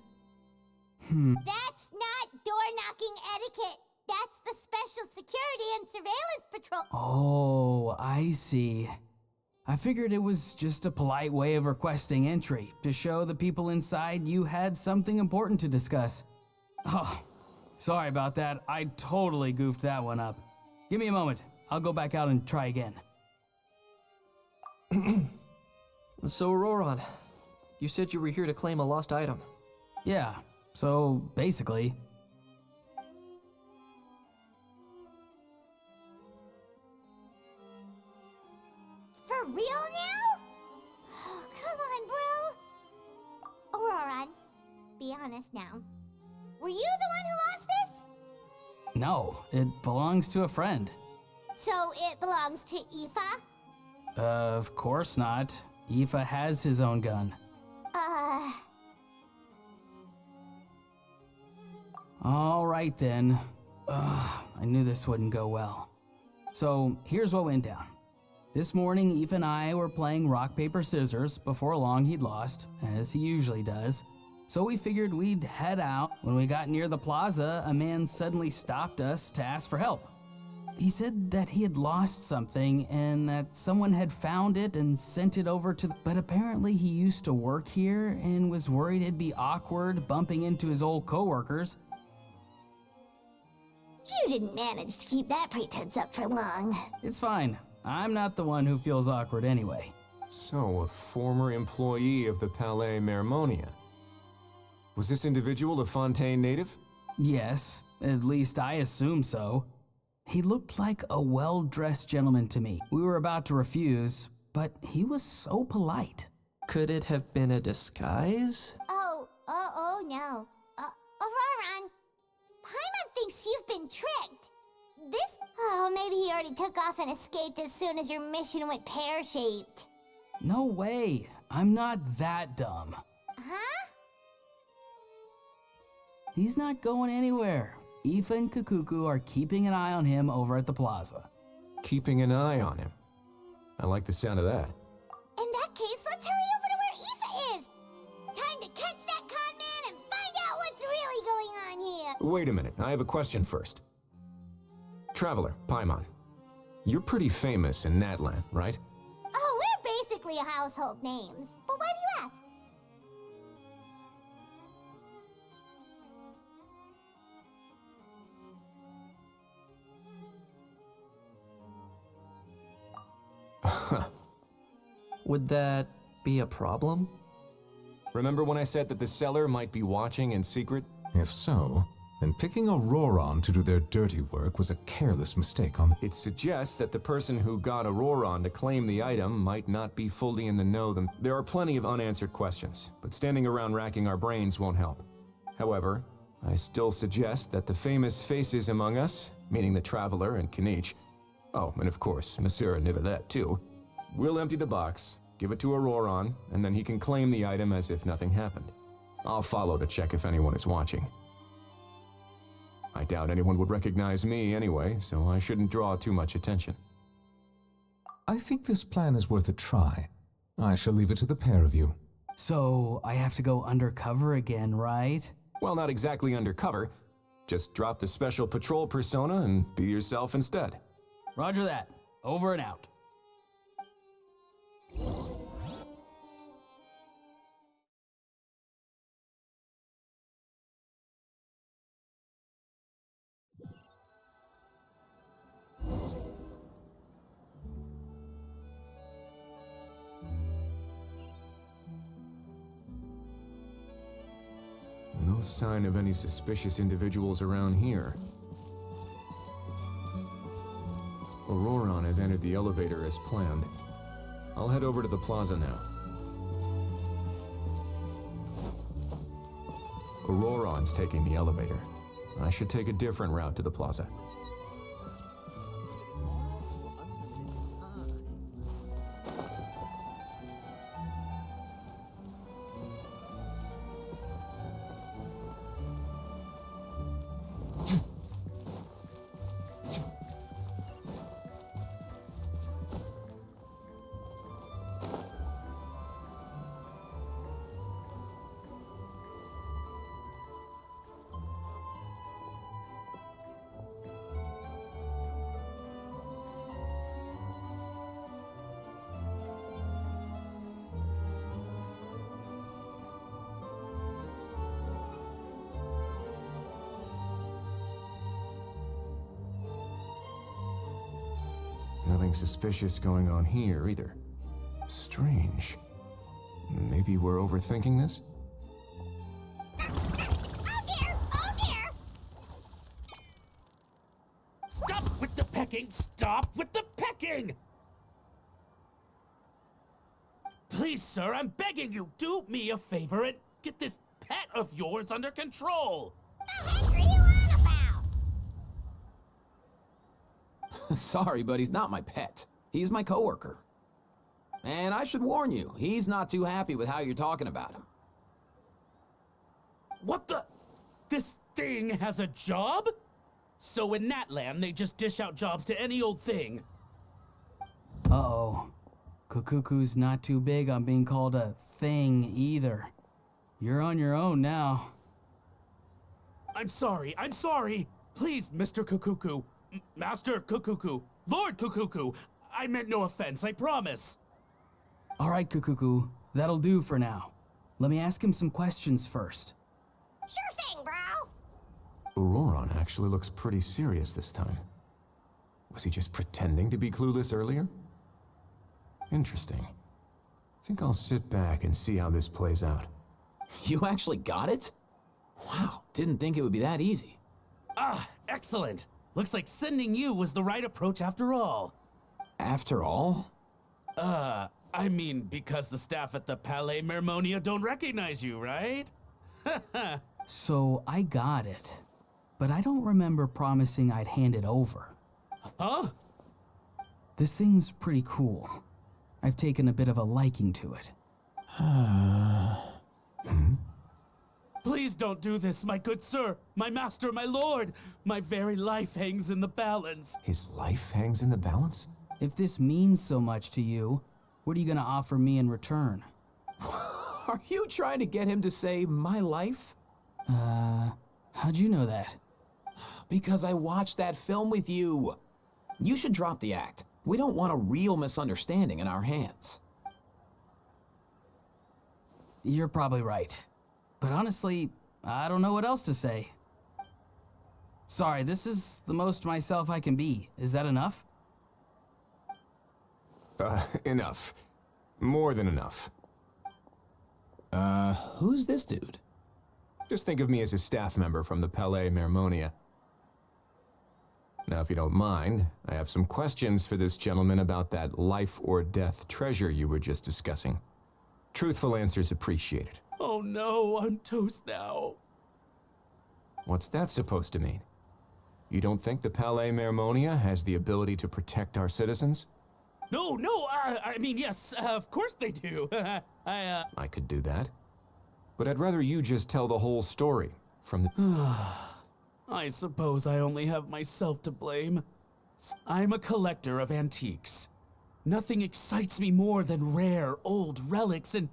That's not door-knocking etiquette. That's the Special Security and Surveillance Patrol. Oh, I see. I figured it was just a polite way of requesting entry, to show the people inside you had something important to discuss. Oh, sorry about that. I totally goofed that one up. Give me a moment. I'll go back out and try again. So, Auroran, you said you were here to claim a lost item. Yeah, so basically... For real now? Oh, come on, bro. Auroran, be honest now. Were you the one who lost this? No, it belongs to a friend. So it belongs to Aoife? Of course not. Aoife has his own gun. All right then. I knew this wouldn't go well. So here's what went down. This morning, Aoife and I were playing rock, paper, scissors. Before long, he'd lost, as he usually does. So we figured we'd head out. When we got near the plaza, a man suddenly stopped us to ask for help. He said that he had lost something and that someone had found it and sent it over to... But apparently he used to work here and was worried it'd be awkward bumping into his old coworkers. You didn't manage to keep that pretense up for long. It's fine. I'm not the one who feels awkward anyway. So, a former employee of the Palais Mermonia. Was this individual a Fontaine native? Yes, at least I assume so. He looked like a well-dressed gentleman to me. We were about to refuse, but he was so polite. Could it have been a disguise? Oh no. Auroran, Paimon thinks you've been tricked. Maybe he already took off and escaped as soon as your mission went pear-shaped. No way. I'm not that dumb. Huh? He's not going anywhere. Aoife and Kukuku are keeping an eye on him over at the plaza. Keeping an eye on him. I like the sound of that. In that case, let's hurry over to where Aoife is. Time to catch that con man and find out what's really going on here. Wait a minute, I have a question first. Traveler, Paimon, you're pretty famous in Natlan, right? Oh, we're basically household names. But why do you ask? Would that be a problem? Remember when I said that the seller might be watching in secret? If so, then picking Auroran to do their dirty work was a careless mistake on the... It suggests that the person who got Auroran to claim the item might not be fully in the know. There are plenty of unanswered questions, but standing around racking our brains won't help. However, I still suggest that the famous faces among us, meaning the Traveler and Kinich, oh, and of course, Monsieur Nivelet too, we'll empty the box, give it to Auroran, and then he can claim the item as if nothing happened. I'll follow to check if anyone is watching. I doubt anyone would recognize me anyway, so I shouldn't draw too much attention. I think this plan is worth a try. I shall leave it to the pair of you. So, I have to go undercover again, right? Well, not exactly undercover. Just drop the special patrol persona and be yourself instead. Roger that. Over and out. No sign of any suspicious individuals around here. Auroran has entered the elevator as planned. I'll head over to the plaza now. Auroran's taking the elevator. I should take a different route to the plaza. Nothing suspicious going on here, either. Strange. Maybe we're overthinking this? Oh dear! Stop with the pecking! Stop with the pecking! Please, sir, I'm begging you, do me a favor and get this pet of yours under control! The heck are you on about? Sorry, but he's not my pet. He's my coworker. And I should warn you, he's not too happy with how you're talking about him. What the? This thing has a job? So in Natlan, they just dish out jobs to any old thing. Uh-oh. Kukuku's not too big on being called a thing either. You're on your own now. I'm sorry. Please, Mr. Kukuku. Master Kukuku. Lord Kukuku. I meant no offense, I promise. All right, Kukuku. That'll do for now. Let me ask him some questions first. Sure thing, bro. Auroran actually looks pretty serious this time. Was he just pretending to be clueless earlier? Interesting. Think I'll sit back and see how this plays out. You actually got it? Wow, didn't think it would be that easy. Ah, excellent. Looks like sending you was the right approach after all. After all? I mean, because the staff at the Palais Mermonia don't recognize you, right? So I got it, but I don't remember promising I'd hand it over. Huh? This thing's pretty cool. I've taken a bit of a liking to it. Please don't do this, my good sir, my master, my lord. My very life hangs in the balance. His life hangs in the balance? If this means so much to you, what are you gonna offer me in return? Are you trying to get him to say my life? How'd you know that? Because I watched that film with you. You should drop the act. We don't want a real misunderstanding in our hands. You're probably right. But honestly, I don't know what else to say. Sorry, this is the most myself I can be. Is that enough? Enough. More than enough. Who's this dude? Just think of me as a staff member from the Palais Mermonia. Now, if you don't mind, I have some questions for this gentleman about that life or death treasure you were just discussing. Truthful answers appreciated. Oh no, I'm toast now. What's that supposed to mean? You don't think the Palais Mermonia has the ability to protect our citizens? No, I mean, yes, of course they do. I could do that. But I'd rather you just tell the whole story from the... I suppose I only have myself to blame. I'm a collector of antiques. Nothing excites me more than rare, old relics, and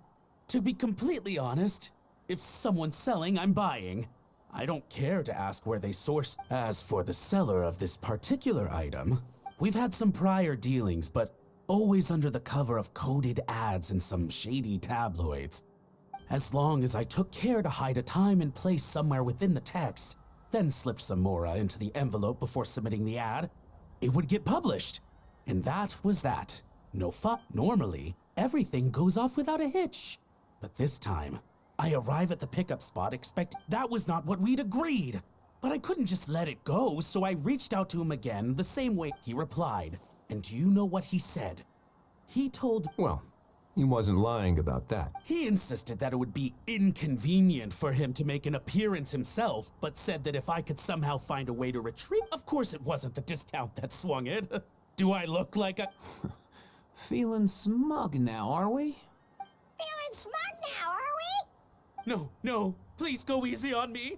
to be completely honest, if someone's selling, I'm buying. I don't care to ask where they sourced. As for the seller of this particular item, we've had some prior dealings, but always under the cover of coded ads in some shady tabloids. As long as I took care to hide a time and place somewhere within the text, then slipped some more into the envelope before submitting the ad, it would get published. And that was that. No fuck. Normally, everything goes off without a hitch. But this time, I arrive at the pickup spot expect that was not what we'd agreed. But I couldn't just let it go, so I reached out to him again the same way. He replied. And do you know what he said? He told... Well, he wasn't lying about that. He insisted that it would be inconvenient for him to make an appearance himself, but said that if I could somehow find a way to retreat... Of course it wasn't the discount that swung it. Do I look like a... Feeling smug now, are we? Feeling smart now, are we? No, please go easy on me.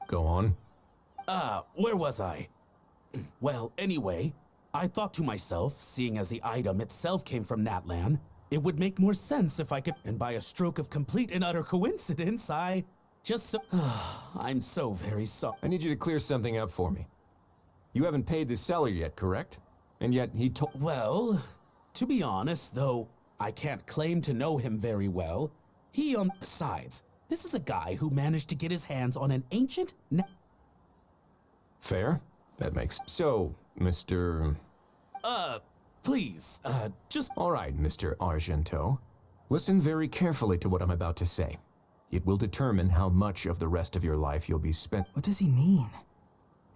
Go on. Where was I? Well, anyway, I thought to myself, seeing as the item itself came from Natlan, it would make more sense if I could, and by a stroke of complete and utter coincidence, I just so... I'm so very sorry. I need you to clear something up for me. You haven't paid the seller yet, correct? And yet he told... Well, to be honest, though I can't claim to know him very well, besides, this is a guy who managed to get his hands on an ancient... Fair. That makes... So, Mr... Please, just... All right, Mr. Argento. Listen very carefully to what I'm about to say. It will determine how much of the rest of your life you'll be spent... What does he mean?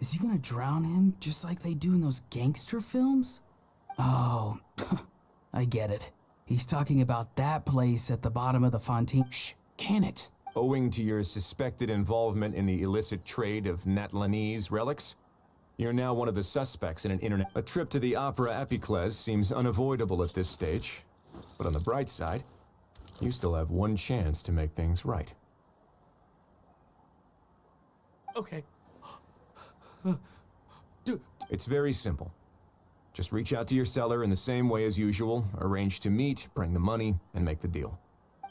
Is he gonna drown him just like they do in those gangster films? Oh, I get it. He's talking about that place at the bottom of the fontaine. Shh, can it? Owing to your suspected involvement in the illicit trade of Natlanese relics, you're now one of the suspects in an internet... A trip to the Opera Epiclese seems unavoidable at this stage. But on the bright side, you still have one chance to make things right. Okay. It's very simple. Just reach out to your seller in the same way as usual, arrange to meet, bring the money, and make the deal.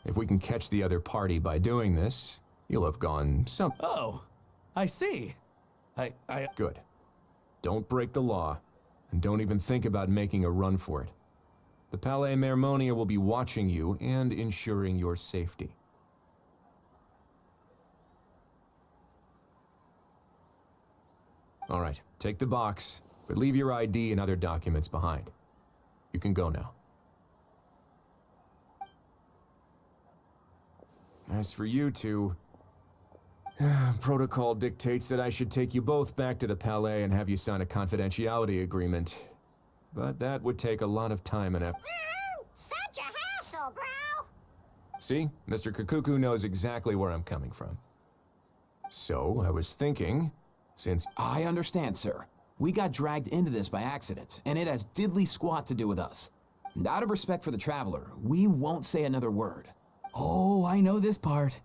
If we can catch the other party by doing this, you'll have gone some... Oh, I see. Good. Don't break the law, and don't even think about making a run for it. The Palais Mermonia will be watching you and ensuring your safety. All right, take the box, but leave your ID and other documents behind. You can go now. As for you two, Protocol dictates that I should take you both back to the Palais and have you sign a confidentiality agreement. But that would take a lot of time and effort. Such a hassle, bro! See? Mr. Kakuku knows exactly where I'm coming from. So, I was thinking, since I understand, sir. We got dragged into this by accident, and it has diddly squat to do with us. And out of respect for the Traveler, we won't say another word. Oh, I know this part.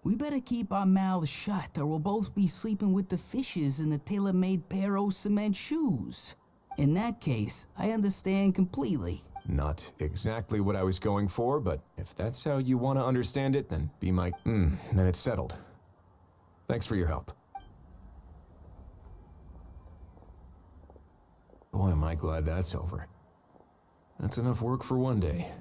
We better keep our mouths shut, or we'll both be sleeping with the fishes in the tailor-made pair of cement shoes. In that case, I understand completely. Not exactly what I was going for, but if that's how you want to understand it, then be my... then it's settled. Thanks for your help. Boy, am I glad that's over. That's enough work for one day.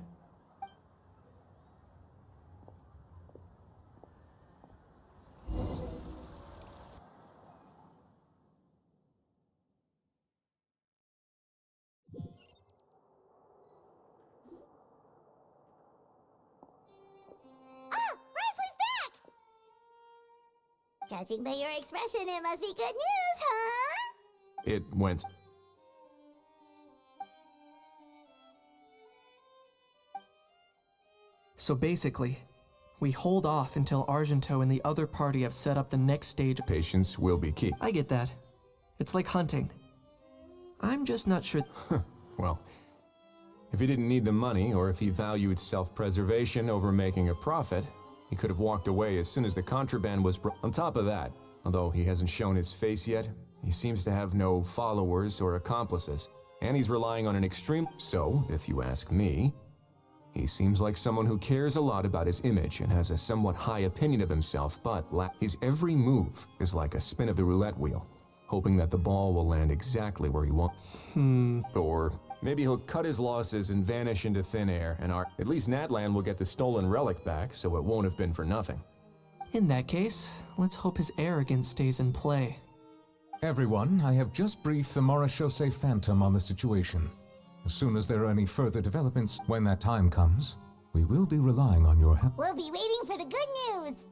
Judging by your expression, it must be good news, huh? It went... So basically, we hold off until Argento and the other party have set up the next stage. Patience will be key. I get that. It's like hunting. I'm just not sure... Well, if he didn't need the money, or if he valued self-preservation over making a profit, he could have walked away as soon as the contraband was on top of that, although he hasn't shown his face yet, he seems to have no followers or accomplices, and he's relying on an extreme... So, if you ask me, he seems like someone who cares a lot about his image and has a somewhat high opinion of himself, but his every move is like a spin of the roulette wheel, hoping that the ball will land exactly where he wants. Or maybe he'll cut his losses and vanish into thin air, and at least Natlan will get the stolen relic back, so it won't have been for nothing. In that case, let's hope his arrogance stays in play. Everyone, I have just briefed the Morishose Phantom on the situation. As soon as there are any further developments, when that time comes, we will be relying on your help. We'll be waiting for the good news.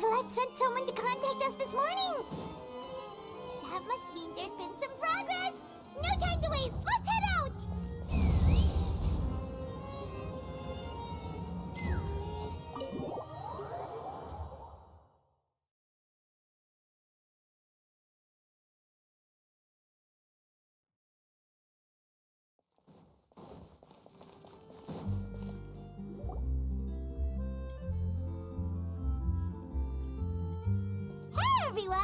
Novelette sent someone to contact us this morning. That must mean there's been some progress. No time to waste. Let's head out. Everyone!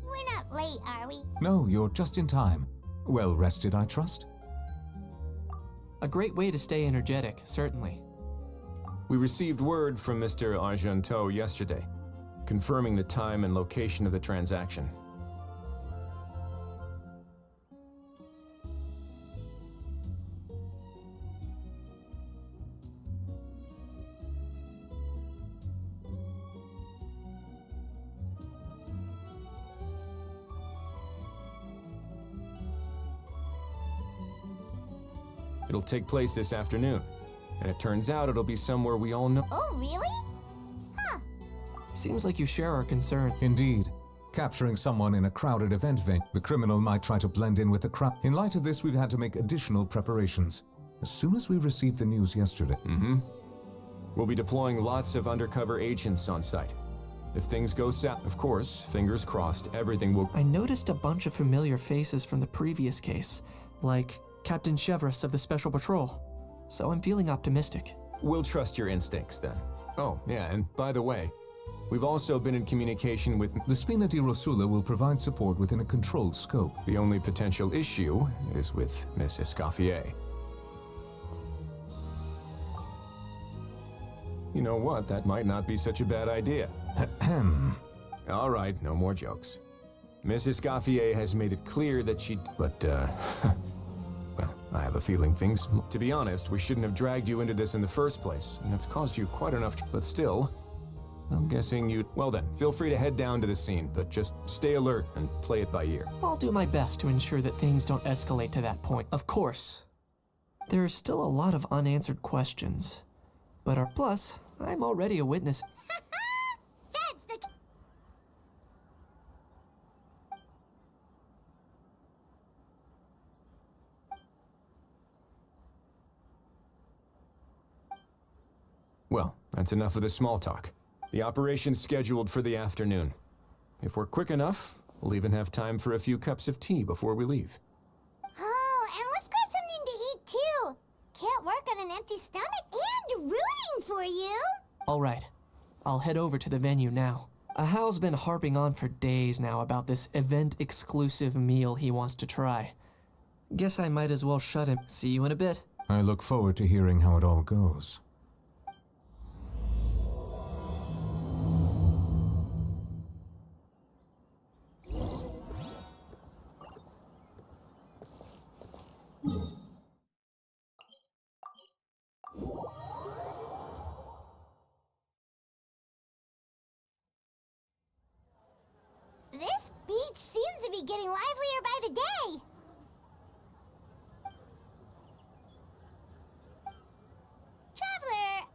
We're not late, are we? No, you're just in time. Well rested, I trust? A great way to stay energetic, certainly. We received word from Mr. Argento yesterday, confirming the time and location of the transaction. It'll take place this afternoon, and it turns out it'll be somewhere we all know. Oh, really? Huh. Seems like you share our concern. Indeed. Capturing someone in a crowded event venue, the criminal might try to blend in with the crowd. In light of this, we've had to make additional preparations. As soon as we received the news yesterday. We'll be deploying lots of undercover agents on site. If things go south, of course, fingers crossed, everything will... I noticed a bunch of familiar faces from the previous case, like Captain Chevrolet of the Special Patrol. So I'm feeling optimistic. We'll trust your instincts then. Oh, yeah, and by the way, we've also been in communication with... The Spina di Rosula will provide support within a controlled scope. The only potential issue is with Miss Escoffier. You know what? That might not be such a bad idea. All right, no more jokes. Miss Escoffier has made it clear that she... But, well, I have a feeling things... To be honest, we shouldn't have dragged you into this in the first place, and it's caused you quite enough... But still, I'm guessing you'd... Well then, feel free to head down to the scene, but just stay alert and play it by ear. I'll do my best to ensure that things don't escalate to that point. Of course. There are still a lot of unanswered questions. But plus, I'm already a witness. That's the... Well, that's enough of the small talk. The operation's scheduled for the afternoon. If we're quick enough, we'll even have time for a few cups of tea before we leave. Oh, and let's grab something to eat too. Can't work on an empty stomach and rooting for you. All right. I'll head over to the venue now. Ahal's been harping on for days now about this event-exclusive meal he wants to try. Guess I might as well shut him. See you in a bit. I look forward to hearing how it all goes. This beach seems to be getting livelier by the day. Traveler,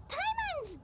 Paimon's...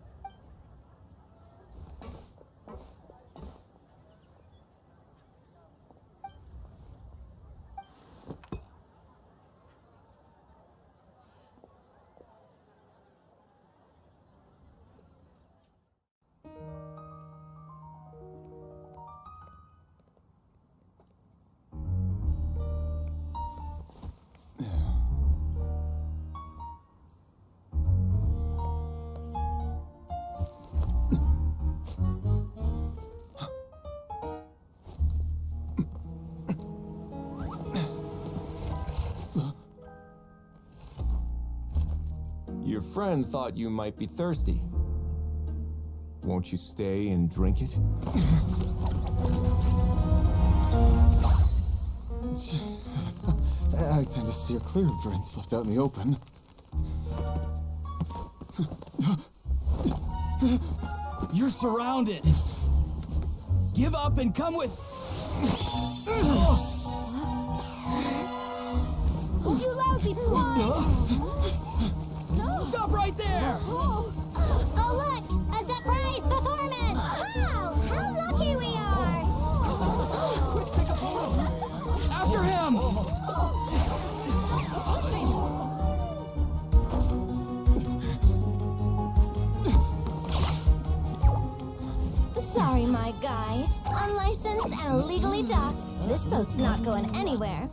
Your friend thought you might be thirsty. Won't you stay and drink it? I tend to steer clear of drinks left out in the open. You're surrounded. Give up and come with... You lousy swine! Stop right there! Oh, look! A surprise performance! Wow! How lucky we are! Quick, take a photo! After him! Sorry, my guy. Unlicensed and illegally docked. This boat's not going anywhere.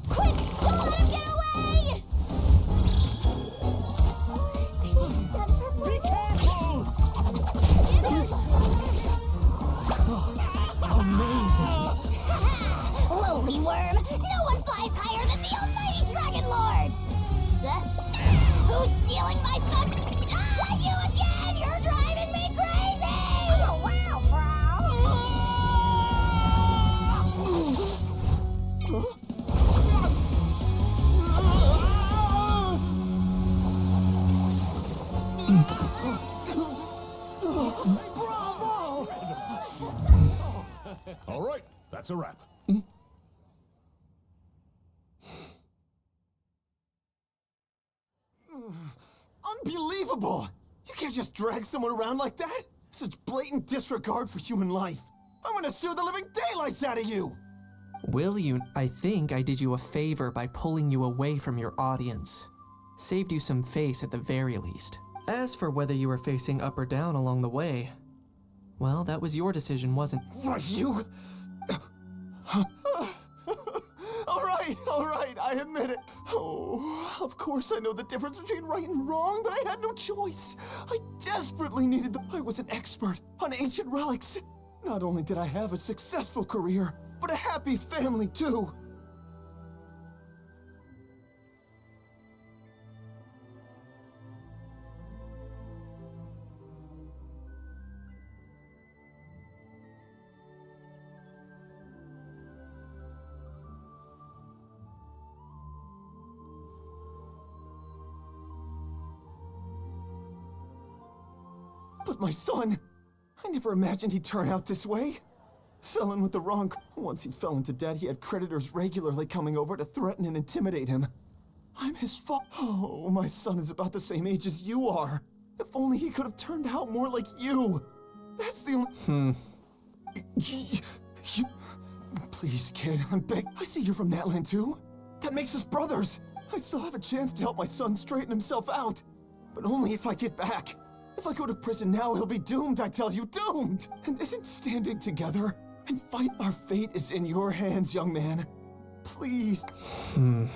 Quick! Don't let him get away! Be careful! Amazing! Lowly worm! No one flies higher than the almighty Dragon Lord! Who's stealing my fun? Ah, you again! You're driving me crazy! Oh, wow, All right, that's a wrap. Unbelievable! You can't just drag someone around like that! Such blatant disregard for human life! I'm gonna sue the living daylights out of you! Will you? I think I did you a favor by pulling you away from your audience. Saved you some face at the very least. As for whether you were facing up or down along the way, well, that was your decision, wasn't it? Why, you... All right, I admit it. Oh, of course I know the difference between right and wrong, but I had no choice. I desperately needed I was an expert on ancient relics. Not only did I have a successful career, but a happy family, too. But my son, I never imagined he'd turn out this way. Fell in with the wrong... Once he fell into debt, he had creditors regularly coming over to threaten and intimidate him. I'm his fault. Oh, my son is about the same age as you are. If only he could have turned out more like you. That's the only... You... Please, kid, I'm begging. I see you're from Natland, too. That makes us brothers. I still have a chance to help my son straighten himself out. But only if I get back. If I go to prison now, he'll be doomed, I tell you, doomed! And isn't standing together and fight our fate is in your hands, young man. Please. Something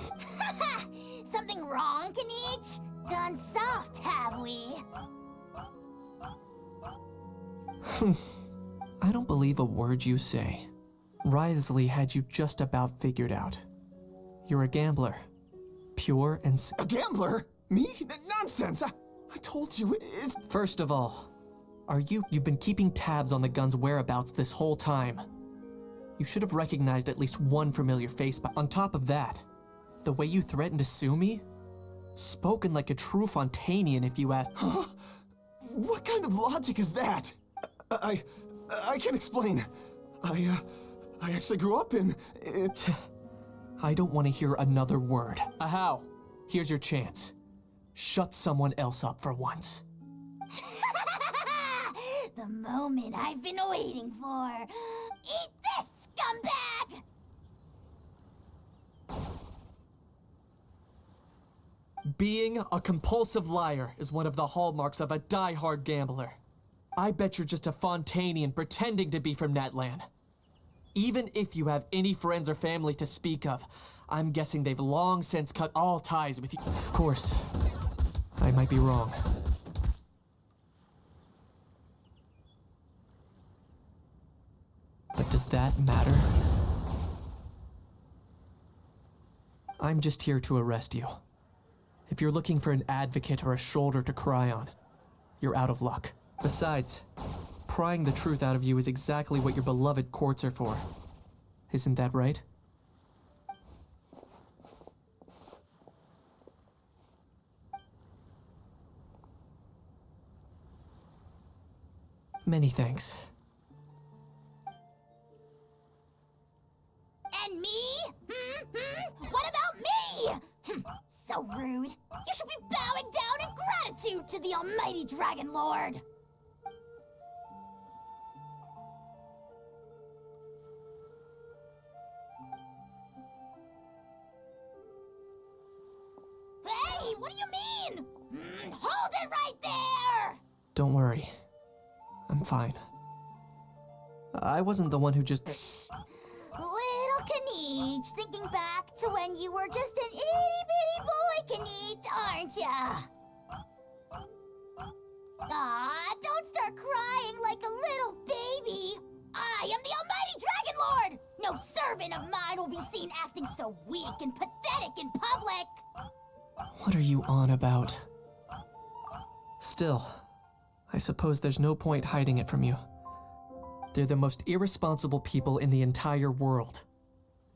wrong, Kanich? Gone soft, have we? I don't believe a word you say. Wriothesley had you just about figured out. You're a gambler. Pure and... A gambler? Me? Nonsense! I told you, it's... First of all, you've been keeping tabs on the gun's whereabouts this whole time. You should have recognized at least one familiar face, but on top of that, the way you threatened to sue me? Spoken like a true Fontanian if you asked... Huh? What kind of logic is that? I can explain. I actually grew up in it... I don't want to hear another word. How? Here's your chance. Shut someone else up for once. The moment I've been waiting for. Eat this, scumbag! Being a compulsive liar is one of the hallmarks of a die-hard gambler. I bet you're just a Fontanian pretending to be from Natland. Even if you have any friends or family to speak of, I'm guessing they've long since cut all ties with you. Of course, I might be wrong. But does that matter? I'm just here to arrest you. If you're looking for an advocate or a shoulder to cry on, you're out of luck. Besides, prying the truth out of you is exactly what your beloved courts are for. Isn't that right? Many thanks. And me? What about me? So rude. You should be bowing down in gratitude to the almighty Dragon Lord. Hey, what do you mean? Hold it right there! Don't worry. I'm fine. I wasn't the one who just... Little Kanich, thinking back to when you were just an itty-bitty boy, Kanich, aren't ya? Aw, don't start crying like a little baby. I am the almighty Dragon Lord! No servant of mine will be seen acting so weak and pathetic in public! What are you on about? Still, I suppose there's no point hiding it from you. They're the most irresponsible people in the entire world.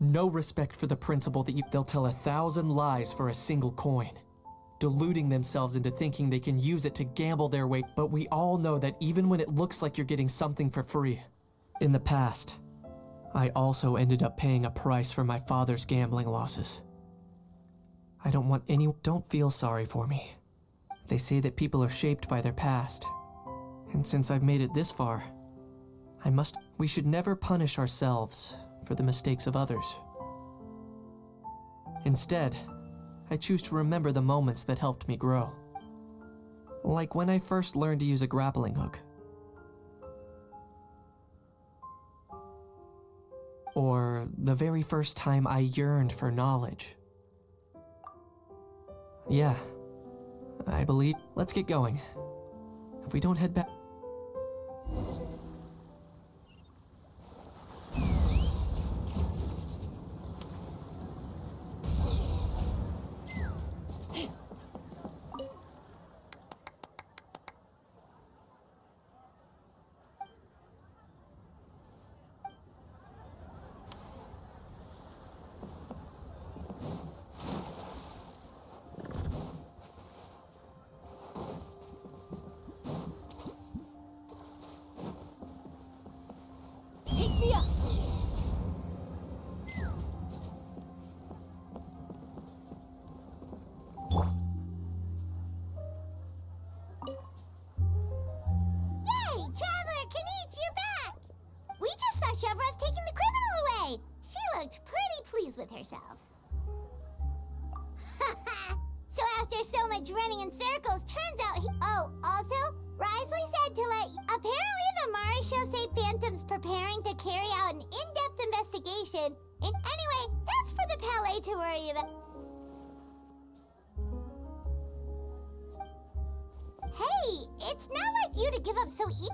No respect for the principle that they'll tell 1,000 lies for a single coin, deluding themselves into thinking they can use it to gamble their way. But we all know that even when it looks like you're getting something for free. In the past, I also ended up paying a price for my father's gambling losses. I don't want don't feel sorry for me. They say that people are shaped by their past. And since I've made it this far, we should never punish ourselves for the mistakes of others. Instead, I choose to remember the moments that helped me grow. Like when I first learned to use a grappling hook. Or the very first time I yearned for knowledge. Yeah, I believe. Let's get going. If we don't head back. Take me up! Yay! Traveler Kanichi, you're back! We just saw Chevro's taking the criminal away. She looked pretty pleased with herself. So after so much running in circles, turns out he... Oh, also, Risley said to let... Apparently the Mari show say Phantom's preparing to carry out an in-depth investigation. And anyway, that's for the Palais to worry about. Hey, it's not like you to give up so easily.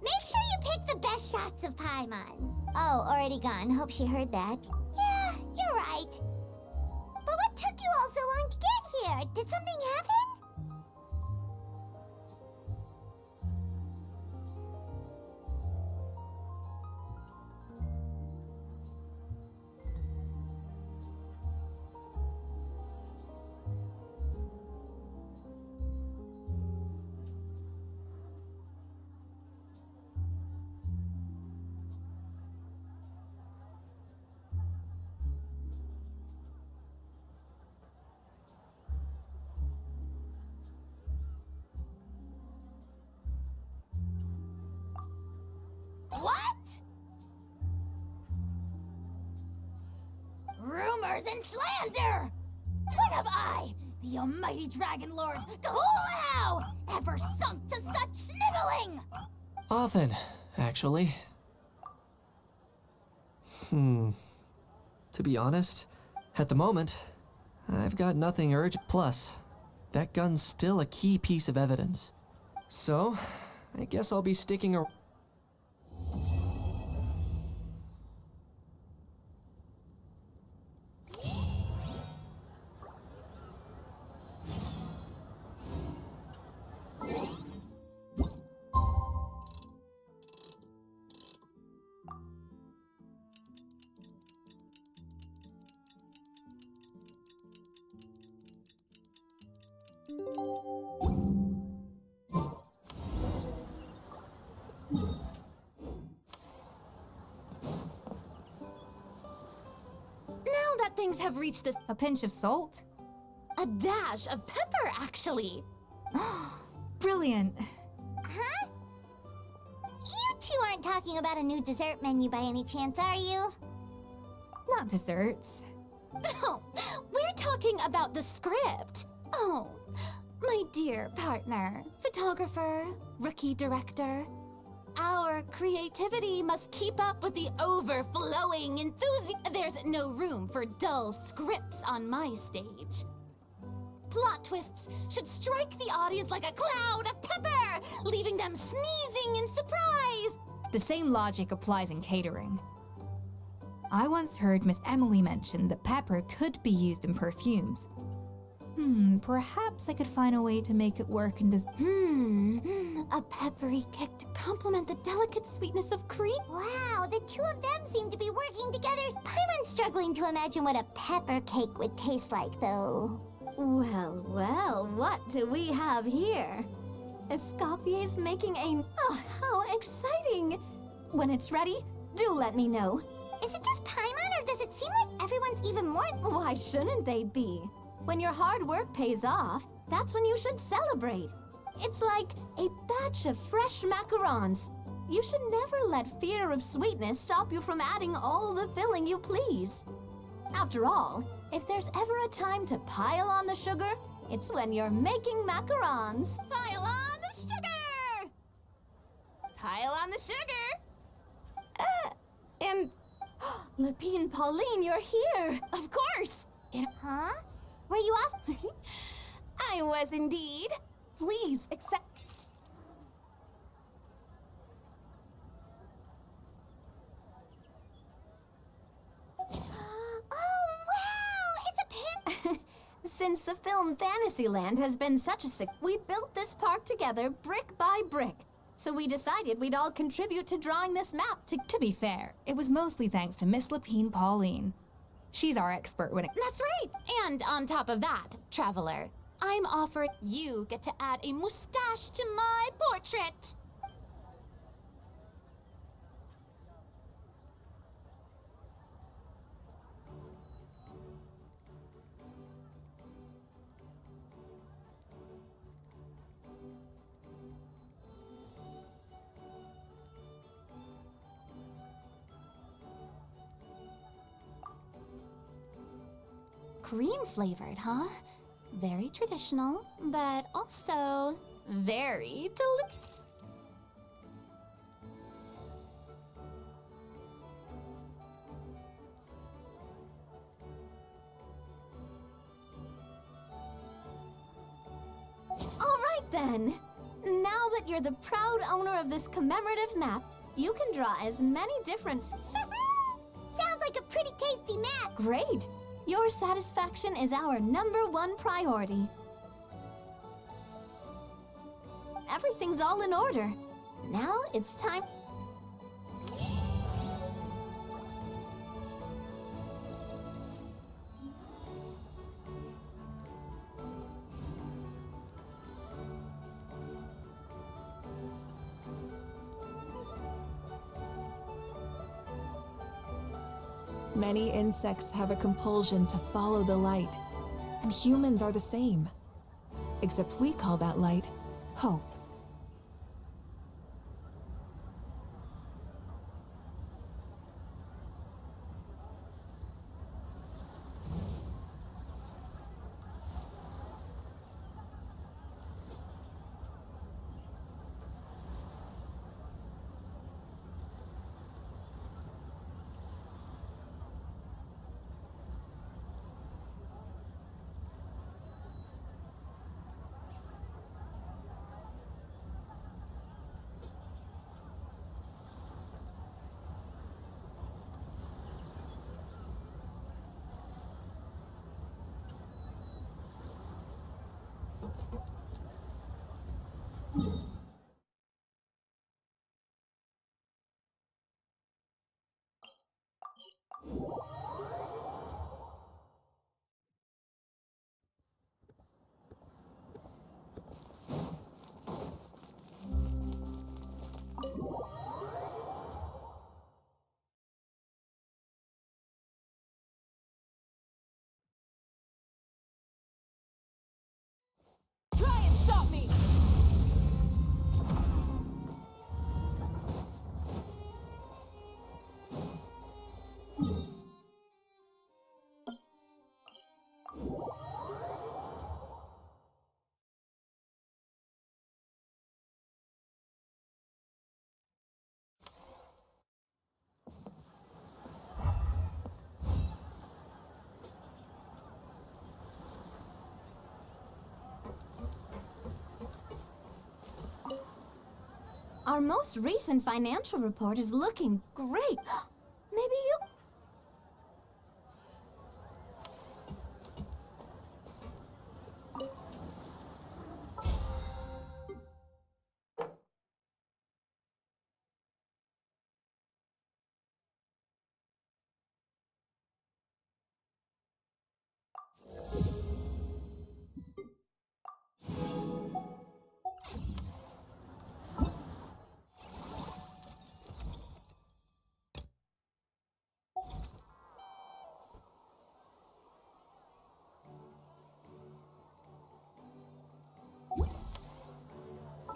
Make sure you pick the best shots of Paimon. Oh, already gone. Hope she heard that. Yeah, you're right. But what took you all so long to get here? Did something happen? What? Rumors and slander! When have I, the almighty Dragon Lord, Kahulahau, ever sunk to such sniveling? Often, actually. To be honest, at the moment, I've got nothing urgent. Plus, that gun's still a key piece of evidence. So, I guess I'll be sticking around. Now that things have reached this... A pinch of salt? A dash of pepper, actually. Brilliant. Huh? You two aren't talking about a new dessert menu by any chance, are you? Not desserts. No, we're talking about the script. Oh, my dear partner, photographer, rookie director. Our creativity must keep up with the overflowing enthusiasm. There's no room for dull scripts on my stage. Plot twists should strike the audience like a cloud of pepper, leaving them sneezing in surprise. The same logic applies in catering. I once heard Miss Emily mention that pepper could be used in perfumes. Perhaps I could find a way to make it work in A peppery kick to complement the delicate sweetness of cream. Wow, the two of them seem to be working together. I'm struggling to imagine what a pepper cake would taste like, though. Well, well, what do we have here? Escoffier's making a... Oh, how exciting! When it's ready, do let me know. Is it just Paimon, or does it seem like everyone's even more... Why shouldn't they be? When your hard work pays off, That's when you should celebrate. It's like a batch of fresh macarons. You should never let fear of sweetness stop you from adding all the filling you please. After all, if there's ever a time to pile on the sugar, it's when you're making macarons. Pile on the sugar! Pile on the sugar! And... Lapine Pauline, you're here! Of course! Huh? Were you off? I was indeed. Please accept... Oh, wow! It's a pin! Since the film Fantasyland has been such a we built this park together brick by brick. So we decided we'd all contribute to drawing this map To be fair, it was mostly thanks to Miss Lapine Pauline. She's our expert when it... That's right! And on top of that, Traveler, I'm offering you get to add a mustache to my portrait! Cream flavored, huh? Very traditional, but also very delicious. All right then. Now that you're the proud owner of this commemorative map, you can draw as many different... Sounds like a pretty tasty map. Great! Your satisfaction is our #1 priority. Everything's all in order. Now it's time... Many insects have a compulsion to follow the light, and humans are the same. Except we call that light hope. Try and stop me! Our most recent financial report is looking great. Maybe you...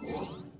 Whoa!